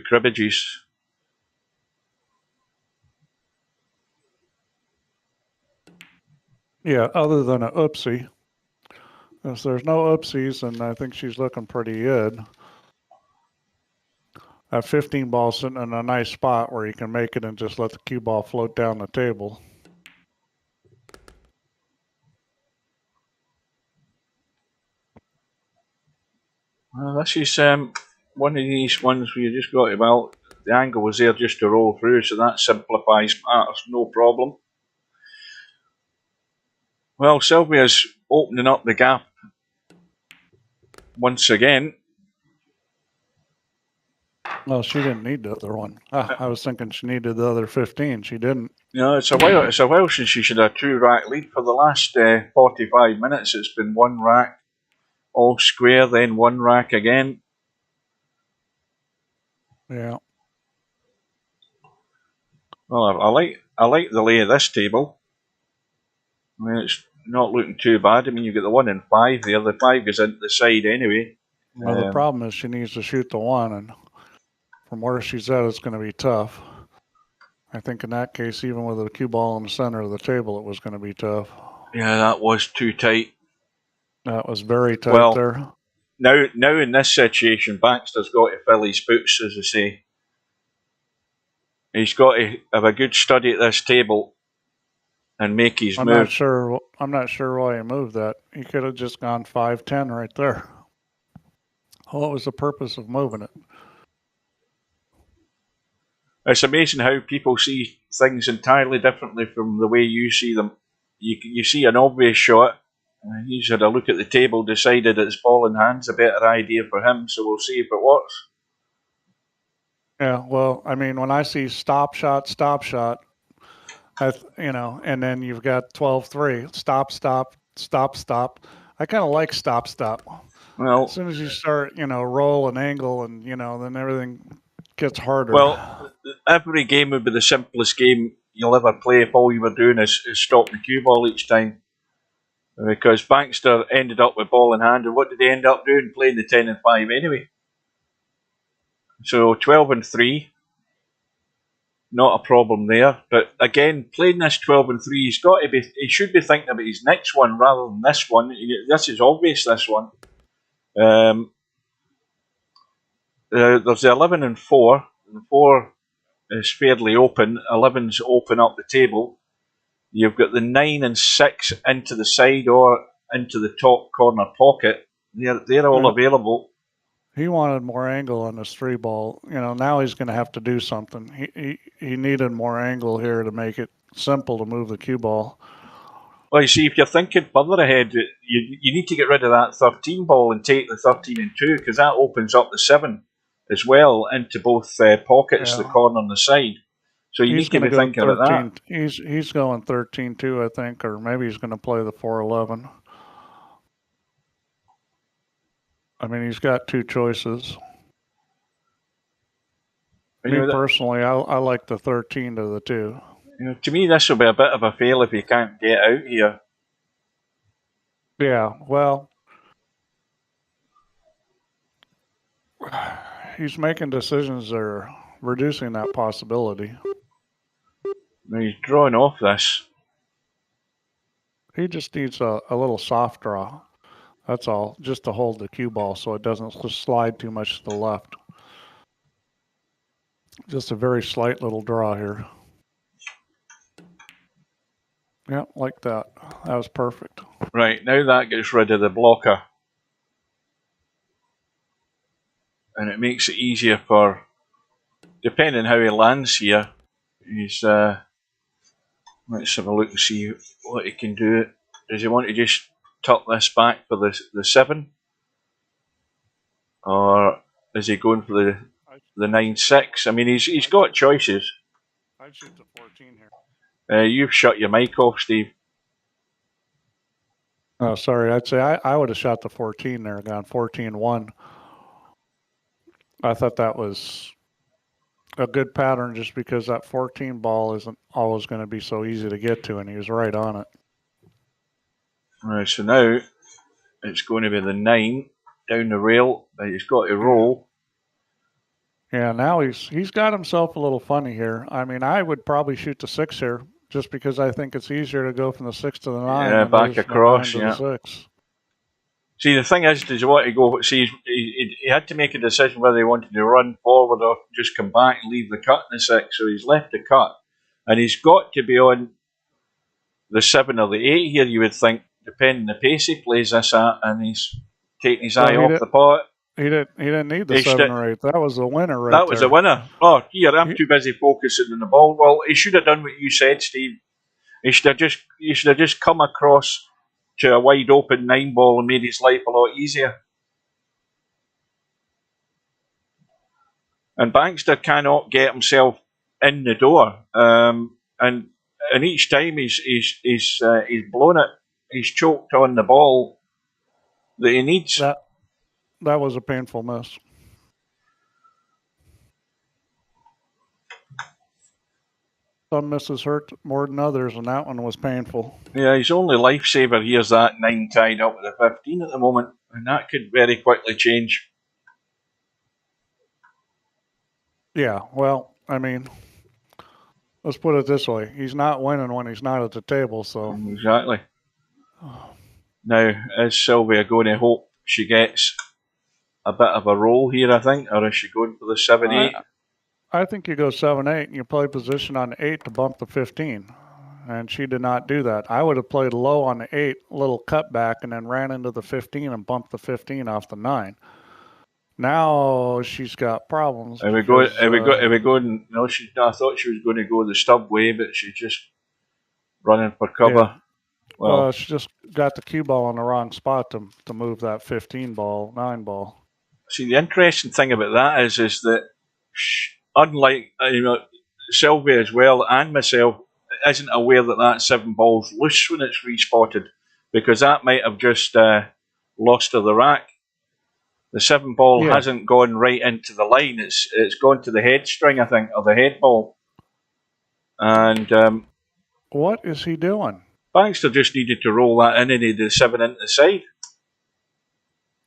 cribbages. Yeah, other than an oopsie. If there's no oopsies, then I think she's looking pretty good. That 15 ball sitting in a nice spot where you can make it and just let the cue ball float down the table. Well, this is one of these ones where you just got to, well, the angle was there just to roll through, so that simplifies matters, no problem. Well, Sylvia's opening up the gap once again. Well, she didn't need the other one. I was thinking she needed the other 15. She didn't. No, it's a while since she should have 2 rack lead. For the last 45 minutes, it's been 1 rack, all square, then 1 rack again. Yeah. Well, I like the lay of this table. I mean, it's not looking too bad. I mean, you've got the 1 and 5. The other 5 goes into the side anyway. Well, the problem is she needs to shoot the 1, and from where she's at, it's going to be tough. I think in that case, even with the cue ball in the center of the table, it was going to be tough. Yeah, that was too tight. That was very tight there. Now in this situation, Bankster's got to fill his boots, as I say. He's got to have a good study at this table and make his move. I'm not sure why he moved that. He could have just gone 5-10 right there. What was the purpose of moving it? It's amazing how people see things entirely differently from the way you see them. You see an obvious shot, and he's had a look at the table, decided it's ball in hand's a better idea for him, so we'll see if it works. Yeah, well, I mean, when I see stop shot, and then you've got 12-3, stop. I kind of like stop. Well, as soon as you start, roll and angle, and then everything gets harder. Well, every game would be the simplest game you'll ever play if all you were doing is stopping the cue ball each time. Because Bankster ended up with ball in hand, and what did he end up doing? Playing the 10 and 5 anyway. So 12 and 3, not a problem there. But again, playing this 12 and 3, he should be thinking about his next one rather than this one. This is obvious, this one. There's the 11 and 4. The 4 is fairly open. 11's open up the table. You've got the 9 and 6 into the side or into the top corner pocket. They're all available. He wanted more angle on this 3 ball. Now he's going to have to do something. He needed more angle here to make it simple to move the cue ball. Well, you see, if you're thinking further ahead, you need to get rid of that 13 ball and take the 13 and 2, because that opens up the 7 as well into both pockets, the corner and the side. So you need to be thinking about that. He's going 13-2, I think, or maybe he's going to play the 4-11. I mean, he's got 2 choices. Me personally, I like the 13 to the 2. To me, this will be a bit of a fail if he can't get out here. Yeah, well, he's making decisions that are reducing that possibility. Now he's drawing off this. He just needs a little soft draw. That's all, just to hold the cue ball so it doesn't slide too much to the left. Just a very slight little draw here. Yeah, like that. That was perfect. Right, now that gets rid of the blocker. And it makes it easier for, depending how he lands here, he's, let's have a look and see what he can do. Does he want to just tuck this back for the 7? Or is he going for the 9-6? I mean, he's got choices. I'd shoot the 14 here. You've shut your mic off, Steve. Oh, sorry. I'd say I would have shot the 14 there, gone 14-1. I thought that was a good pattern just because that 14 ball isn't always going to be so easy to get to, and he was right on it. All right, so now it's going to be the 9 down the rail. He's got to roll. Yeah, now he's got himself a little funny here. I mean, I would probably shoot the 6 here just because I think it's easier to go from the 6 to the 9. Yeah, back across, yeah. The 6. See, the thing is, does he want to go? See, he had to make a decision whether he wanted to run forward or just come back and leave the cut in the 6. So he's left the cut, and he's got to be on the 7 or the 8 here. You would think, depending the pace he plays this at, and he's taking his eye off the pot. He didn't need the 7 or 8. That was the winner right there. That was the winner. Oh, here, I'm too busy focusing on the ball. Well, he should have done what you said, Steve. You should have just come across to a wide open 9 ball and made his life a lot easier. And Bankster cannot get himself in the door. And each time he's blown it, he's choked on the ball that he needs. That was a painful miss. Some misses hurt more than others, and that one was painful. Yeah, his only lifesaver here is that 9 tied up with a 15 at the moment, and that could very quickly change. Yeah, well, I mean, let's put it this way. He's not winning when he's not at the table, so... Exactly. Now, is Sylvia going to hope she gets a bit of a roll here, I think, or is she going for the 7-8? I think you go 7-8 and you play position on the 8 to bump the 15. And she did not do that. I would have played low on the 8, little cutback, and then ran into the 15 and bumped the 15 off the 9. Now she's got problems. Are we going? No, I thought she was going to go the stub way, but she's just running for cover. Yeah. Well, she just got the cue ball in the wrong spot to move that 15 ball, 9 ball. See, the interesting thing about that is that unlike Sylvia as well and myself isn't aware that 7 ball's loose when it's respotted, because that might have just lost her the rack. The 7 ball hasn't gone right into the line. It's gone to the head string, I think, or the head ball. And what is he doing? Bankster just needed to roll that in and he did the 7 into the side.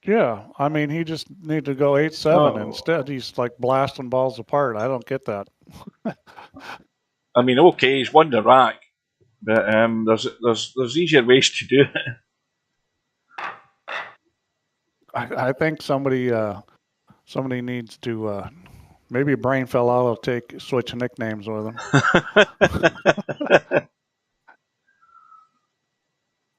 Yeah, I mean, he just needed to go 8-7. Instead, he's like blasting balls apart. I don't get that. I mean, okay, he's won the rack, but there's easier ways to do it. I think somebody needs to maybe Brain fell out of switch nicknames with him.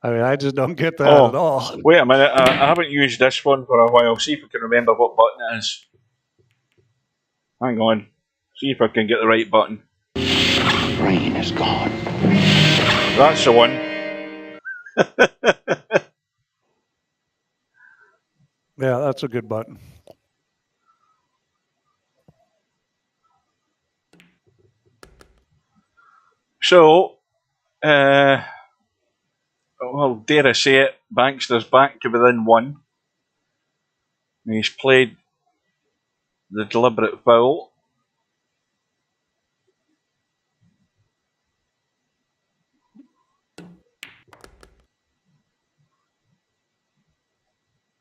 I mean, I just don't get that at all. Wait a minute, I haven't used this one for a while. See if I can remember what button it is. Hang on. See if I can get the right button. Brain is gone. That's the one. Yeah, that's a good button. So, well, dare I say it, Bankster's back to within 1. He's played the deliberate foul.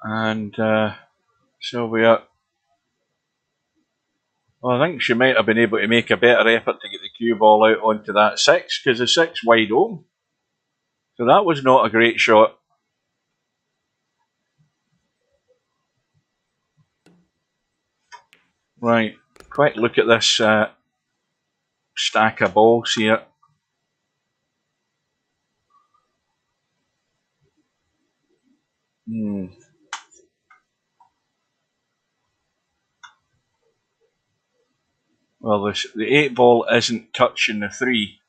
And Sylvia, well, I think she might have been able to make a better effort to get the cue ball out onto that 6, because the 6 wide open. So that was not a great shot. Right, quick look at this stack of balls here. Well, the 8 ball isn't touching the 3.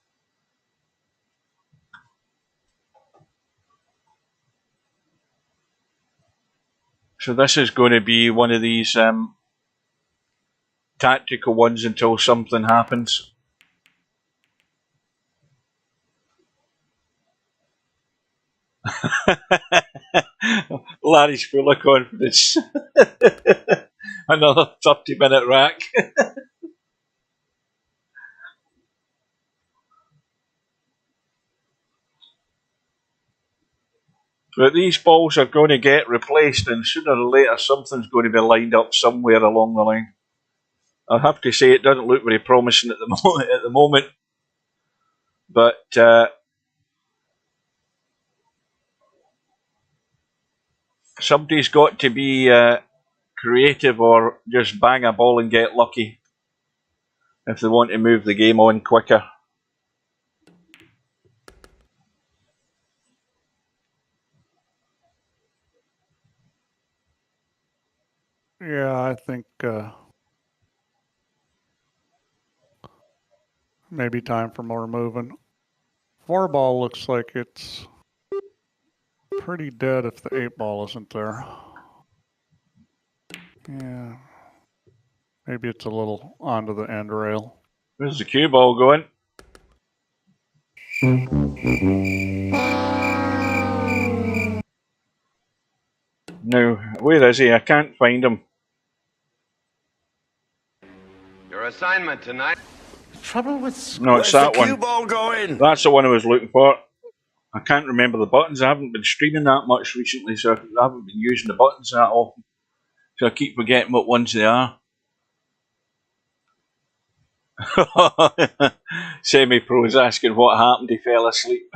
So this is going to be one of these tactical ones until something happens. Larry's full of confidence. Another 30-minute rack. But these balls are going to get replaced, and sooner or later something's going to be lined up somewhere along the line. I have to say it doesn't look very promising at the moment. But somebody's got to be creative or just bang a ball and get lucky if they want to move the game on quicker. Yeah, I think maybe time for more moving. 4 ball looks like it's pretty dead if the 8 ball isn't there. Yeah. Maybe it's a little onto the end rail. Where's the cue ball going? No, where is he? I can't find him. Your assignment tonight. Trouble with... No, it's that one. Cue ball going? That's the one I was looking for. I can't remember the buttons. I haven't been streaming that much recently, so I haven't been using the buttons that often. So I keep forgetting what ones they are. Semi-pro's asking what happened. He fell asleep.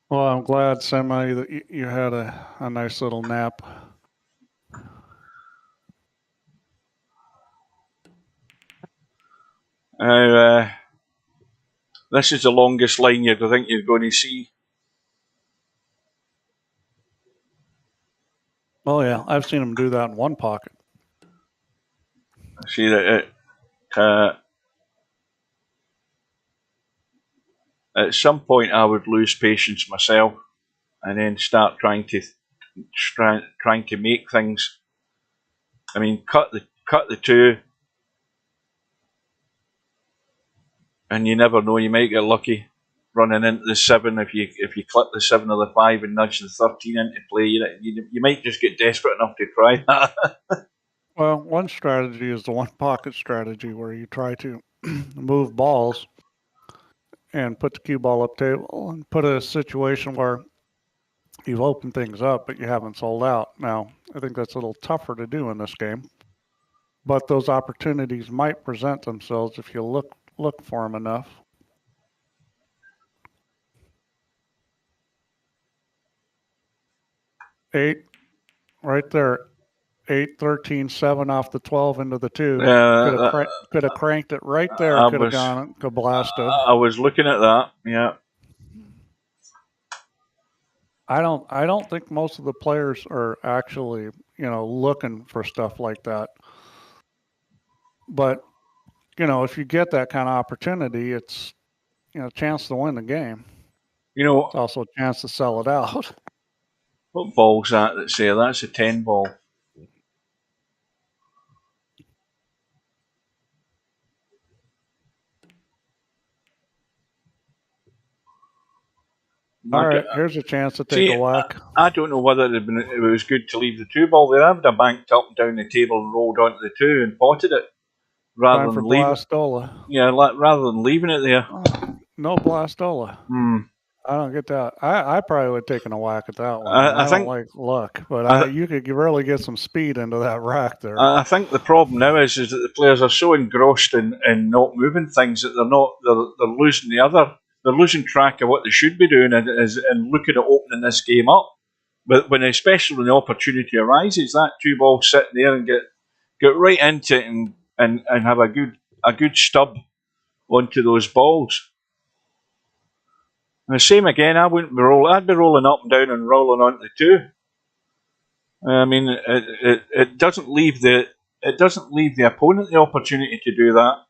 Well, I'm glad, Semi, that you had a nice little nap. This is the longest line I think you're going to see. Oh, yeah. I've seen him do that in one pocket. I see that at some point I would lose patience myself and then start trying to make things. I mean, cut the 2, and you never know. You might get lucky running into the 7 if you clip the 7 or the 5 and nudge the 13 into play. You might just get desperate enough to try that. Well, one strategy is the one pocket strategy where you try to move balls and put the cue ball up table and put a situation where you've opened things up, but you haven't sold out. Now, I think that's a little tougher to do in this game, but those opportunities might present themselves if you look for them enough. Eight, right there. 8, 13, 7 off the 12 into the 2. Could have cranked it right there. Could have gone Kablasto. I was looking at that. Yeah. I don't think most of the players are actually, looking for stuff like that. But, if you get that kind of opportunity, it's, a chance to win the game. It's also a chance to sell it out. What ball's that say? That's a 10 ball. All right, here's a chance to take a whack. I don't know whether it was good to leave the 2 ball there. I would have banked up and down the table and rolled onto the 2 and potted it rather than leaving. Blastola. Yeah, rather than leaving it there. No Blastola. I don't get that. I probably would have taken a whack at that one. I I don't think like luck, but I, you could really get some speed into that rack there. I think the problem now is that the players are so engrossed in not moving things that they're losing they're losing track of what they should be doing and looking at opening this game up. But especially when the opportunity arises, that two ball sitting there and get right into it and have a good stub onto those balls. And the same again, I'd be rolling up and down and rolling onto two. I mean, it doesn't leave the opponent the opportunity to do that.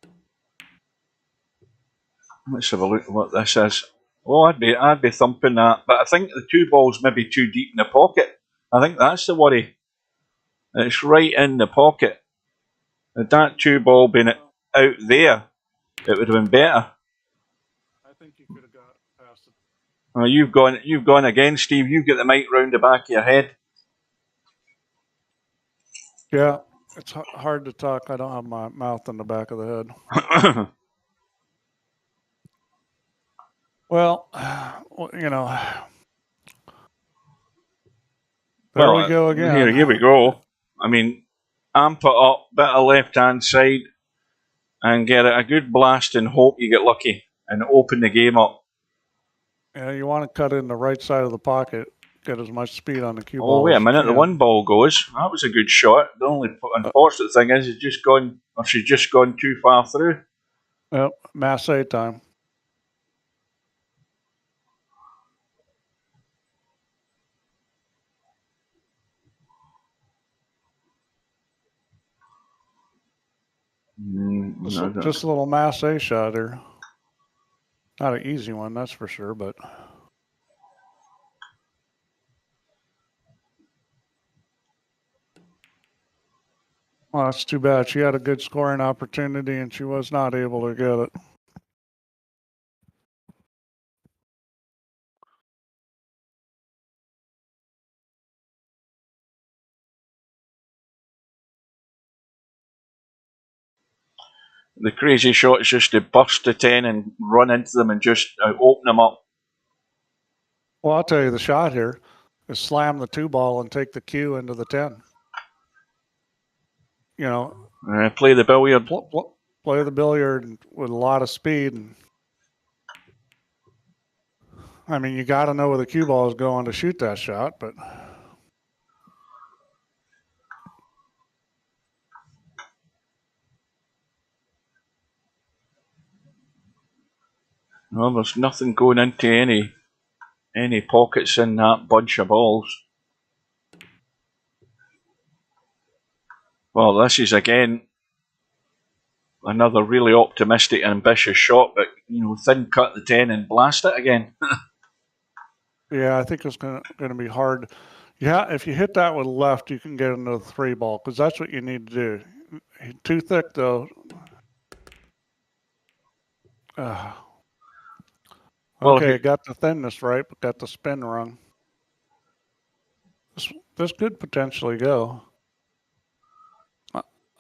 Let's have a look at what this is. Oh, I'd be thumping that, but I think the two balls may be too deep in the pocket. I think that's the worry. It's right in the pocket. Had that two ball been out there, it would have been better. I think you could have got past it. Well, you've gone again, Steve. You've got the mic round the back of your head. Yeah, it's hard to talk. I don't have my mouth in the back of the head. Well, you know, there we go again. Here we go. I mean, amp it up, bit of left-hand side, and get a good blast and hope you get lucky and open the game up. Yeah, you want to cut in the right side of the pocket, get as much speed on the cue ball. Oh, wait a minute, the one ball goes. That was a good shot. The only unfortunate thing is she's just gone too far through. Yep, mass A time. Just a little mass A shot here. Not an easy one, that's for sure, but... Well, that's too bad. She had a good scoring opportunity and she was not able to get it. The crazy shot is just to burst the 10 and run into them and just open them up. Well, I'll tell you, the shot here is slam the two ball and take the cue into the 10. You know, play the billiard. Play the billiard with a lot of speed. And, I mean, you got to know where the cue ball is going to shoot that shot, but... Well, there's nothing going into any pockets in that bunch of balls. Well, this is again another really optimistic and ambitious shot, but thin cut the 10 and blast it again. Yeah, I think it's going to be hard. Yeah, if you hit that with left, you can get into the 3 ball because that's what you need to do. Too thick though. Okay, got the thinness right, but got the spin wrong. This could potentially go.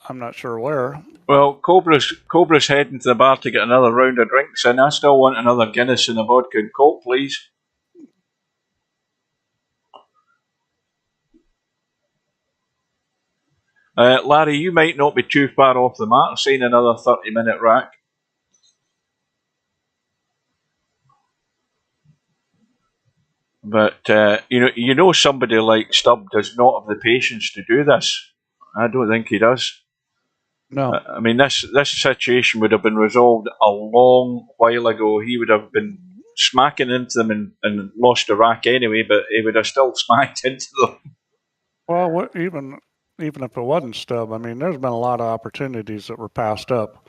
I'm not sure where. Well, Cobra's heading to the bar to get another round of drinks, and I still want another Guinness and a vodka and Coke, please. Larry, you might not be too far off the mark, saying another 30-minute rack. But somebody like Stubb does not have the patience to do this. I don't think he does. No. I mean, this situation would have been resolved a long while ago. He would have been smacking into them and lost the rack anyway, but he would have still smacked into them. Well, even if it wasn't Stubb, I mean, there's been a lot of opportunities that were passed up,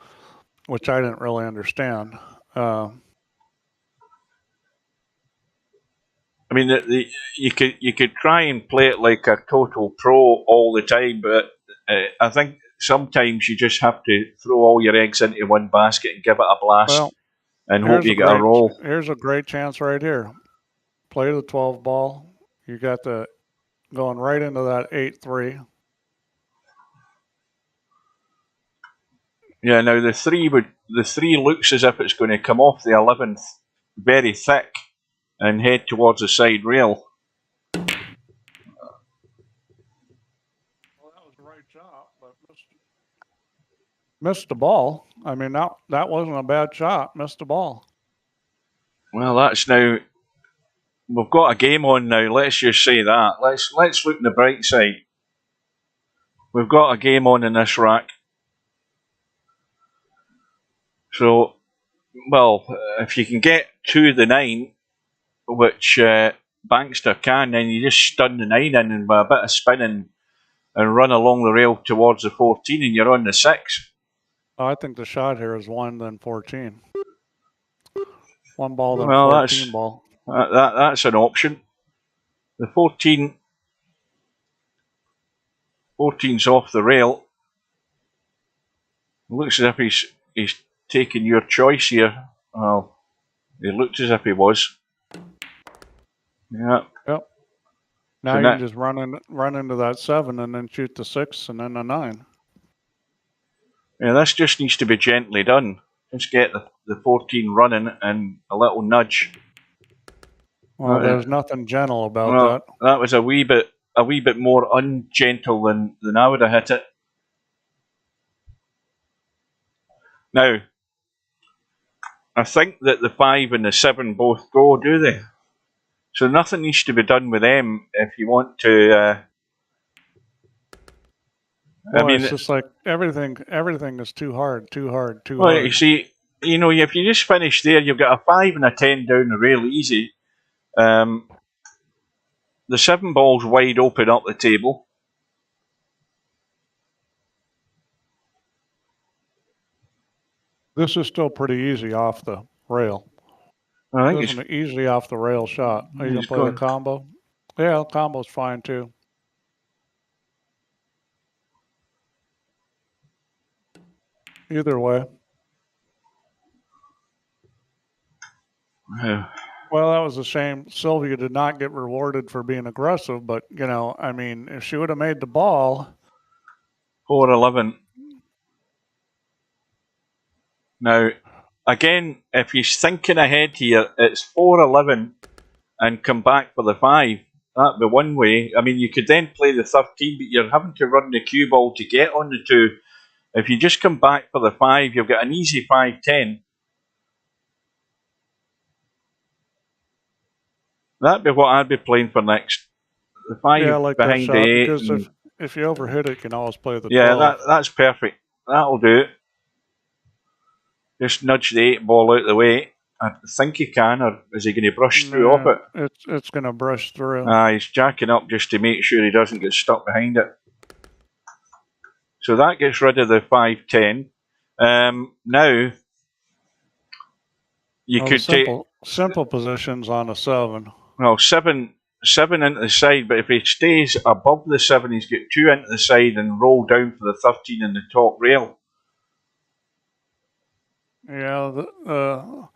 which I didn't really understand. I mean, you could try and play it like a total pro all the time, but I think sometimes you just have to throw all your eggs into one basket and give it a blast and hope you get a roll. Here's a great chance right here. Play the 12 ball. You got the going right into that 8-3. Yeah, now the three looks as if it's going to come off the 11th very thick. and head towards the side rail. Well, that was the right shot, but missed the ball. I mean, that wasn't a bad shot. Missed the ball. Well, that's now. We've got a game on now. Let's just say that. Let's look on the bright side. We've got a game on in this rack. So, well, if you can get to the 9, which Bankster can, then you just stun the 9 in and with a bit of spinning and run along the rail towards the 14 and you're on the 6. I think the shot here is 1 then 14. 1 ball then Well, 14 ball. That's an option. The 14's off the rail. It looks as if he's taking your choice here. Well, it looked as if he was. Yeah. Yep. Now you can just run into that 7 and then shoot the 6 and then the 9. Yeah, this just needs to be gently done. Just get the 14 running and a little nudge. Well, there's nothing gentle about that. That was a wee bit more ungentle than I would have hit it. Now, I think that the 5 and the 7 both go, do they? So nothing needs to be done with them if you want to. Well, I mean, it's just like everything is too hard. Well, you see, if you just finish there, you've got a 5 and a 10 down the rail easy. The 7 ball's wide open up the table. This is still pretty easy off the rail. I think it's an easy off the rail shot. Are you going to play the combo? Yeah, the combo's fine too. Either way. Well, that was a shame. Sylvia did not get rewarded for being aggressive, but, I mean, if she would have made the ball. 4-11. Now, again, if he's thinking ahead here, it's 4-11 and come back for the 5. That'd be one way. I mean, you could then play the 13, but you're having to run the cue ball to get on the 2. If you just come back for the 5, you've got an easy 5-10. That'd be what I'd be playing for next. The 5 like behind that the shot, 8. Because if you overhit it, you can always play the 12. Yeah, that's perfect. That'll do it. Just nudge the 8 ball out of the way. I think he can, or is he going to brush through off it? It's going to brush through. He's jacking up just to make sure he doesn't get stuck behind it. So that gets rid of the 5-10. Now, you could take simple positions on a 7. Well, 7 into the side, but if he stays above the 7, he's got 2 into the side and roll down for the 13 in the top rail. Yeah, the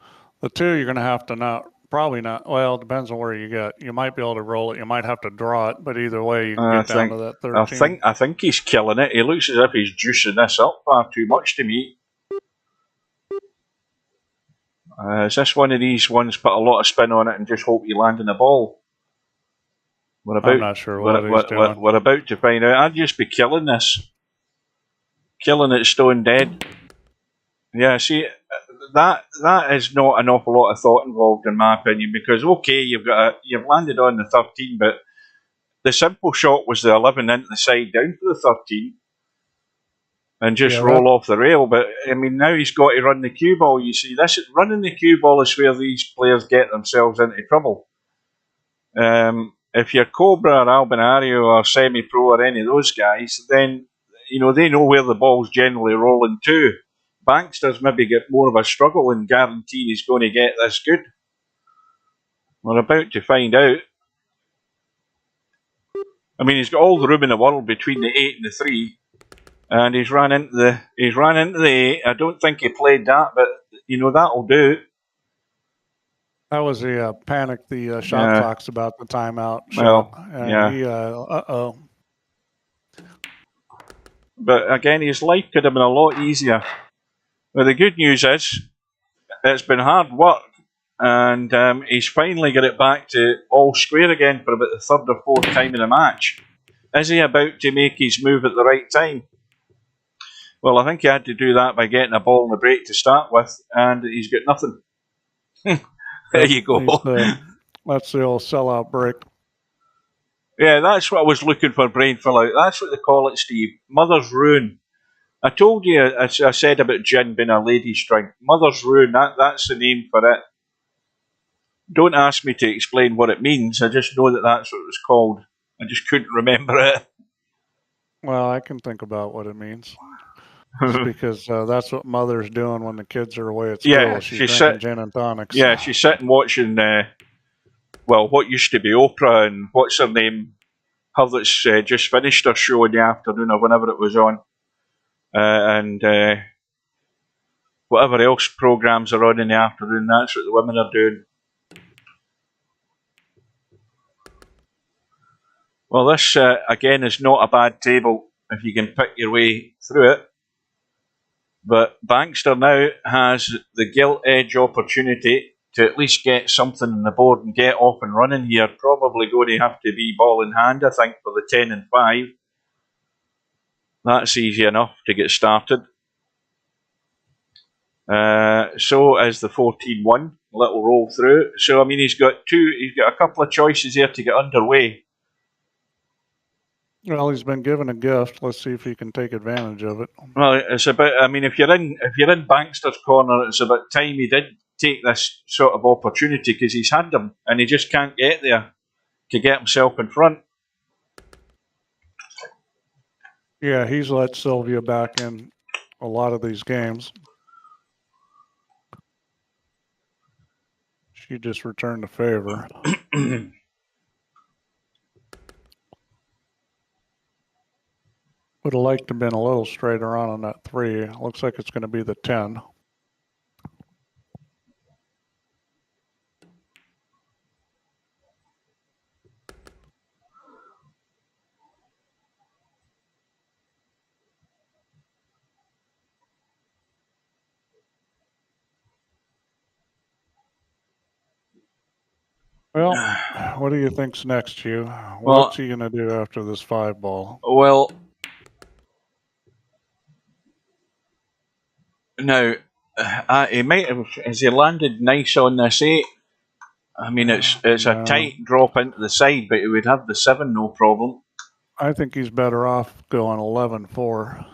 2 you're going to have to probably not. Well, it depends on where you get. You might be able to roll it. You might have to draw it, but either way, you can get down to that 13. I think he's killing it. He looks as if he's juicing this up far too much to me. Is this one of these ones put a lot of spin on it and just hope you land in the ball? I'm not sure what he's doing. We're about to find out. I'd just be killing this. Killing it stone dead. Yeah, see, that is not an awful lot of thought involved in my opinion, because okay, you've landed on the 13, but the simple shot was the 11 into the side down for the 13 and just roll off the rail. But I mean, now he's got to run the cue ball. You see, running the cue ball is where these players get themselves into trouble. If you're Cobra or Albinario or Semi-Pro or any of those guys, then they know where the ball's generally rolling to. Bankster's maybe get more of a struggle in guaranteeing he's going to get this good. We're about to find out. I mean, he's got all the room in the world between the 8 and the 3, and he's ran into the 8. I don't think he played that, but that'll do. That was the panic the shot clock's about the timeout. Well, But again, his life could have been a lot easier. But the good news is, it's been hard work, and he's finally got it back to all square again for about the third or fourth time in the match. Is he about to make his move at the right time? Well, I think he had to do that by getting a ball in the break to start with, and he's got nothing. There you go. That's the old sellout break. Yeah, that's what I was looking for, brain fill out. That's what they call it, Steve. Mother's ruin. I told you, I said about gin being a lady's drink. Mother's ruin, that's the name for it. Don't ask me to explain what it means. I just know that that's what it was called. I just couldn't remember it. Well, I can think about what it means. It's because that's what Mother's doing when the kids are away at school. Yeah, she's drinking gin and tonics. Yeah, she's sitting watching, what used to be Oprah, and what's her name? Her that's just finished her show in the afternoon or whenever it was on. And whatever else programmes are on in the afternoon, that's what the women are doing. Well, this, again, is not a bad table if you can pick your way through it. But Bankster now has the gilt edge opportunity to at least get something on the board and get off and running here. Probably going to have to be ball in hand, I think, for the 10 and 5. That's easy enough to get started. So is the 14-1. Little roll through. So, I mean, he's got a couple of choices here to get underway. Well, he's been given a gift. Let's see if he can take advantage of it. Well, it's about. I mean, if you're in Bankster's corner, it's about time he did take this sort of opportunity, because he's had them and he just can't get there to get himself in front. Yeah, he's let Sylvia back in a lot of these games. She just returned the favor. Would have liked to have been a little straighter on that 3. Looks like it's going to be the 10. Well, what do you think's next, Hugh? What's he going to do after this 5 ball? Well, now, he might have. Has he landed nice on this 8? I mean, it's a tight drop into the side, but he would have the 7, no problem. I think he's better off going 11-4.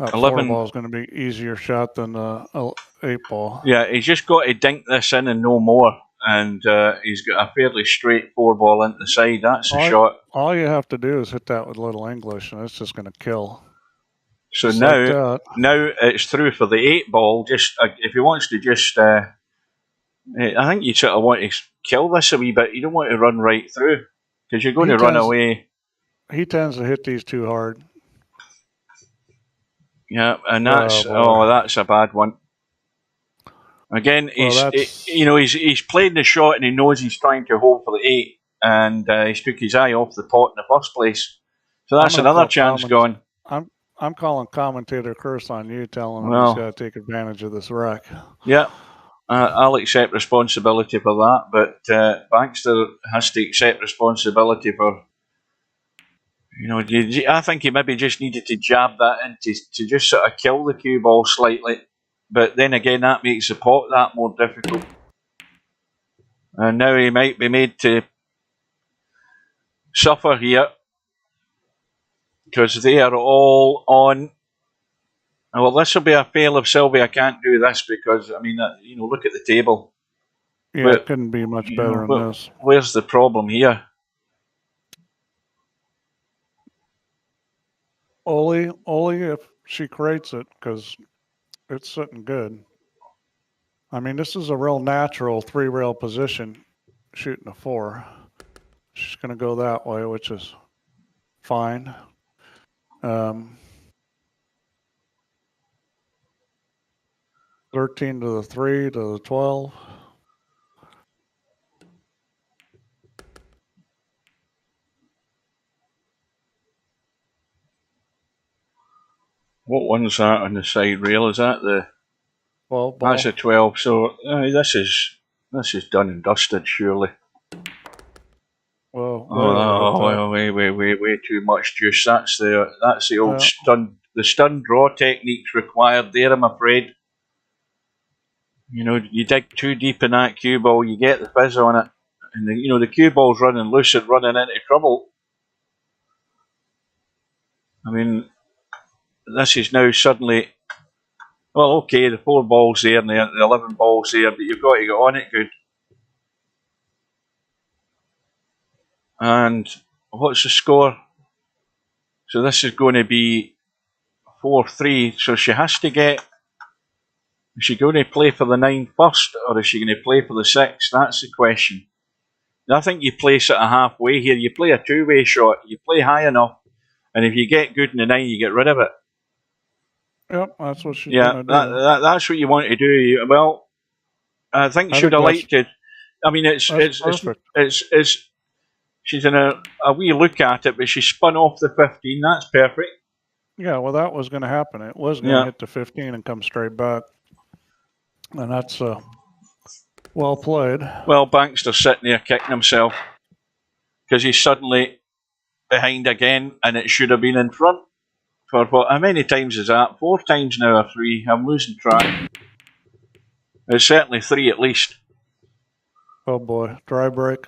That 4 ball is going to be easier shot than the 8 ball. Yeah, he's just got to dink this in and no more. And he's got a fairly straight 4 ball into the side. That's a shot. All you have to do is hit that with Little English, and it's just going to kill. So just now it's through for the 8 ball. Just if he wants to just, I think you sort of want to kill this a wee bit. You don't want to run right through, because you're going to run away. He tends to hit these too hard. Yeah, and that's that's a bad one. Again, he's played the shot and he knows he's trying to hold for the 8, and he's took his eye off the pot in the first place. So that's another chance gone. I'm calling commentator curse on you, telling him he's got to take advantage of this wreck. Yeah, I'll accept responsibility for that, but Bankster has to accept responsibility for. I think he maybe just needed to jab that in to just sort of kill the cue ball slightly. But then again, that makes the pot that more difficult. And now he might be made to suffer here, because they are all on. Well, this will be a fail if Sylvia can't do this, because, I mean, look at the table. Yeah, it couldn't be much better than this. Where's the problem here? Oli, if she creates it, because it's sitting good. I mean, this is a real natural 3-rail position, shooting a 4. She's going to go that way, which is fine. 13 to the 3 to the 12. What one's that on the side rail? Is that the 12 ball? That's a 12. So this is This is done and dusted, surely. Well, Oh, way too much juice. That's the old stun draw techniques required there, I'm afraid. You know, you dig too deep in that cue ball, you get the fizz on it, and the cue ball's running loose and running into trouble. I mean, this is now suddenly, well, okay, the 4 balls there and the 11 balls there, but you've got to get on it good. And what's the score? So this is going to be 4-3. So she has to get. Is she going to play for the 9 first, or is she going to play for the 6? That's the question. I think you place it a halfway here. You play a 2-way shot. You play high enough, and if you get good in the 9, you get rid of it. Yep, that's what she's going to do. That's what you want to do. Well, I think she would have liked it. I mean, it's perfect. She's in a wee look at it, but she spun off the 15. That's perfect. Yeah, well, that was going to happen. It was going to hit the 15 and come straight back. And that's well played. Well, Bankster's sitting there kicking himself because he's suddenly behind again, and it should have been in front. For what? How many times is that? 4 times now, or 3? I'm losing track. It's certainly 3 at least. Oh boy, dry break.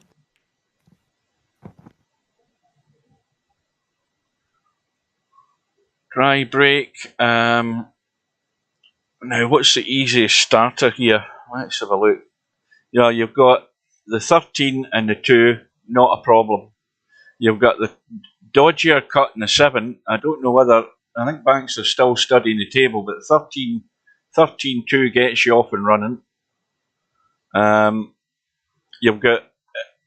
Dry break. Now, what's the easiest starter here? Let's have a look. Yeah, you've got the 13 and the 2, not a problem. You've got the dodgier cut and the 7. I don't know whether, I think Bankster's still studying the table, but 13-2 gets you off and running. You've got,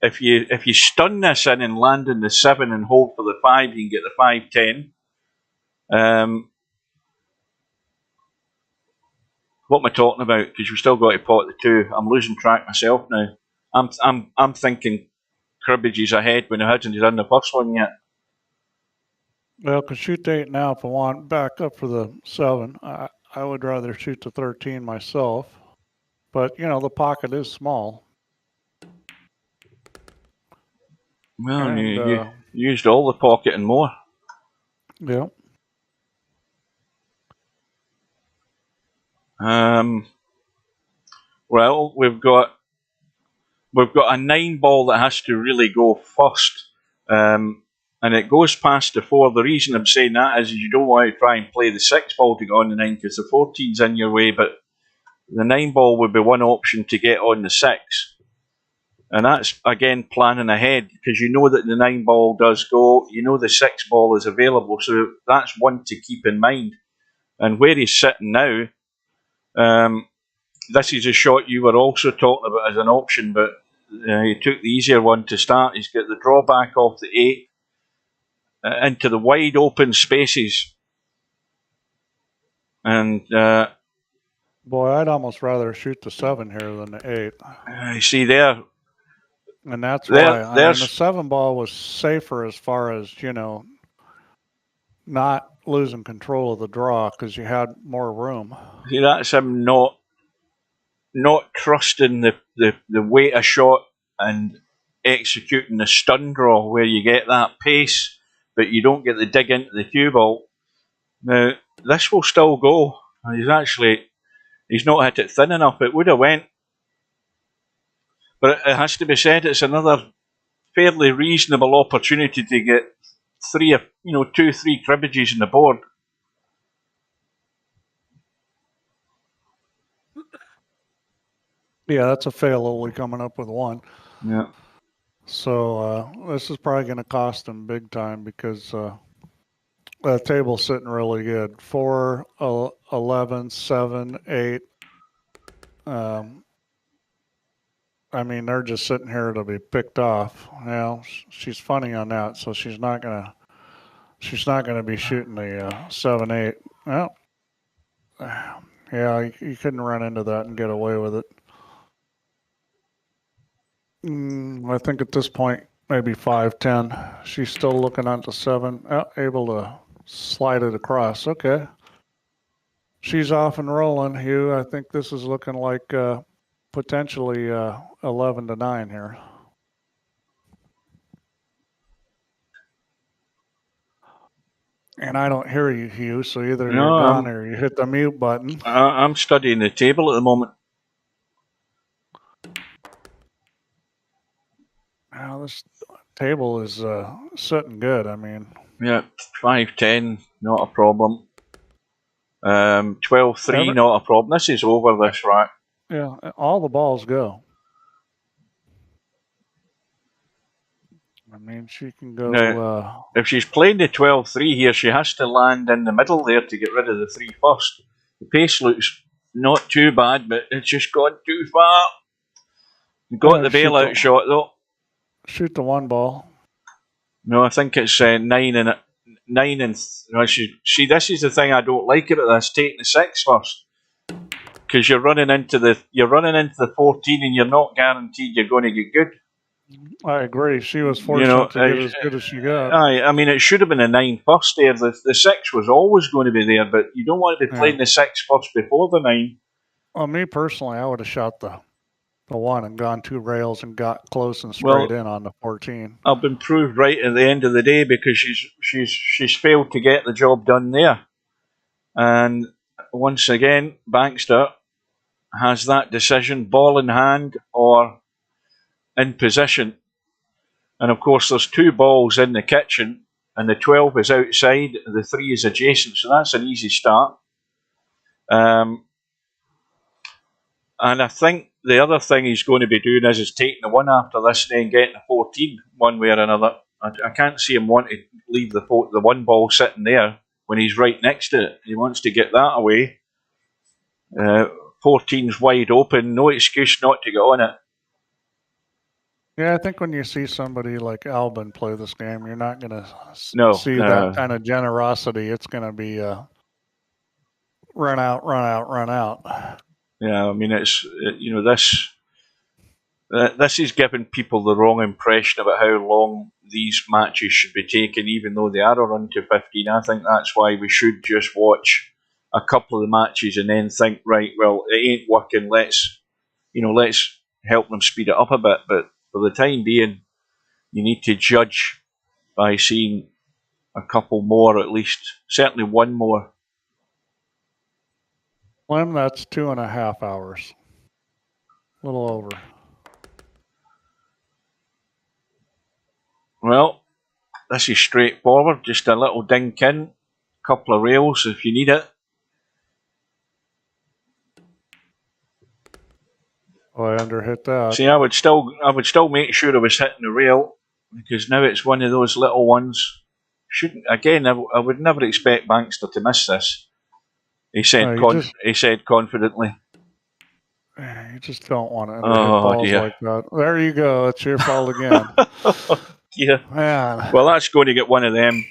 if you stun this in and land in the 7 and hold for the 5, you can get the 5-10. What am I talking about? Because you've still got to pot the 2. I'm losing track myself now. I'm thinking Cribbage is ahead when he hasn't done the first one yet. Well, could shoot the 8 now if I want. Back up for the 7. I would rather shoot the 13 myself. But, the pocket is small. Well, you used all the pocket and more. Yeah. Well, we've got a 9 ball that has to really go first, and it goes past the 4. The reason I'm saying that is you don't want to try and play the 6 ball to get on the 9 because the 14's in your way, but the 9 ball would be one option to get on the 6. And that's, again, planning ahead because you know that the 9 ball does go, you know the 6 ball is available, so that's one to keep in mind. And where he's sitting now, this is a shot you were also talking about as an option, but he took the easier one to start. He's got the drawback off the 8 into the wide open spaces. And boy, I'd almost rather shoot the 7 here than the 8. You see there. And that's why. The 7 ball was safer as far as, not losing control of the draw because you had more room. See, that's him not trusting the weight of shot and executing the stun draw where you get that pace, but you don't get the dig into the cue ball. Now, this will still go. He's not hit it thin enough. It would have went. But it has to be said, it's another fairly reasonable opportunity to get 2-3 cribbages in the board. Yeah, that's a fail only coming up with 1. Yeah. So this is probably going to cost him big time because the table's sitting really good. 4, 11, 7, 8. I mean, they're just sitting here to be picked off. Now she's funny on that, so she's not gonna be shooting the 7, 8. Well, yeah, you couldn't run into that and get away with it. I think at this point, maybe 5, 10. She's still looking at the 7, able to slide it across. Okay. She's off and rolling, Hugh. I think this is looking like potentially 11-9 here. And I don't hear you, Hugh, so either you're gone or you hit the mute button. I'm studying the table at the moment. Now, this table is sitting good. I mean... Yeah, 5-10, not a problem. 12-3, not a problem. This is over, this rack. Yeah, all the balls go. I mean, she can go... Now, if she's playing the 12-3 here, she has to land in the middle there to get rid of the 3 first. The pace looks not too bad, but it's just gone too far. Got the bailout shot, though. Shoot the 1 ball. No, I think it's 9 and... See, this is the thing I don't like about this, taking the 6 first. Because you're running into the 14 and you're not guaranteed you're going to get good. I agree. She was fortunate to get as good as she got. I mean, it should have been a 9 first there. The 6 was always going to be there, but you don't want to be playing the 6 first before the 9. Well, me personally, I would have shot the 1 and gone 2 rails and got close and straight in on the 14. I've been proved right at the end of the day because she's failed to get the job done there. And once again, Bankster has that decision, ball in hand or in position. And of course, there's 2 balls in the kitchen, and the 12 is outside, the 3 is adjacent, so that's an easy start. And I think the other thing he's going to be doing is taking the 1 after this and then getting the 14 one way or another. I can't see him want to leave the 1 ball sitting there when he's right next to it. He wants to get that away. 14's wide open, no excuse not to get on it. Yeah, I think when you see somebody like Albin play this game, you're not going to see that kind of generosity. It's going to be run out, run out, run out. Yeah, I mean, it's this is giving people the wrong impression about how long these matches should be taken, even though they are a run to 15. I think that's why we should just watch a couple of the matches and then think, right, well, it ain't working. Let's help them speed it up a bit. But for the time being, you need to judge by seeing a couple more at least, certainly 1 more. Clem, that's 2.5 hours. A little over. Well, this is straightforward. Just a little dink in, couple of rails if you need it. Oh, I underhit that. See, I would still make sure I was hitting the rail, because now it's one of those little ones. I would never expect Bankster to miss this. He said confidently. You just don't want to hit balls like that. There you go. It's your fault again. Yeah. Man. Well, that's going to get one of them.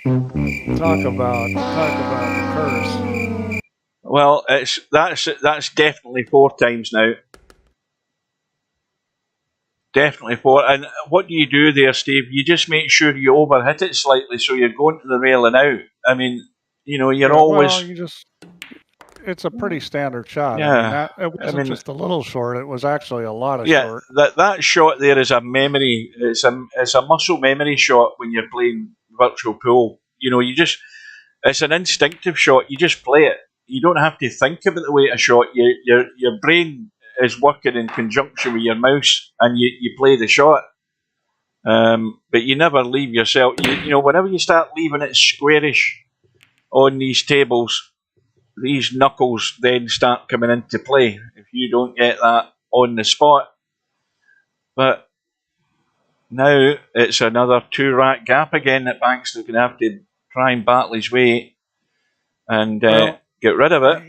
Talk about the curse. Well, that's definitely 4 times now. Definitely 4. And what do you do there, Steve? You just make sure you overhit it slightly so you're going to the rail and out. I mean, you're always... Well, it's a pretty standard shot. Yeah. It wasn't just a little short. It was actually a lot of short. That shot there is a memory. It's a muscle memory shot when you're playing virtual pool. It's an instinctive shot. You just play it. You don't have to think about the way to shot. Your brain is working in conjunction with your mouse, and you play the shot. But you never leave yourself. Whenever you start leaving it squarish on these tables, these knuckles then start coming into play if you don't get that on the spot. But now it's another 2-rack gap again that Bankster's going to have to try and battle his way and get rid of it.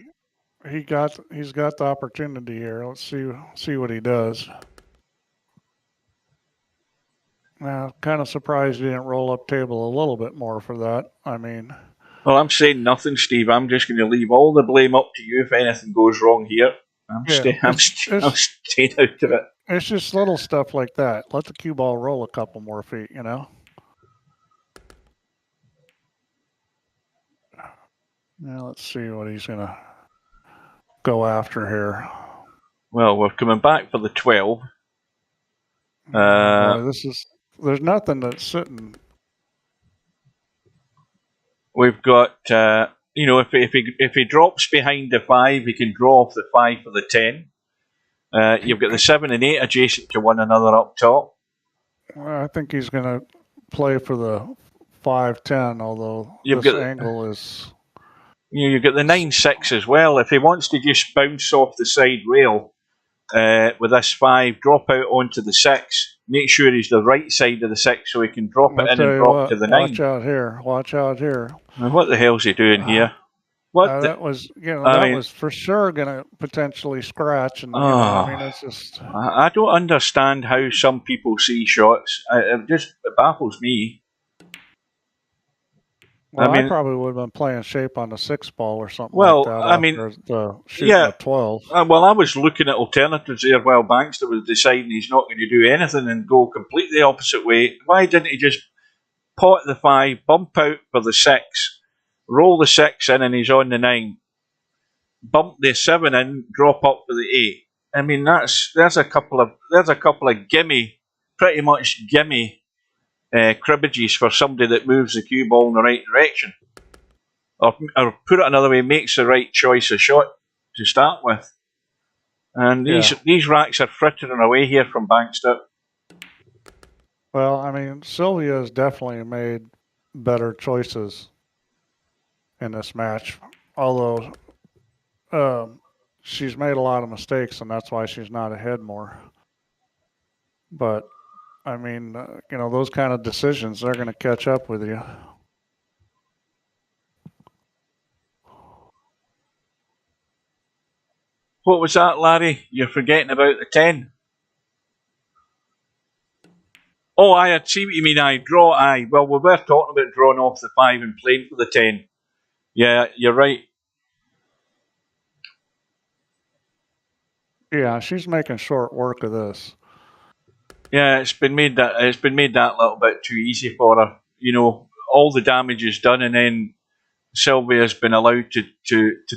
He's got the opportunity here. Let's see what he does. Now, kind of surprised he didn't roll up table a little bit more for that. I mean... Well, I'm saying nothing, Steve. I'm just going to leave all the blame up to you if anything goes wrong here. I'm staying out of it. It's just little stuff like that. Let the cue ball roll a couple more feet, Now, let's see what he's going to go after here. Well, we're coming back for the 12. Boy, there's nothing that's sitting. We've got, if he drops behind the 5, he can draw off the 5 for the 10. You've got the 7 and 8 adjacent to one another up top. Well, I think he's going to play for the 5-10, although angle is... You've got the 9-6 as well. If he wants to just bounce off the side rail with this 5, drop out onto the 6, make sure he's the right side of the 6 so he can drop it in and drop to the 9. Watch out here. And what the hell's he doing here? That was for sure going to potentially scratch. And it's just... I don't understand how some people see shots. It baffles me. Well, I probably would have been playing shape on the 6 ball or something like that. Shooting a 12. I was looking at alternatives there while Bankster was deciding he's not going to do anything and go completely opposite way. Why didn't he just pot the 5, bump out for the 6, roll the 6 in and he's on the 9, bump the 7 in, drop up for the 8. I mean, there's a couple of pretty much gimme cribbages for somebody that moves the cue ball in the right direction, or put it another way, makes the right choice of shot to start with. And these racks are frittering away here from Bankster. Well, I mean, Sylvia has definitely made better choices in this match, although she's made a lot of mistakes, and that's why she's not ahead more. But I mean, those kind of decisions, they're going to catch up with you. What was that, Larry? You're forgetting about the 10. Oh, I see what you mean. Well, we were talking about drawing off the 5 and playing for the 10. Yeah, you're right. Yeah, she's making short work of this. Yeah, it's been made that little bit too easy for her. All the damage is done, and then Sylvia's been allowed to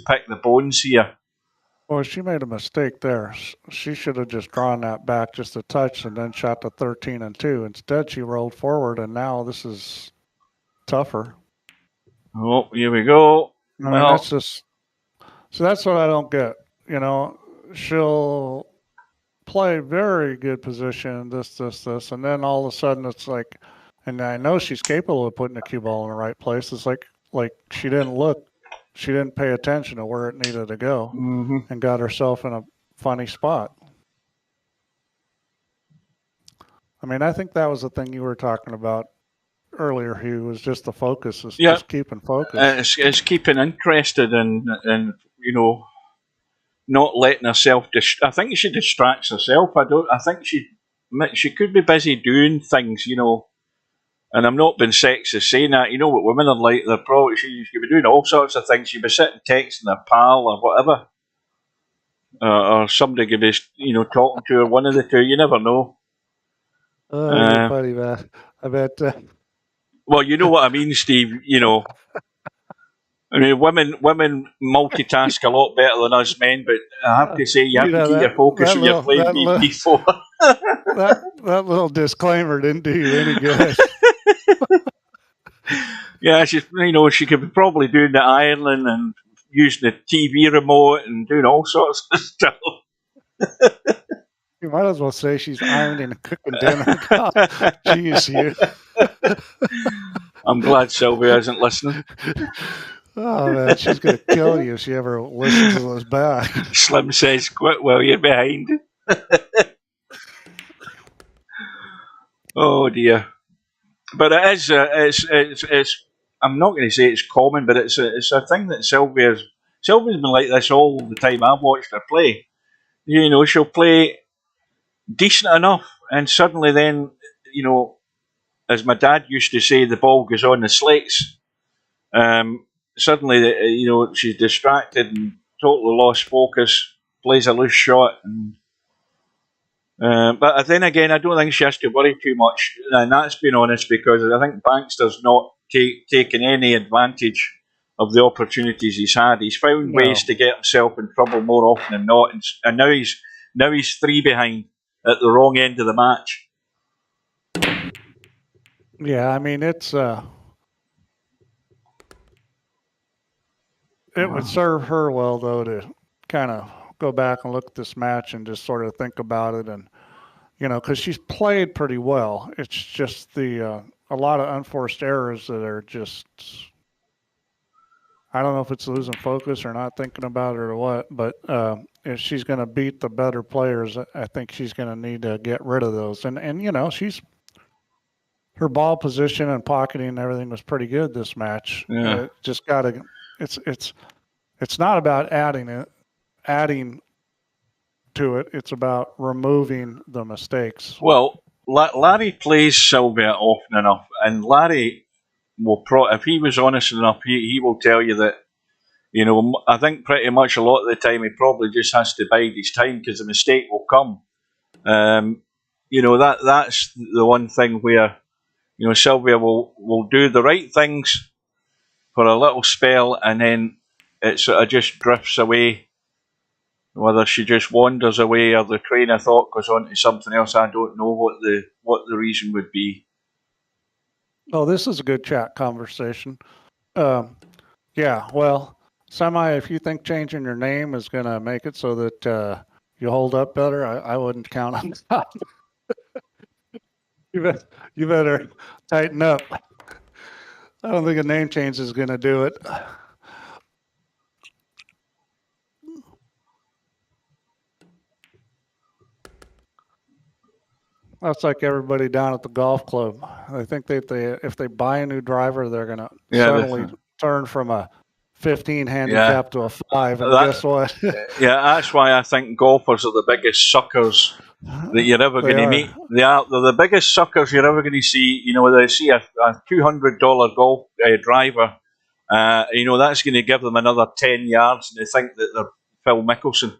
pick the bones here. Well, she made a mistake there. She should have just drawn that back just a touch and then shot the 13 and 2. Instead, she rolled forward, and now this is tougher. Oh, here we go. That's what I don't get. She'll play very good position, this, and then all of a sudden it's like, and I know she's capable of putting the cue ball in the right place. It's like she didn't look. She didn't pay attention to where it needed to go, and got herself in a funny spot. I mean, I think that was the thing you were talking about earlier, Hugh, was just the focus, just keeping focus. It's keeping interested and not letting herself. I think she distracts herself. I think she could be busy doing things, And I'm not being sexist saying that. You know what women are like. They're probably she could be doing all sorts of things. She'd be sitting texting her pal or whatever, or somebody could be talking to her. One of the two. You never know. You're funny, man. I bet. Well, you know what I mean, Steve. I mean, women multitask a lot better than us men, but I have to say, you have to keep your focus when you're playing VP4. That little disclaimer didn't do you any good. Yeah, she could be probably doing the ironing and using the TV remote and doing all sorts of stuff. You might as well say she's ironing and cooking dinner. Jeez, you. I'm glad Sylvia isn't listening. Oh, man, she's going to kill you if she ever listens to us back. Slim says, quit while you're behind. Oh, dear. But it is, it's I'm not going to say it's common, but it's a thing that Sylvia's been like this all the time I've watched her play. She'll play decent enough, and suddenly then, as my dad used to say, the ball goes on the slates. Suddenly, she's distracted and totally lost focus, plays a loose shot. But then again, I don't think she has to worry too much. And that's being honest, because I think Bankster's not taken any advantage of the opportunities he's had. He's found ways to get himself in trouble more often than not. And now he's Now he's 3 behind at the wrong end of the match. Yeah, I mean, it would serve her well, though, to kind of go back and look at this match and just sort of think about it. And, because she's played pretty well. It's just a lot of unforced errors that are just, I don't know if it's losing focus or not thinking about it or what, but if she's going to beat the better players, I think she's going to need to get rid of those. And her ball position and pocketing and everything was pretty good this match. Yeah. Just got to, it's not about adding to it. It's about removing the mistakes. Well, Larry plays Sylvia often enough, and Larry will if he was honest enough, he will tell you that, I think pretty much a lot of the time he probably just has to bide his time because the mistake will come. That's the one thing where, Sylvia will do the right things for a little spell, and then it sort of just drifts away. Whether she just wanders away or the train of thought goes on to something else, I don't know what the reason would be. Oh, this is a good chat conversation. Yeah, well, Semi, if you think changing your name is going to make it so that you hold up better, I wouldn't count on that. You better tighten up. I don't think a name change is going to do it. That's like everybody down at the golf club. I think that if they buy a new driver, they're going to suddenly turn from a 15 handicap to a 5. And guess what? Yeah, that's why I think golfers are the biggest suckers that you're ever going to meet. They're the biggest suckers you're ever going to see. They see a $200 golf driver. That's going to give them another 10 yards, and they think that they're Phil Mickelson.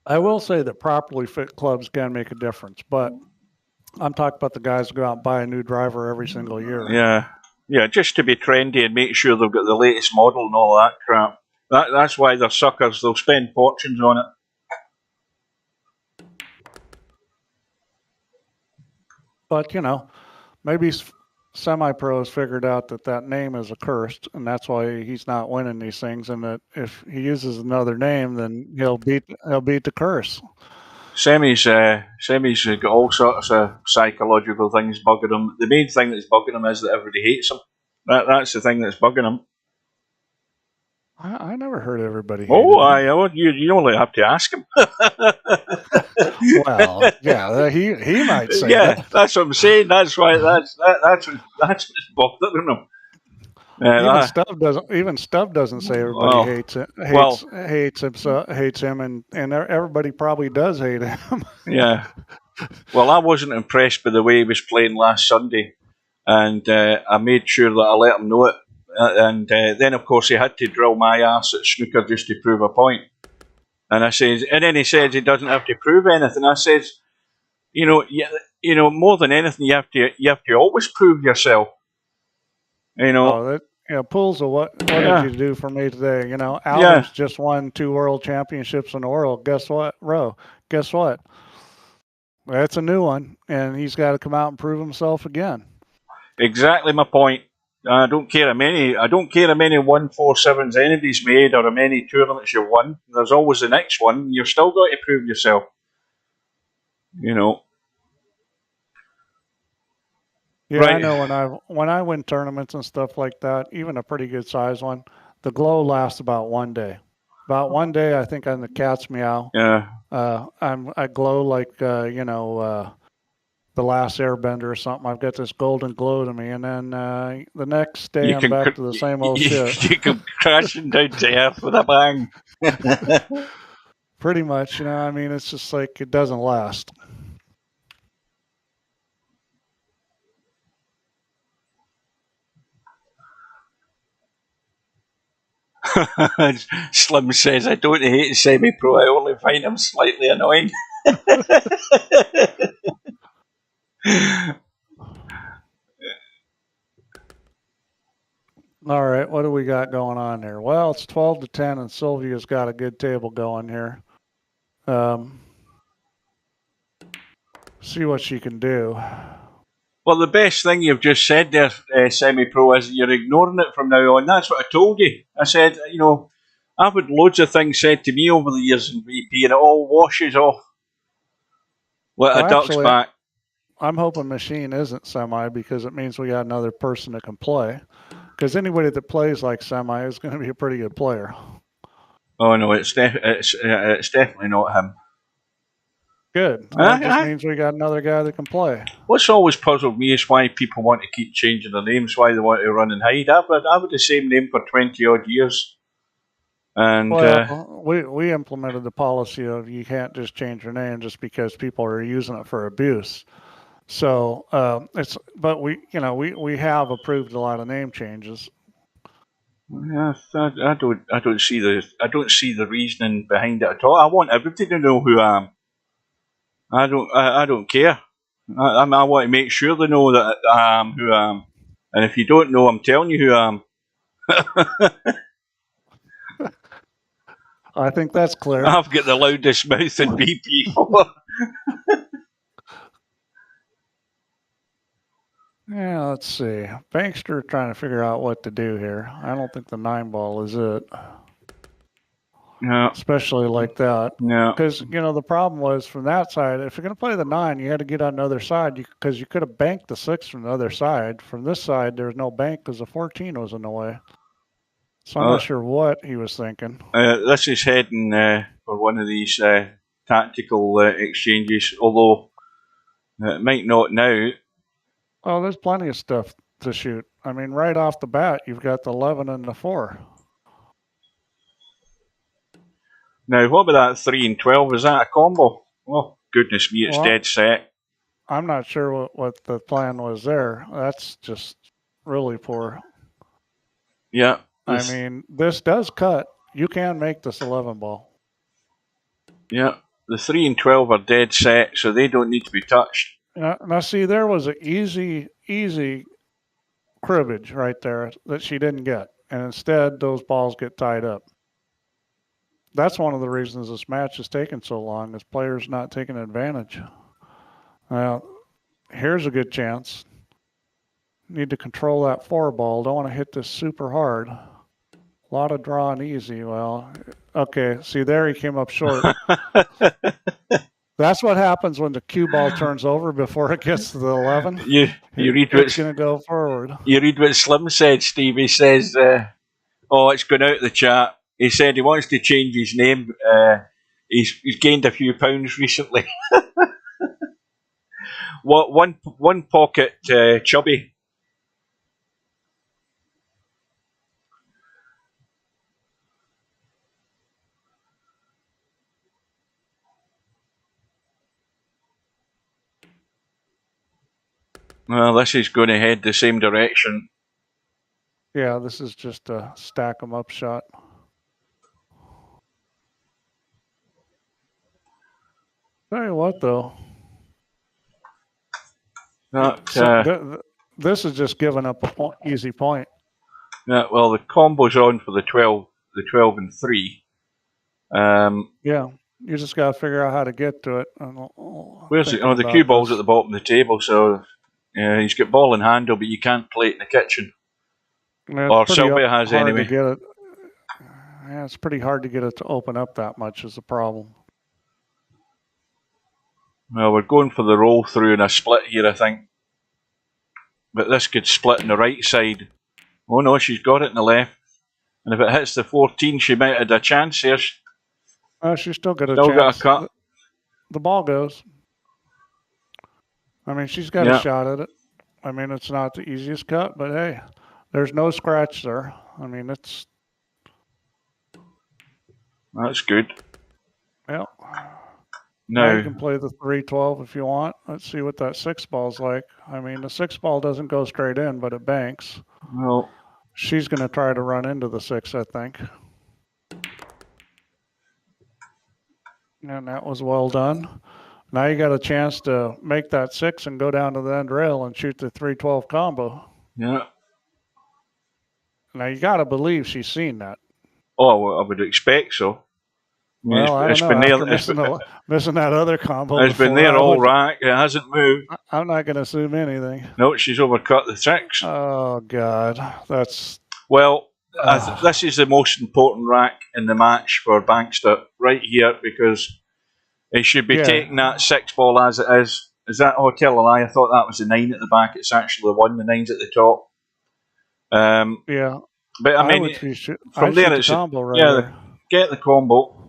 I will say that properly fit clubs can make a difference, but I'm talking about the guys who go out and buy a new driver every single year. Yeah, just to be trendy and make sure they've got the latest model and all that crap. That's why they're suckers. They'll spend fortunes on it. But, maybe semi-pros figured out that name is accursed, and that's why he's not winning these things. And that if he uses another name, then he'll beat the curse. Semi's got all sorts of psychological things bugging him. The main thing that's bugging him is that everybody hates him. That's the thing that's bugging him. I never heard everybody. You only have to ask him. Well, yeah, he might say. Yeah, that. That's what I'm saying. That's why that's what's bothering him. Even Stubb doesn't say everybody hates him, and everybody probably does hate him. Yeah. Well, I wasn't impressed by the way he was playing last Sunday, and I made sure that I let him know it. And then, of course, he had to drill my ass at snooker just to prove a point. And then he says he doesn't have to prove anything. I says, more than anything, you have to always prove yourself. Pools of what did you do for me today? Alex just won 2 world championships in the world. Guess what, Roe? Guess what? That's a new one, and he's got to come out and prove himself again. Exactly my point. I don't care how many 147s anybody's made or how many tournaments you've won. There's always the next one. You've still got to prove yourself. Yeah, right. I know when I win tournaments and stuff like that, even a pretty good size one, the glow lasts about one day. About one day, I think on the cat's meow. Yeah. I glow like the Last Airbender or something. I've got this golden glow to me, and then the next day I'm back to the same old shit. You come crashing down to earth with a bang. Pretty much, it's just like it doesn't last. Slim says, I don't hate semi-pro, I only find him slightly annoying. All right, what do we got going on here? Well, it's 12 to 10, and Sylvia's got a good table going here. See what she can do. Well, the best thing you've just said there, Semi-Pro, is you're ignoring it from now on. That's what I told you. I said, I've had loads of things said to me over the years in VP, and it all washes off. Like a duck's back. I'm hoping Machine isn't Semi, because it means we got another person that can play. Because anybody that plays like Semi is going to be a pretty good player. Oh no, it's definitely not him. Good. Well, it just means we got another guy that can play. What's always puzzled me is why people want to keep changing their names, why they want to run and hide. I've had the same name for 20 odd years. And we implemented the policy of you can't just change your name just because people are using it for abuse. So but we have approved a lot of name changes. Yeah, I don't see the reasoning behind it at all. I want everybody to know who I am. I don't care. I want to make sure they know that I am who I am. And if you don't know, I'm telling you who I am. I think that's clear. I've got the loudest mouth in VP4. Yeah, let's see. Bankster trying to figure out what to do here. I don't think the 9-ball is it. No. Especially like that. No. Because, the problem was from that side, if you're going to play the 9, you had to get on the other side because you could have banked the 6 from the other side. From this side, there was no bank because the 14 was in the way. So I'm not sure what he was thinking. This is heading for one of these tactical exchanges, although it might not now. Oh, there's plenty of stuff to shoot. I mean, right off the bat, you've got the 11 and the 4. Now, what about that 3 and 12? Is that a combo? Oh, goodness me, it's dead set. I'm not sure what the plan was there. That's just really poor. Yeah. I mean, this does cut. You can make this 11-ball. Yeah, the 3 and 12 are dead set, so they don't need to be touched. Now, see, there was an easy cribbage right there that she didn't get. And instead, those balls get tied up. That's one of the reasons this match is taking so long, is players not taking advantage. Now, here's a good chance. Need to control that 4 ball. Don't want to hit this super hard. A lot of drawing easy. Well, okay. See, there he came up short. That's what happens when the cue ball turns over before it gets to the 11. You read what's going to go forward. You read what Slim said, Steve. He says, it's gone out of the chat. He said he wants to change his name. He's gained a few pounds recently. One pocket chubby. Well, this is going to head the same direction. Yeah, this is just a stack 'em up shot. Tell you what, though. This is just giving up an easy point. Yeah, well, the combo's on for the 12 and 3. Yeah, you just got to figure out how to get to it. Where's it? Oh, the cue ball's at the bottom of the table, so he's got ball in handle, but you can't play it in the kitchen. Yeah, or Sylvia has anyway. Yeah, it's pretty hard to get it to open up that much is the problem. Well, we're going for the roll through and a split here, I think. But this could split on the right side. Oh no, she's got it in the left. And if it hits the 14, she might have had a chance here. She's still got a chance. Got a cut. The ball goes. I mean, she's got a shot at it. I mean, it's not the easiest cut, but hey, there's no scratch there. I mean, it's... That's good. Yeah. Now you can play the 3-12 if you want. Let's see what that 6 ball's like. I mean, the 6 ball doesn't go straight in, but it banks. Well, she's going to try to run into the 6, I think. And that was well done. Now you got a chance to make that 6 and go down to the end rail and shoot the 3-12 combo. Yeah. Now you got to believe she's seen that. Oh, well, I would expect so. I mean, Well, I don't know. been After there. missing that other combo It's been before, there all rack. It hasn't moved. I'm not going to assume anything. No, she's overcut the 6. Oh God, that's. Well, this is the most important rack in the match for Bankster right here, because he should be taking that 6 ball as it is. Is that Hotel and I thought that was the 9 at the back. It's actually the 1. The 9's at the top. Yeah. But I mean, from there it's get the combo.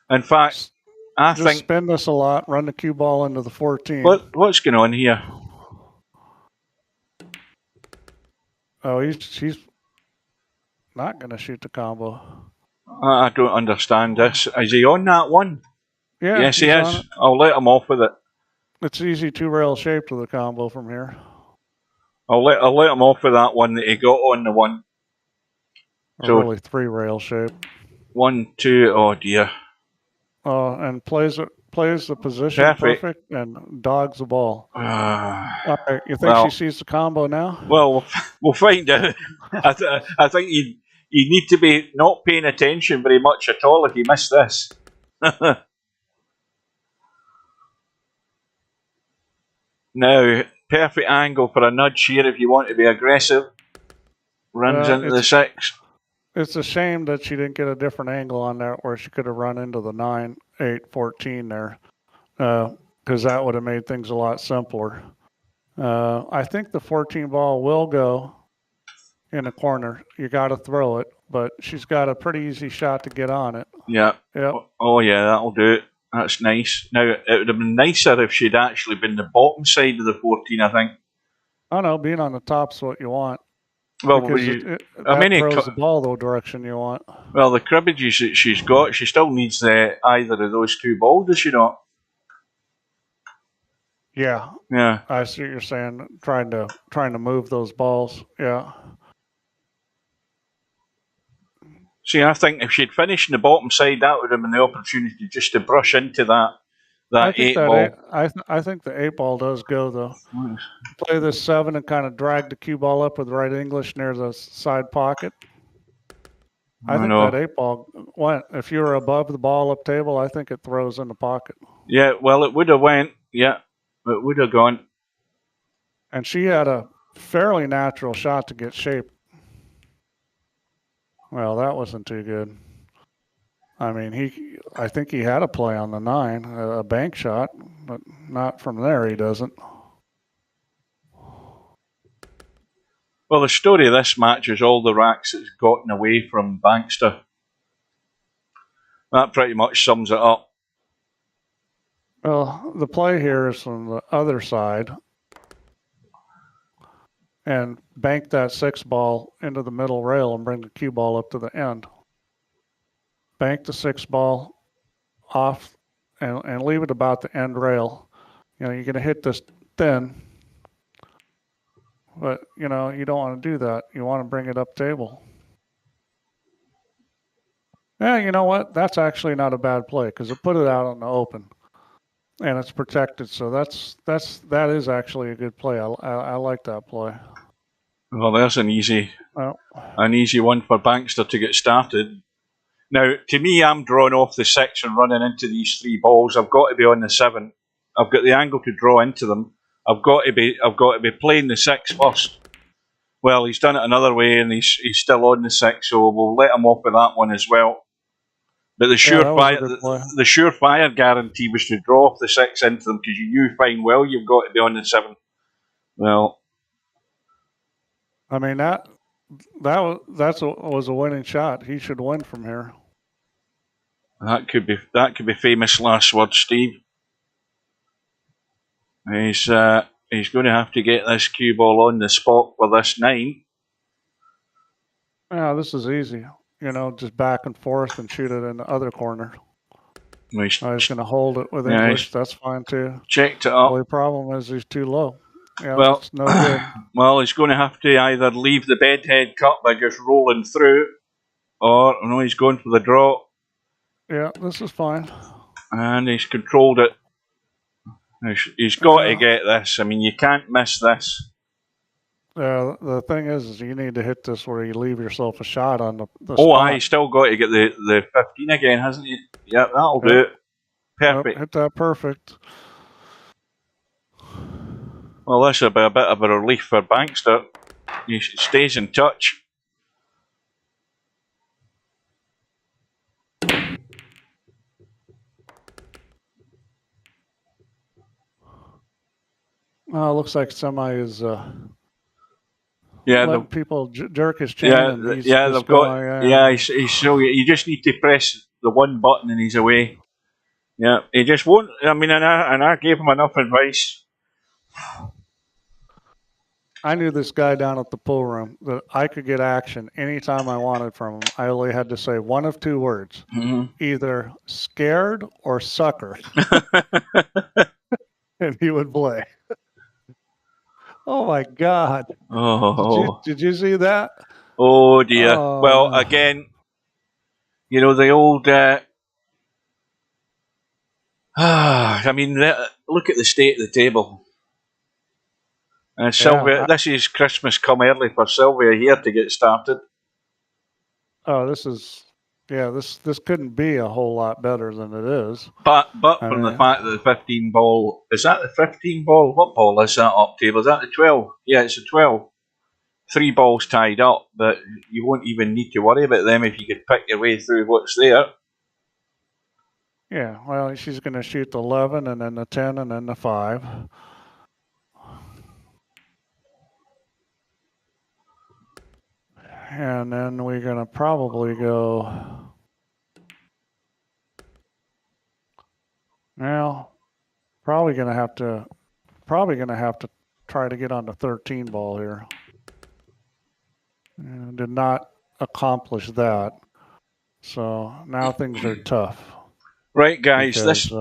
In fact, I think spin this a lot. Run the cue ball into the 14. What's going on here? Oh, she's not going to shoot the combo. I don't understand this. Is he on that one? Yeah. Yes, he is. I'll let him off with it. It's easy 2-rail shape to the combo from here. I'll let him off with that one that he got on the 1. So really 3-rail shape. 1, 2. Oh dear. And plays the position perfect and dogs the ball. All right, you think she sees the combo now? Well, we'll find out. I think you need to be not paying attention very much at all if you miss this. Now, perfect angle for a nudge here if you want to be aggressive. Runs into the 6. It's a shame that she didn't get a different angle on that where she could have run into the 9, 8, 14 there. Because that would have made things a lot simpler. I think the 14 ball will go in the corner. You got to throw it, but she's got a pretty easy shot to get on it. Yeah. Yep. Oh, yeah, that'll do it. That's nice. Now, it would have been nicer if she'd actually been the bottom side of the 14, I think. Oh, no, being on the top's what you want. Well, that throws the ball the direction you want. Well, the cribbages that she's got, she still needs either of those 2 balls, does she not? Yeah. Yeah. I see what you're saying. Trying to move those balls. Yeah. See, I think if she'd finished in the bottom side, that would have been the opportunity just to brush into that 8 ball. I think the 8 ball does go though. Play this 7 and kind of drag the cue ball up with right English near the side pocket. I think that 8 ball went. If you were above the ball up table, I think it throws in the pocket. Yeah, well, it would have went. Yeah, it would have gone. And she had a fairly natural shot to get shape. Well, that wasn't too good. I mean, I think he had a play on the 9, a bank shot, but not from there. He doesn't. Well, the story of this match is all the racks that's gotten away from Bankster. That pretty much sums it up. Well, the play here is from the other side. And bank that 6 ball into the middle rail and bring the cue ball up to the end. Bank the 6 ball off and leave it about the end rail. You know, you're going to hit this thin, but, you know, you don't want to do that. You want to bring it up table. Yeah, you know what? That's actually not a bad play because it put it out on the open. And it's protected, so that is actually a good play. I like that play. Well, there's an easy one for Bankster to get started. Now, to me, I'm drawing off the 6 and running into these 3 balls. I've got to be on the 7. I've got the angle to draw into them. I've got to be playing the 6 first. Well, he's done it another way, and he's still on the 6, so we'll let him off with that one as well. But the surefire guarantee was to draw off the 6 into them because you knew fine well you've got to be on the 7. Well, I mean that was a winning shot. He should win from here. That could be famous last words, Steve. He's going to have to get this cue ball on the spot for this 9. Yeah, this is easy. You know, just back and forth and shoot it in the other corner. He's going to hold it with English. That's fine too. Checked it up. The only problem is he's too low. Yeah, well, that's no good. Well, he's going to have to either leave the bedhead cut by just rolling through, or he's going for the draw. Yeah, this is fine. And he's controlled it. He's got to get this. I mean, you can't miss this. The thing is you need to hit this where you leave yourself a shot on the Oh, spot. I still got to get the 15 again, hasn't he? Yeah, that'll do it. Perfect. Yep, hit that perfect. Well, this will be a bit of a relief for Bankster. He stays in touch. Looks like Semi is Yeah, letting people jerk his chain. And he's they've got. Yeah, he's so you just need to press the one button and he's away. Yeah, he just won't. I mean, and I gave him enough advice. I knew this guy down at the pool room that I could get action anytime I wanted from him. I only had to say one of two words: either scared or sucker, and he would play. Oh my God! Oh, did you see that? Oh dear. Oh, well, no. Again, you know the old. I mean, look at the state of the table. And Sylvia, this is Christmas come early for Sylvia here to get started. Oh, this couldn't be a whole lot better than it is. But from the fact that the 15 ball, is that the 15 ball? What ball is that up table? Is that the 12? Yeah, it's a 12. 3 balls tied up, but you won't even need to worry about them if you could pick your way through what's there. Yeah, well, she's going to shoot the 11 and then the 10 and then the 5. And then we're going to probably go. Now, probably going to have to try to get on the 13 ball here. And did not accomplish that. So now things are tough. Right, guys, because,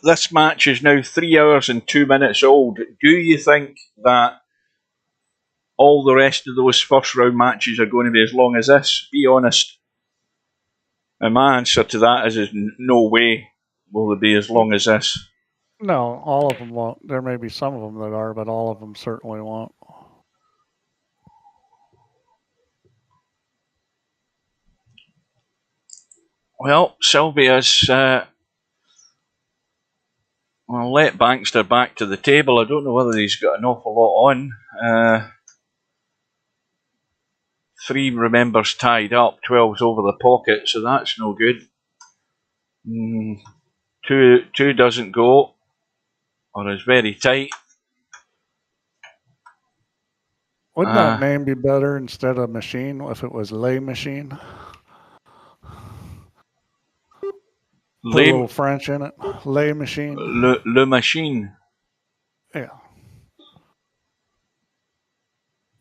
this match is now 3 hours and 2 minutes old. Do you think that all the rest of those first round matches are going to be as long as this? Be honest. And my answer to that is no way will they be as long as this. No, all of them won't. There may be some of them that are, but all of them certainly won't. Well, Sylvia's well, let Bankster back to the table. I don't know whether he's got an awful lot on. 3 remembers tied up, 12's over the pocket, so that's no good. 2 doesn't go, or is very tight. Wouldn't that name be better instead of machine if it was lay machine? Put a little French in it. Lay machine. Le machine. Yeah.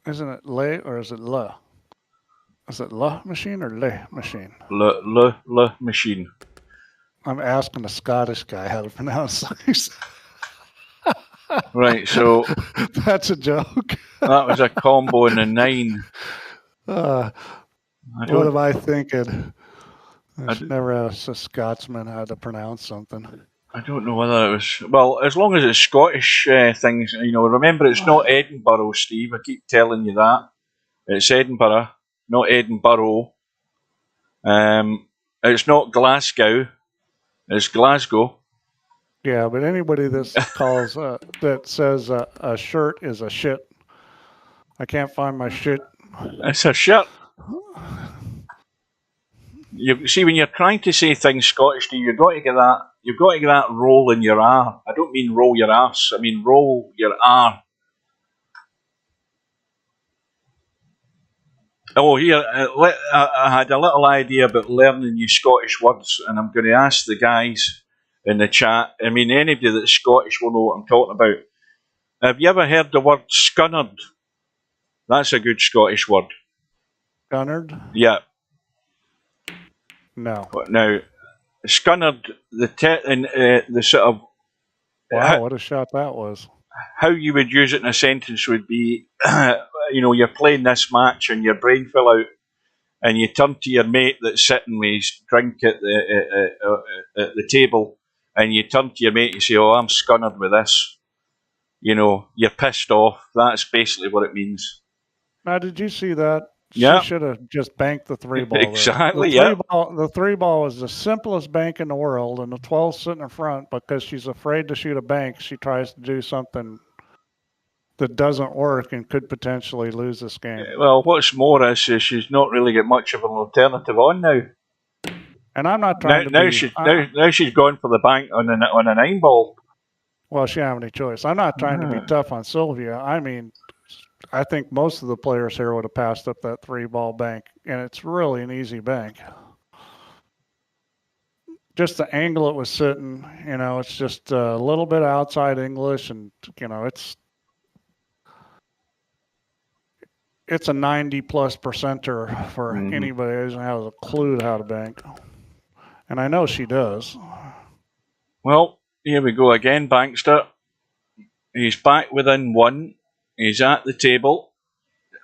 Isn't it lay or is it le? Is it la machine or lay machine? Le machine. I'm asking a Scottish guy how to pronounce things. Right, so that's a joke. That was a combo in a 9. What am I thinking? I should never ask a Scotsman how to pronounce something. I don't know whether it was... Well, as long as it's Scottish things, you know, remember it's not Edinburgh, Steve. I keep telling you that. It's Edinburgh, not Edinburgh. It's not Glasgow. It's Glasgow. Yeah, but anybody that calls that says a shirt is a shit. I can't find my shit. It's a shirt. You see, when you're trying to say things Scottish, you've got to get that. You've got to get that roll in your R. I don't mean roll your arse. I mean roll your R. Oh, here, I had a little idea about learning new Scottish words, and I'm going to ask the guys in the chat. I mean, anybody that's Scottish will know what I'm talking about. Have you ever heard the word scunnered? That's a good Scottish word. Scunnered? Yeah. No. Now, scunnered, the sort of... Wow, what a shot that was. How you would use it in a sentence would be, you know, you're playing this match and your brain fell out and you turn to your mate that's sitting with his drink at the table and you turn to your mate and you say, oh, I'm scunnered with this. you know, you're pissed off. That's basically what it means. Now, did you see that? Yeah. She should have just banked the 3-ball. Exactly, The 3-ball is the simplest bank in the world, and the 12's sitting in front because she's afraid to shoot a bank. She tries to do something that doesn't work and could potentially lose this game. Well, what's more is she's not really got much of an alternative on now. And I'm not trying now she's gone for the bank on a 9-ball. Well, she didn't have any choice. I'm not trying to be tough on Sylvia. I mean, I think most of the players here would have passed up that 3-ball bank, and it's really an easy bank. Just the angle it was sitting, you know, it's just a little bit outside English, and, you know, it's a 90+ percenter for anybody who has a clue how to bank. And I know she does. Well, here we go again, Bankster. He's back within 1. He's at the table,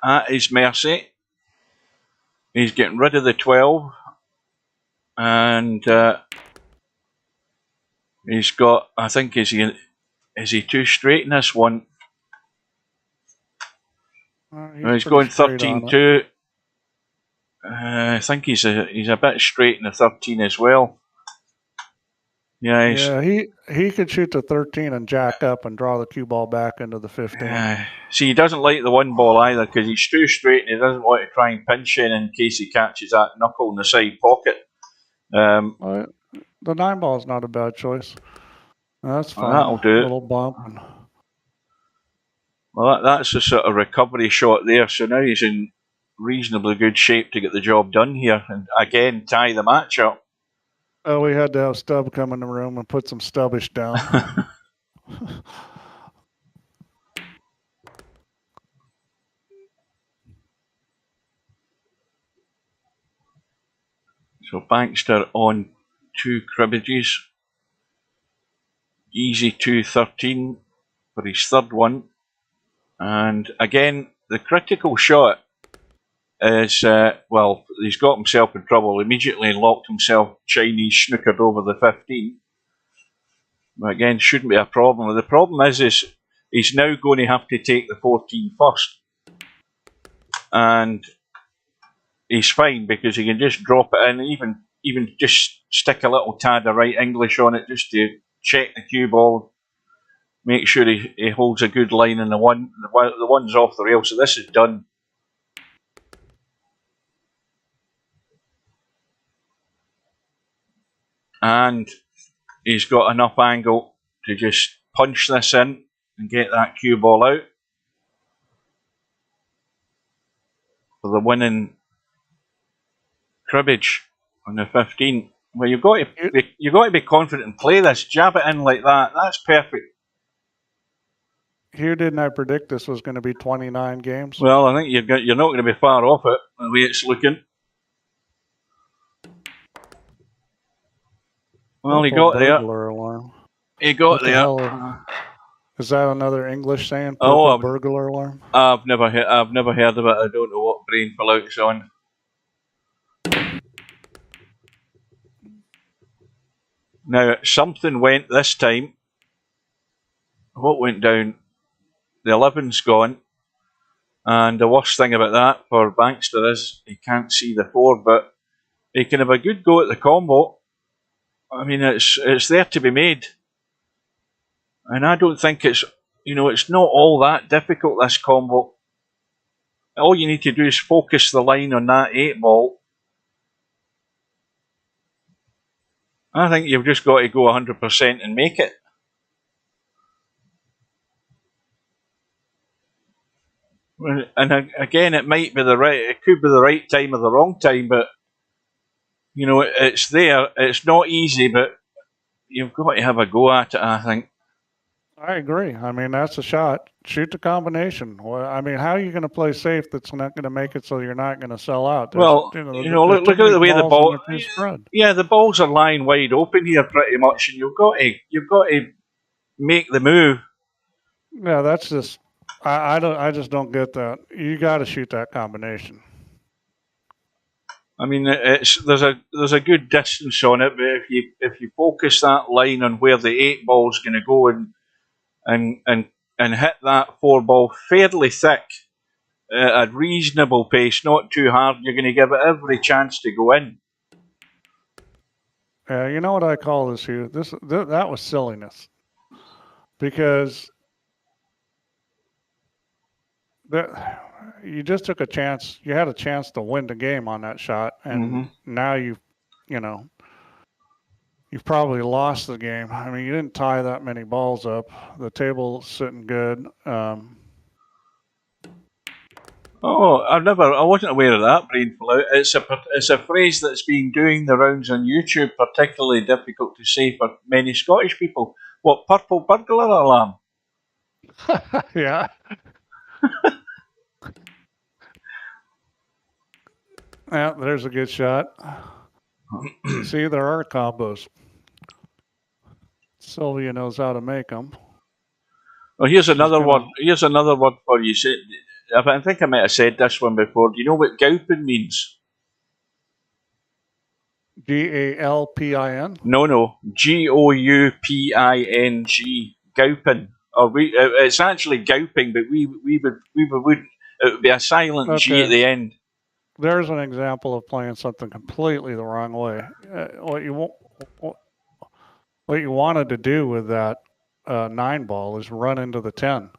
at his mercy. He's getting rid of the 12. And he's got, I think, is he too straight in this one? He's going 13-2. I think he's a bit straight in the 13 as well. Yeah, he could shoot the 13 and jack up and draw the cue ball back into the 15. See, he doesn't like the 1-ball either because he's too straight and he doesn't want to try and pinch in case he catches that knuckle in the side pocket. The 9-ball is not a bad choice. That's fine. That'll do it. A little bump. Well, that's a sort of recovery shot there. So now he's in reasonably good shape to get the job done here and again tie the match up. Oh, we had to have Stubb come in the room and put some stubbish down. So Bankster on 2 cribbages. Easy 2-13 for his third one. And again, the critical shot is, well, he's got himself in trouble. Immediately locked himself Chinese snookered over the 15. But again, shouldn't be a problem. The problem is he's now going to have to take the 14 first. And he's fine because he can just drop it in, even just stick a little tad of right English on it just to check the cue ball. Make sure he holds a good line in the one. The one's off the rail, so this is done. And he's got enough angle to just punch this in and get that cue ball out for the winning cribbage on the 15. Well, you've got to be confident and play this. Jab it in like that. That's perfect. Here, didn't I predict this was going to be 29 games? Well, I think you're not going to be far off it the way it's looking. Well, he got there. Alarm. He got there. Is that another English saying? Burglar alarm. I've never heard of it. I don't know what brain pull out it's on. Now something went this time. What went down? The 11's gone, and the worst thing about that for Bankster is he can't see the 4, but he can have a good go at the combo. I mean, it's there to be made, and I don't think it's not all that difficult, this combo. All you need to do is focus the line on that 8-ball. I think you've just got to go 100% and make it. And again, it could be the right time or the wrong time, but it's there. It's not easy, but you've got to have a go at it, I think. I agree. I mean, that's a shot. Shoot the combination. Well, I mean, how are you going to play safe that's not going to make it so you're not going to sell out? Look at the way the ball. Yeah, the balls are lying wide open here pretty much, and you've got to make the move. Yeah, that's just. I just don't get that. You got to shoot that combination. I mean, there's a good distance on it, but if you focus that line on where the 8-ball's going to go and and hit that 4-ball fairly thick at a reasonable pace, not too hard, you're going to give it every chance to go in. You know what I call this, Hugh? That was silliness. Because you just took a chance. You had a chance to win the game on that shot, and now you've probably lost the game. I mean, you didn't tie that many balls up. The table's sitting good. I wasn't aware of that, brainful out. It's a phrase that's been doing the rounds on YouTube, particularly difficult to say for many Scottish people. What, purple burglar alarm? Yeah. Yeah, there's a good shot. See, there are combos. Sylvia knows how to make them. Well, here's another word. Here's another word for you. I think I might have said this one before. Do you know what gouping means? Galpin? No. Gouping. Gouping. It's actually gouping, but we would it would be a silent G at the end. There's an example of playing something completely the wrong way. What you wanted to do with that 9-ball is run into the 10.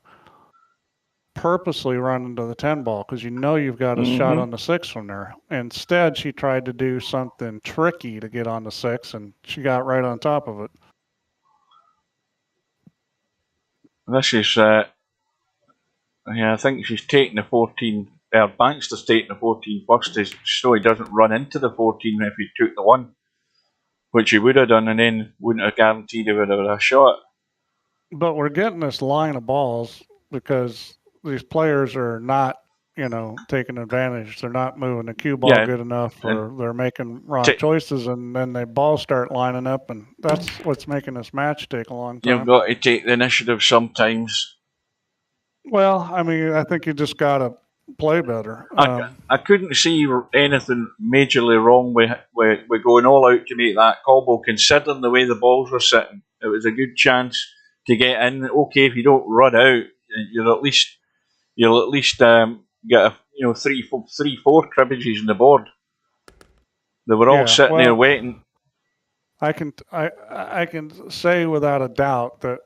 Purposely run into the 10-ball because you know you've got a shot on the 6 from there. Instead, she tried to do something tricky to get on the 6, and she got right on top of it. This is, I think she's taking the 14. Bankster's taking the 14 first, so he doesn't run into the 14 if he took the 1, which he would have done, and then wouldn't have guaranteed he would have a shot. But we're getting this line of balls because these players are not, taking advantage. They're not moving the cue ball good enough, or they're making wrong choices, and then the balls start lining up, and that's what's making this match take a long time. You've got to take the initiative sometimes. Well, I mean, I think you just got to play better. I couldn't see anything majorly wrong with going all out to make that combo, considering the way the balls were sitting. It was a good chance to get in. Okay, if you don't run out, you'll at least get a 3-4 cribbages on the board. They were all sitting there waiting. I can say without a doubt that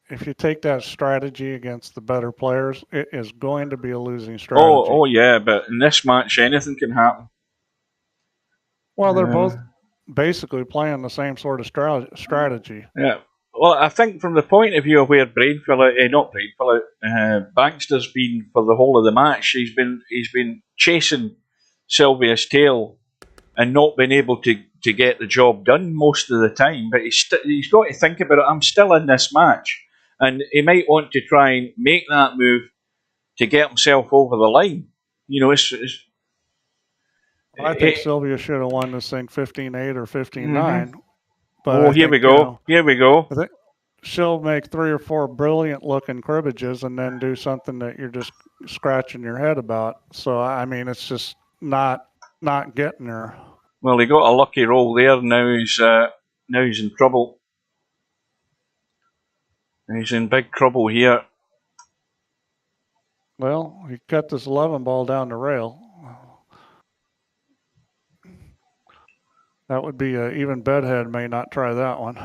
if you take that strategy against the better players, it is going to be a losing strategy. Oh yeah, but in this match, anything can happen. Well, they're both basically playing the same sort of strategy. Yeah. Well, I think from the point of view of where Bankster's been for the whole of the match, he's been chasing Sylvia's tail and not been able to get the job done most of the time. But he's got to think about it. I'm still in this match. And he might want to try and make that move to get himself over the line. I think Sylvia should have won this thing 15-8 or 15-9. But here we go. Here we go. I think she'll make 3 or 4 brilliant-looking cribbages and then do something that you're just scratching your head about. So, I mean, it's just not getting her. Well, he got a lucky roll there. Now he's in trouble. He's in big trouble here. Well, he cut this 11-ball down the rail. That would be even Bedhead may not try that one.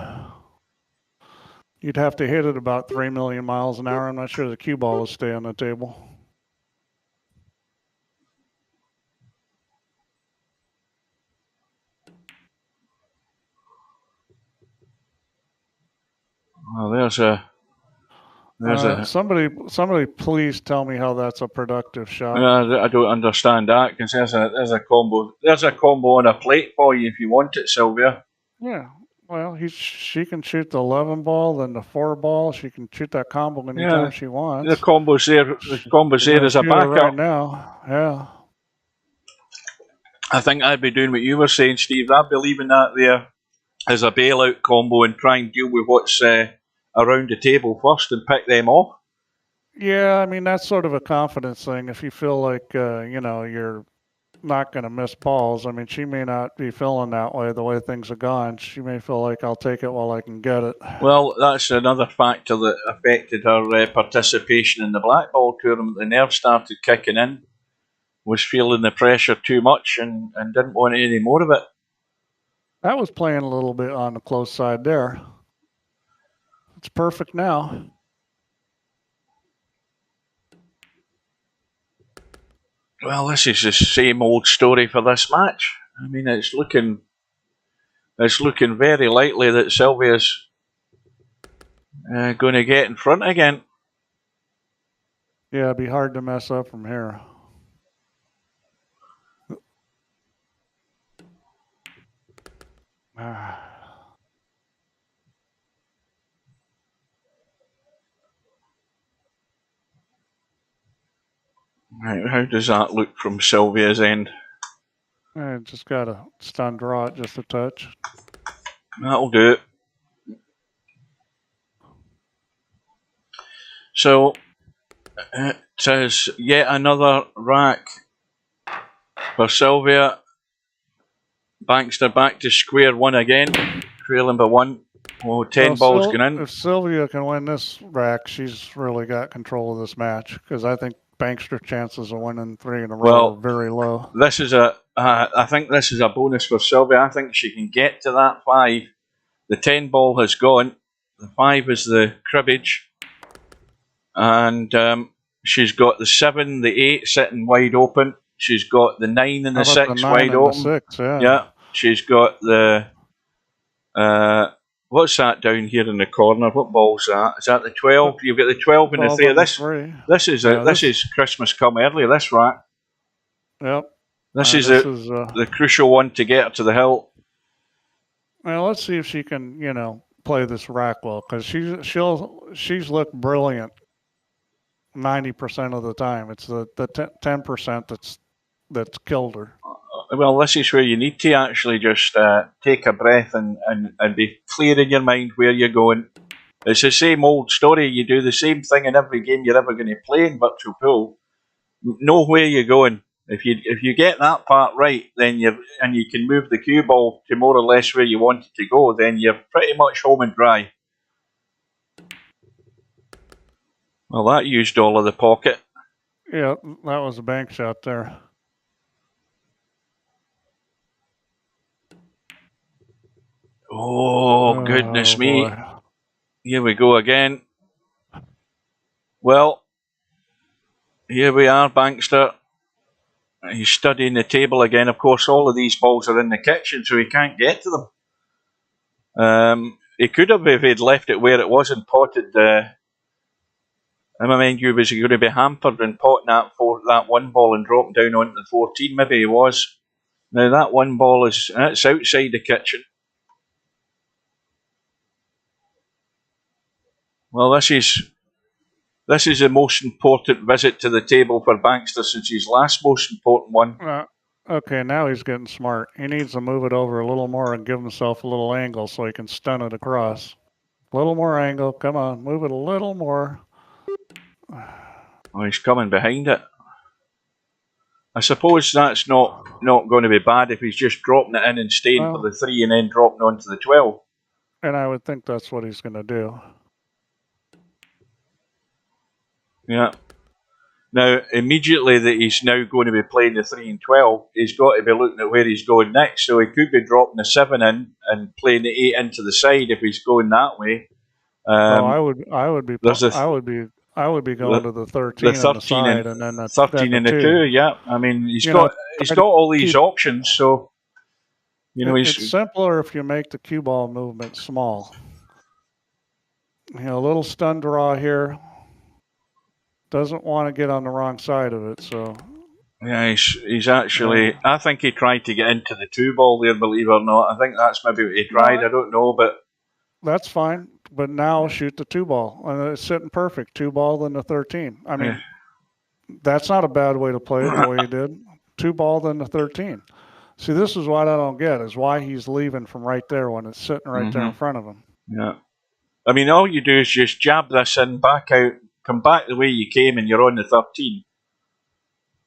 You'd have to hit it about 3 million miles an hour. I'm not sure the cue ball will stay on the table. Well, somebody please tell me how that's a productive shot. I don't understand that, because there's a combo. There's a combo on a plate for you if you want it, Sylvia. Yeah. Well, she can shoot the 11-ball, then the 4-ball. She can shoot that combo anytime she wants. The combo's there. The combo's there as a backup right now. Yeah. I think I'd be doing what you were saying, Steve. I'd be leaving that there as a bailout combo and try and deal with what's around the table first and pick them off. Yeah, I mean, that's sort of a confidence thing. If you feel like, you're not going to miss balls. I mean, she may not be feeling that way the way things have gone. She may feel like I'll take it while I can get it. Well, that's another factor that affected her participation in the black ball tournament. The nerves started kicking in, was feeling the pressure too much and didn't want any more of it. That was playing a little bit on the close side there. It's perfect now. Well, this is the same old story for this match. I mean, it's looking very likely that Sylvia's going to get in front again. Yeah, it'd be hard to mess up from here. Right, how does that look from Sylvia's end? I just got to stun draw it just a touch. That'll do it. So it is yet another rack for Sylvia. Bankster back to square one again, trailing by 1. Oh, 10 balls going in. If Sylvia can win this rack, she's really got control of this match, because I think Bankster's chances of winning 3 in a row are very low. This is I think this is a bonus for Sylvia. I think she can get to that 5. The 10 ball has gone. The 5 is the cribbage. And she's got the 7, the 8 sitting wide open. She's got the 9 and the 6 wide open. The 6, yeah. She's got the what's that down here in the corner? What ball's that? Is that the 12? You've got the 12 and the 3. This is Christmas come early. This rack. Yep. This is the crucial one to get her to the hill. Well, let's see if she can, play this rack well, because she's looked brilliant 90% of the time. It's the 10% that's killed her. Well, this is where you need to actually just take a breath and be clear in your mind where you're going. It's the same old story. You do the same thing in every game you're ever going to play in virtual pool. Know where you're going. If you get that part right, then you can move the cue ball to more or less where you want it to go, then you're pretty much home and dry. Well, that used all of the pocket. Yeah, that was a bank shot there. Oh, goodness me. Boy. Here we go again. Well, here we are, Bankster. He's studying the table again. Of course, all of these balls are in the kitchen, so he can't get to them. He could have, if he'd left it where it was and potted I mind you, was he going to be hampered in potting that 1 ball and dropping down onto the 14? Maybe he was. Now that 1 ball it's outside the kitchen. Well, this is the most important visit to the table for Bankster since his last most important one. Okay, now he's getting smart. He needs to move it over a little more and give himself a little angle so he can stun it across. A little more angle. Come on, move it a little more. Oh, he's coming behind it. I suppose that's not going to be bad if he's just dropping it in and staying for the 3 and then dropping onto the 12. And I would think that's what he's going to do. Yeah. Now, immediately that he's now going to be playing the 3 and 12, he's got to be looking at where he's going next. So he could be dropping the 7 in and playing the 8 into the side if he's going that way. I would be going to the 13 on the side and then the 13 and the 2. Yeah, I mean he's got all these options. So it's simpler if you make the cue ball movement small. A little stun draw here. Doesn't want to get on the wrong side of it, so. Yeah, he's actually. I think he tried to get into the 2 ball there, believe it or not. I think that's maybe what he tried. I don't know, but that's fine. But now shoot the 2 ball, and it's sitting perfect. 2 ball then the 13. I mean, that's not a bad way to play it the way he did. 2 ball then the 13. See, this is what I don't get is why he's leaving from right there when it's sitting right there in front of him. Yeah, I mean, all you do is just jab this in, back out. Come back the way you came and you're on the 13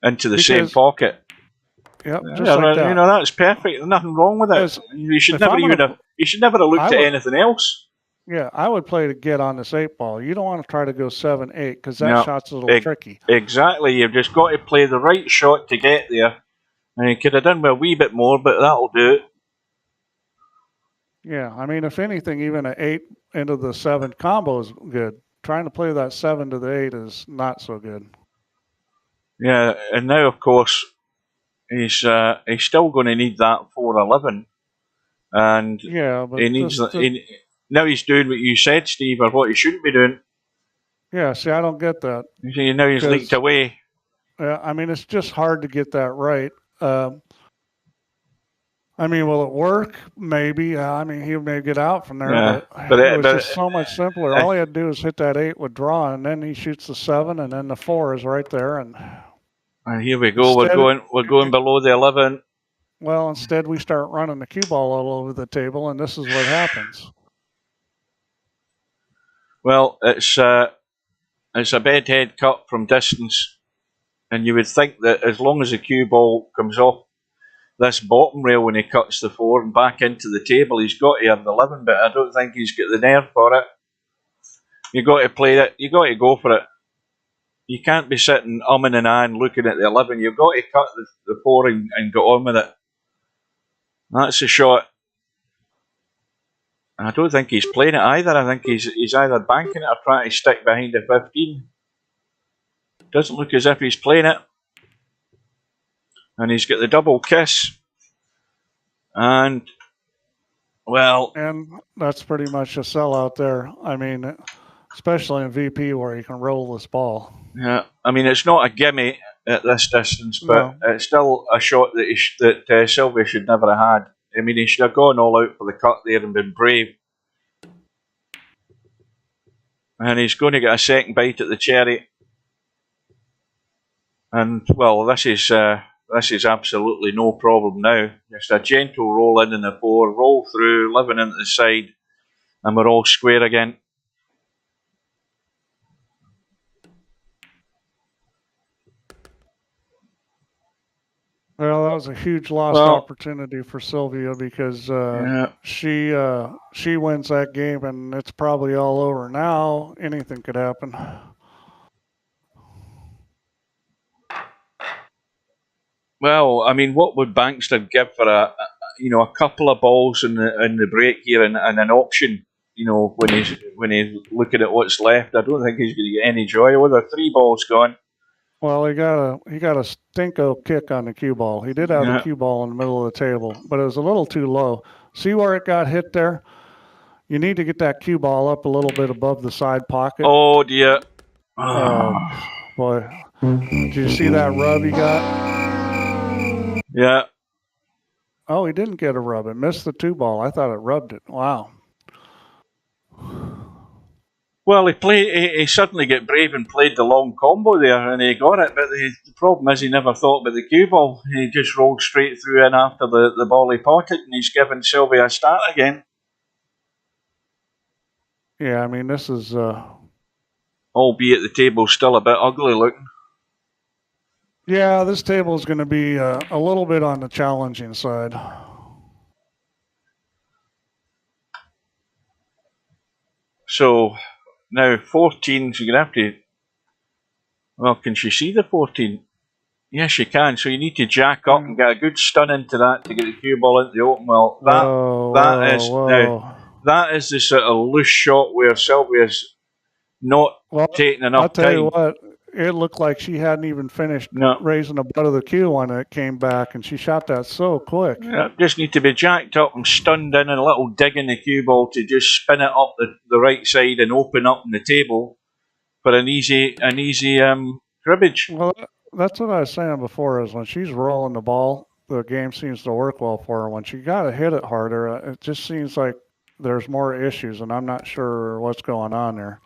into the same pocket. Yep, just like that. You know, that's perfect. There's nothing wrong with it. You should never have looked at anything else. Yeah, I would play to get on this 8 ball. You don't want to try to go 7-8 because that shot's a little tricky. Exactly. You've just got to play the right shot to get there. And you could have done with a wee bit more, but that'll do it. Yeah, I mean, if anything, even an 8 into the 7 combo is good. Trying to play that 7 to the 8 is not so good. Yeah, and now, of course, he's still going to need that 4-11. And yeah, but he needs now he's doing what you said, Steve, or what he shouldn't be doing. Yeah, see, I don't get that. See, now he's leaked away. Yeah, I mean, it's just hard to get that right. I mean, will it work? Maybe. I mean, he may get out from there, but it was just so much simpler. All he had to do is hit that 8 with draw, and then he shoots the 7, and then the 4 is right there. And here we go. We're going below the 11. Well, instead we start running the cue ball all over the table, and this is what happens. Well, it's a bedhead cut from distance, and you would think that as long as the cue ball comes off this bottom rail when he cuts the 4 and back into the table, he's got to have the 11, but I don't think he's got the nerve for it. You got to play it. You got to go for it. You can't be sitting umming and ahhing looking at the 11. You've got to cut the 4 and get on with it. That's a shot. I don't think he's playing it either. I think he's either banking it or trying to stick behind the 15. Doesn't look as if he's playing it. And he's got the double kiss. And, well... And that's pretty much a sellout there. I mean, especially in VP where you can roll this ball. Yeah, I mean, it's not a gimme at this distance, but it's still a shot that Sylvia should never have had. I mean, he should have gone all out for the cut there and been brave. And he's going to get a second bite at the cherry. And, well, this is absolutely no problem now. Just a gentle roll in the 4, roll through, 11 into the side, and we're all square again. Well, that was a huge lost opportunity for Sylvia because she wins that game and it's probably all over. Now anything could happen. Well, I mean, what would Bankster give for a couple of balls in the break here and an option? You know, when he's looking at what's left, I don't think he's going to get any joy with it. 3 balls gone. Well, he got a stinko kick on the cue ball. He did have the cue ball in the middle of the table, but it was a little too low. See where it got hit there? You need to get that cue ball up a little bit above the side pocket. Oh dear! Oh boy! Did you see that rub he got? Yeah. Oh, he didn't get a rub. It missed the 2 ball. I thought it rubbed it. Wow. Well, he suddenly got brave and played the long combo there, and he got it. But the problem is he never thought about the cue ball. He just rolled straight through in after the ball he potted, and he's given Sylvia a start again. Yeah, I mean, this is... albeit the table's still a bit ugly looking. Yeah, this table is going to be a little bit on the challenging side. So... Now, 14, so you're going to have to... Well, can she see the 14? Yes, she can. So you need to jack up and get a good stun into that to get the cue ball into the open. Well, that is the sort of loose shot where Sylvia's not taking enough time. I'll tell you what, it looked like she hadn't even finished raising the butt of the cue when it came back, and she shot that so quick. Yeah, just need to be jacked up and stunned in and a little dig in the cue ball to just spin it up the right side and open up in the table for an easy cribbage. Well, that's what I was saying before, is when she's rolling the ball, the game seems to work well for her. When she got to hit it harder, it just seems like there's more issues, and I'm not sure what's going on there.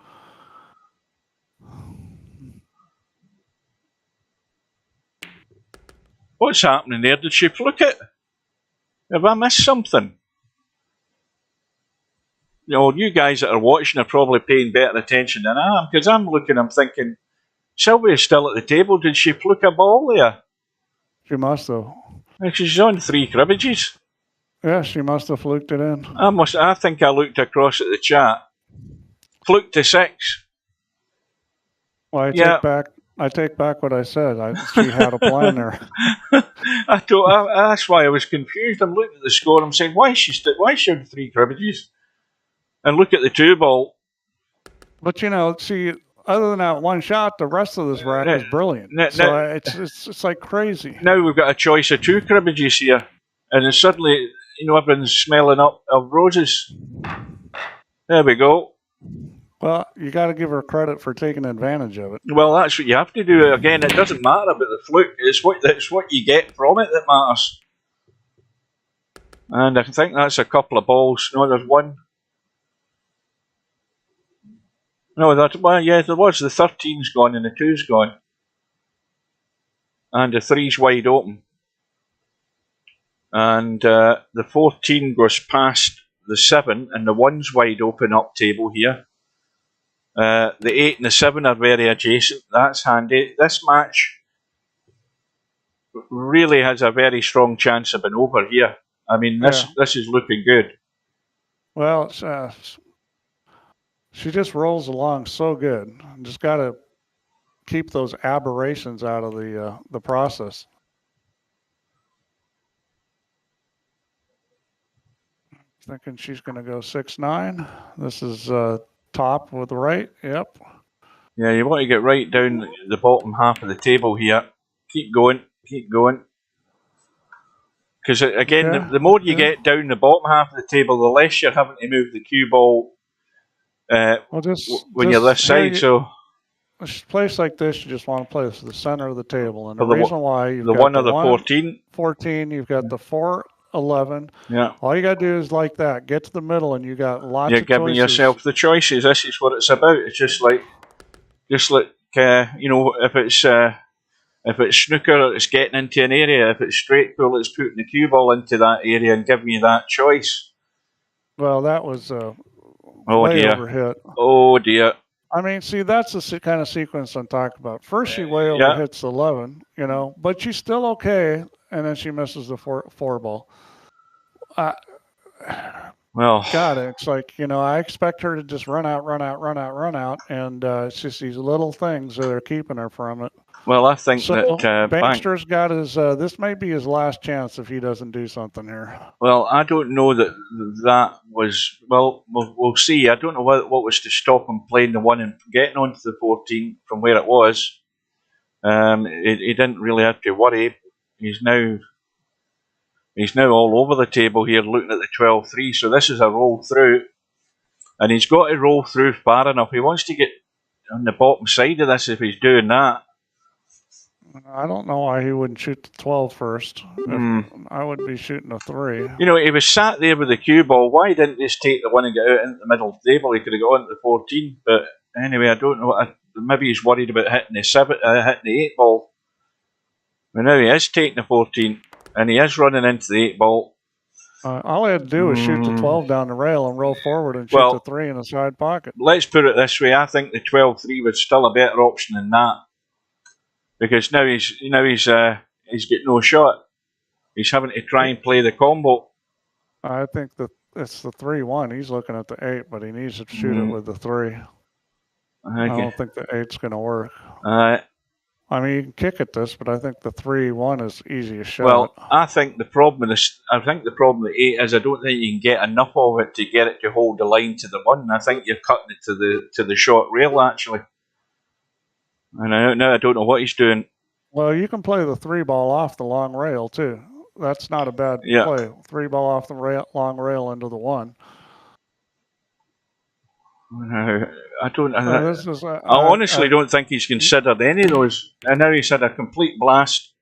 What's happening there? Did she fluke it? Have I missed something? You know, you guys that are watching are probably paying better attention than I am, because I'm thinking, Sylvia's still at the table. Did she fluke a ball there? She must have. She's on 3 cribbages. Yeah, she must have fluked it in. I think I looked across at the chat. Fluked to 6. Well, I take back what I said. She had a plan there. That's why I was confused. I'm looking at the score. I'm saying, why is she on 3 cribbages? And look at the 2 ball. But see, other than that one shot, the rest of this rack is brilliant. It's like crazy. Now we've got a choice of 2 cribbages here, and then suddenly, everyone's smelling up of roses. There we go. Well, you got to give her credit for taking advantage of it. Well, that's what you have to do. Again, it doesn't matter about the fluke. It's what you get from it that matters. And I think that's a couple of balls. No, there's one. No, there was. The 13's gone and the 2's gone. And the 3's wide open. And the 14 goes past the 7 and the 1's wide open up table here. The 8 and the 7 are very adjacent. That's handy. This match really has a very strong chance of being over here. I mean, this is looking good. Well, she just rolls along so good. Just got to keep those aberrations out of the process. Thinking she's going to go 6-9. This is top with the right. Yep. Yeah, you want to get right down the bottom half of the table here. Keep going. Because again, the more you get down the bottom half of the table, the less you're having to move the cue ball when you're this side. So a place like this, you just want to play to the center of the table, and the reason why you've got the 1 or the 14, you've got the 4, 11. Yeah. All you got to do is like that. Get to the middle, and you got lots of choices. You're giving yourself the choices. This is what it's about. It's just like if it's snooker, it's getting into an area. If it's straight pull, it's putting the cue ball into that area and giving you that choice. Well, that was overhit. Oh dear. I mean, see, that's the kind of sequence I'm talking about. First, she way overhits 11, but she's still okay, and then she misses the four ball. Well, God, it's like, I expect her to just run out, and it's just these little things that are keeping her from it. Well, I think that Bankster's got this may be his last chance if he doesn't do something here. Well, I don't know that was, well, we'll see. I don't know what was to stop him playing the 1 and getting onto the 14 from where it was. He didn't really have to worry. He's now all over the table here looking at the 12-3, so this is a roll through. And he's got to roll through far enough. He wants to get on the bottom side of this if he's doing that. I don't know why he wouldn't shoot the 12 first. I would be shooting a 3. He was sat there with the cue ball. Why didn't he just take the 1 and get out into the middle of the table? He could have got into the 14. But anyway, I don't know. Maybe he's worried about hitting the 8 ball. But now he is taking the 14. And he is running into the 8 ball. All he had to do was shoot the 12 down the rail and roll forward and shoot the 3 in the side pocket. Let's put it this way. I think the 12-3 was still a better option than that. Because now he's got no shot. He's having to try and play the combo. I think that it's the 3-1. He's looking at the 8, but he needs to shoot it with the 3. Okay. I don't think the 8's going to work. I mean, you can kick at this, but I think the 3-1 is easiest shot. Well, I think the problem with the 8 is I don't think you can get enough of it to get it to hold the line to the 1. I think you're cutting it to the short rail actually. And I don't know what he's doing. Well, you can play the 3 ball off the long rail too. That's not a bad play. 3 ball off the long rail into the 1. No, I don't. I honestly don't think he's considered any of those. And now he's had a complete blast,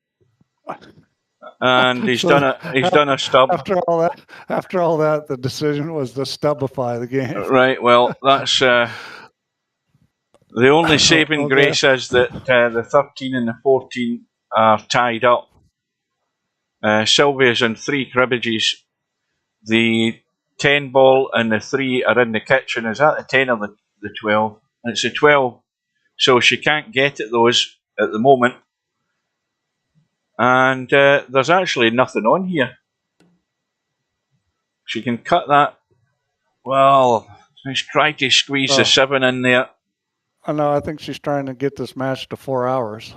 and he's done a stub. After all that, the decision was to stubify the game. Right. Well, that's the only saving grace is that the 13 and the 14 are tied up. Sylvia's on 3 cribbages. The 10 ball and the 3 are in the kitchen. Is that the 10 or the 12? It's a 12. So she can't get at those at the moment. And there's actually nothing on here. She can cut that. Well, let's try to squeeze the 7 in there. I know. I think she's trying to get this match to 4 hours.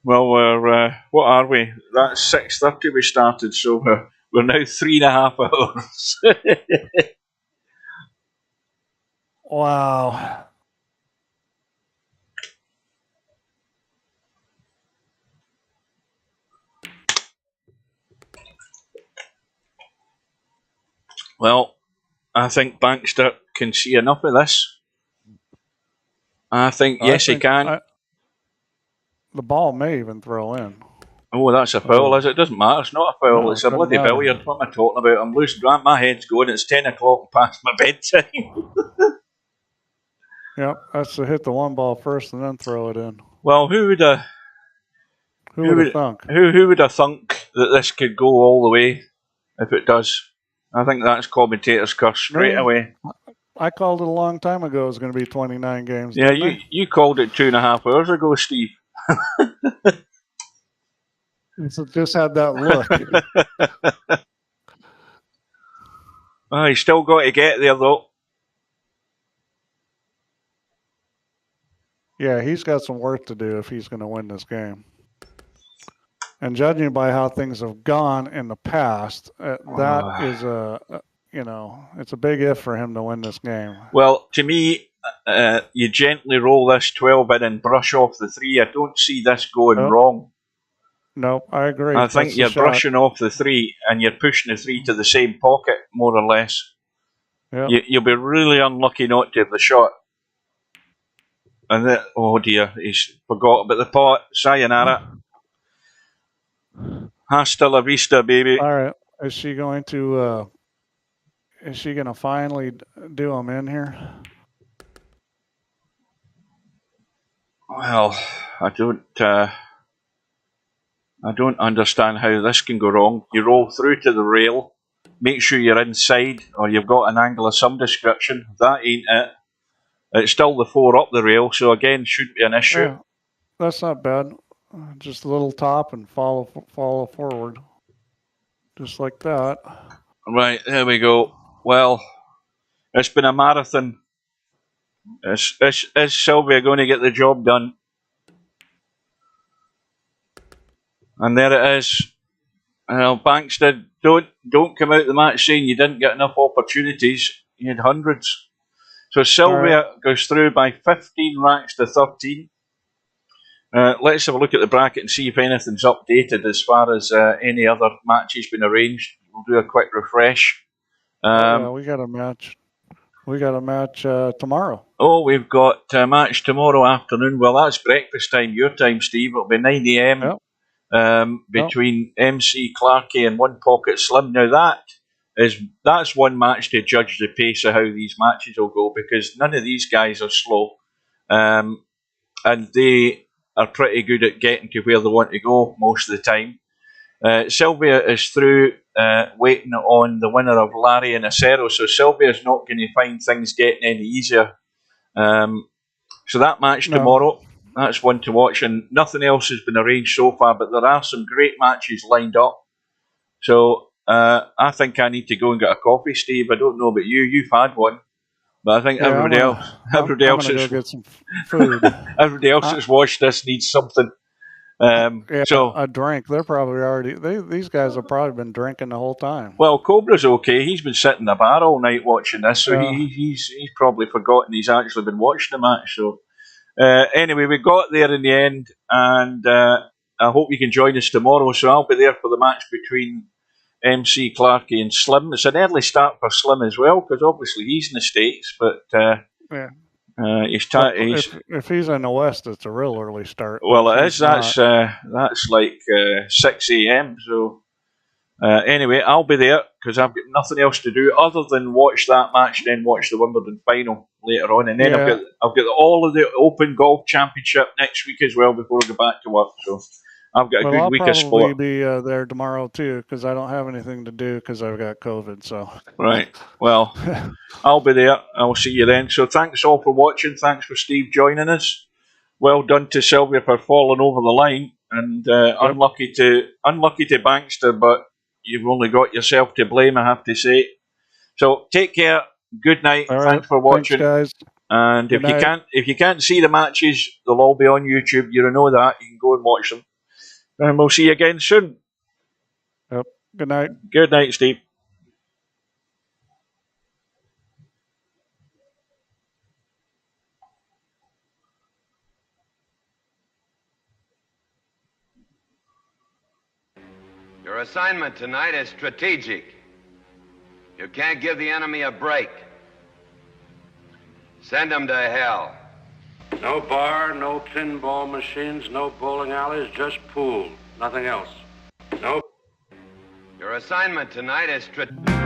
Well, we're what are we? That's 6:30 we started, so we're now 3.5 hours. Wow. Well, I think Bankster can see enough of this. I think he can. The ball may even throw in. Oh, that's a foul, is it? It doesn't matter. It's not a foul. No, it's a bloody billiard. What am I talking about? I'm losing. My head's going. It's 10 o'clock past my bedtime. Yep, that's to hit the one ball first and then throw it in. Well, who would have thunk? Who would have thunk that this could go all the way if it does? I think that's commentator's curse straight away. I called it a long time ago it was going to be 29 games. Yeah, you called it 2.5 hours ago, Steve. So just had that look. Oh, he's still got to get there, though. Yeah, he's got some work to do if he's going to win this game. And judging by how things have gone in the past, that is it's a big if for him to win this game. Well, to me, you gently roll this 12 in and brush off the 3. I don't see this going wrong. Nope, I agree. I think you're brushing off the 3 and you're pushing the 3 to the same pocket, more or less. Yep. You'll be really unlucky not to have the shot. And oh dear, he's forgot about the pot. Sayonara. Hasta la vista, baby. All right. Is she going to finally do him in here? Well, I don't understand how this can go wrong. You roll through to the rail, make sure you're inside, or you've got an angle of some description. That ain't it. It's still the 4 up the rail, so again, shouldn't be an issue. Yeah, that's not bad. Just a little top and follow forward. Just like that. Right, there we go. Well, it's been a marathon. Is Sylvia going to get the job done? And there it is. Well, Bankster, don't come out the match saying you didn't get enough opportunities. You had hundreds. So Sylvia goes through by 15 racks to 13. Let's have a look at the bracket and see if anything's updated as far as any other matches been arranged. We'll do a quick refresh. We got a match. We got a match tomorrow. Oh, we've got a match tomorrow afternoon. Well, that's breakfast time, your time, Steve. It'll be 9 a.m. Between MC Clarkey and One Pocket Slim. Now that's one match to judge the pace of how these matches will go, because none of these guys are slow, and they are pretty good at getting to where they want to go most of the time. Sylvia is through, waiting on the winner of Larry and Acero, so Sylvia's not going to find things getting any easier. So that match tomorrow, that's one to watch, and nothing else has been arranged so far, but there are some great matches lined up. So I think I need to go and get a coffee, Steve. I don't know about you. You've had one. But I think everybody else go get some food. Everybody else that's watched this needs something. So a drink. They're probably already. These guys have probably been drinking the whole time. Well, Cobra's okay. He's been sitting in the bar all night watching this, so he's probably forgotten he's actually been watching the match. So anyway, we got there in the end, and I hope you can join us tomorrow. So I'll be there for the match between MC Clarkey and Slim. It's an early start for Slim as well, because obviously he's in the States, but if he's in the West, it's a real early start. Well, it is. That's like 6 a.m. So anyway, I'll be there because I've got nothing else to do other than watch that match, then watch the Wimbledon final later on, and then I've got all of the Open Golf Championship next week as well before I go back to work. So I've got a good week of sport. I'll probably be there tomorrow too, because I don't have anything to do because I've got COVID. So right, well, I'll be there. I'll see you then. So thanks all for watching. Thanks for Steve joining us. Well done to Sylvia for falling over the line. and unlucky to Bankster, but you've only got yourself to blame, I have to say. So take care. Good night. All right. Thanks for watching. Thanks, guys. And Good night. if you can't see the matches, they'll all be on YouTube. You know that. You can go and watch them. And we'll see you again soon. Yep. Good night. Good night, Steve. Your assignment tonight is strategic. You can't give the enemy a break. Send them to hell. No bar, no pinball machines, no bowling alleys, just pool. Nothing else. No. Your assignment tonight is strategic.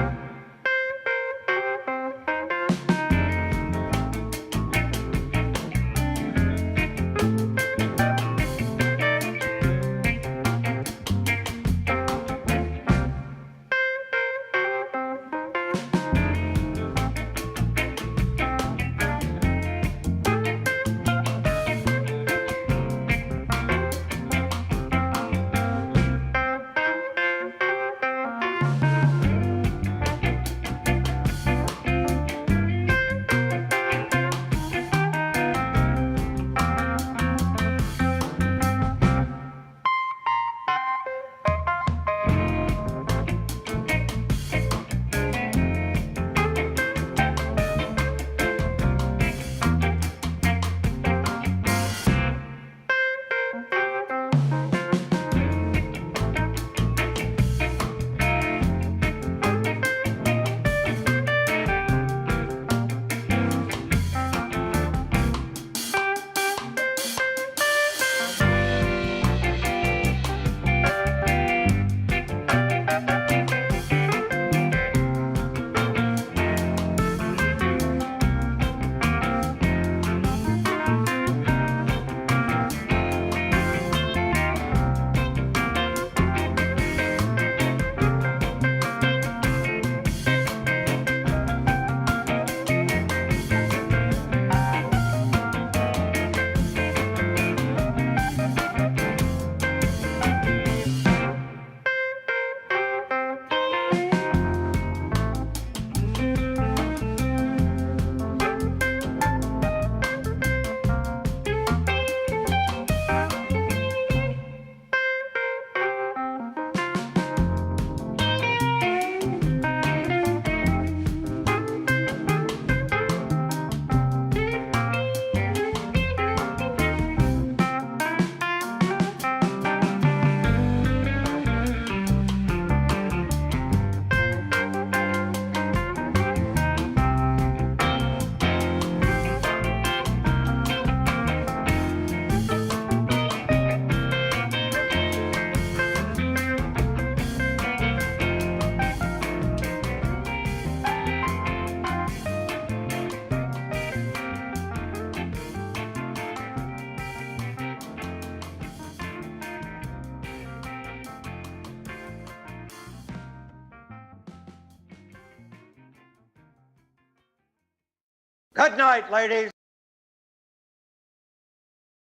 Good night, ladies.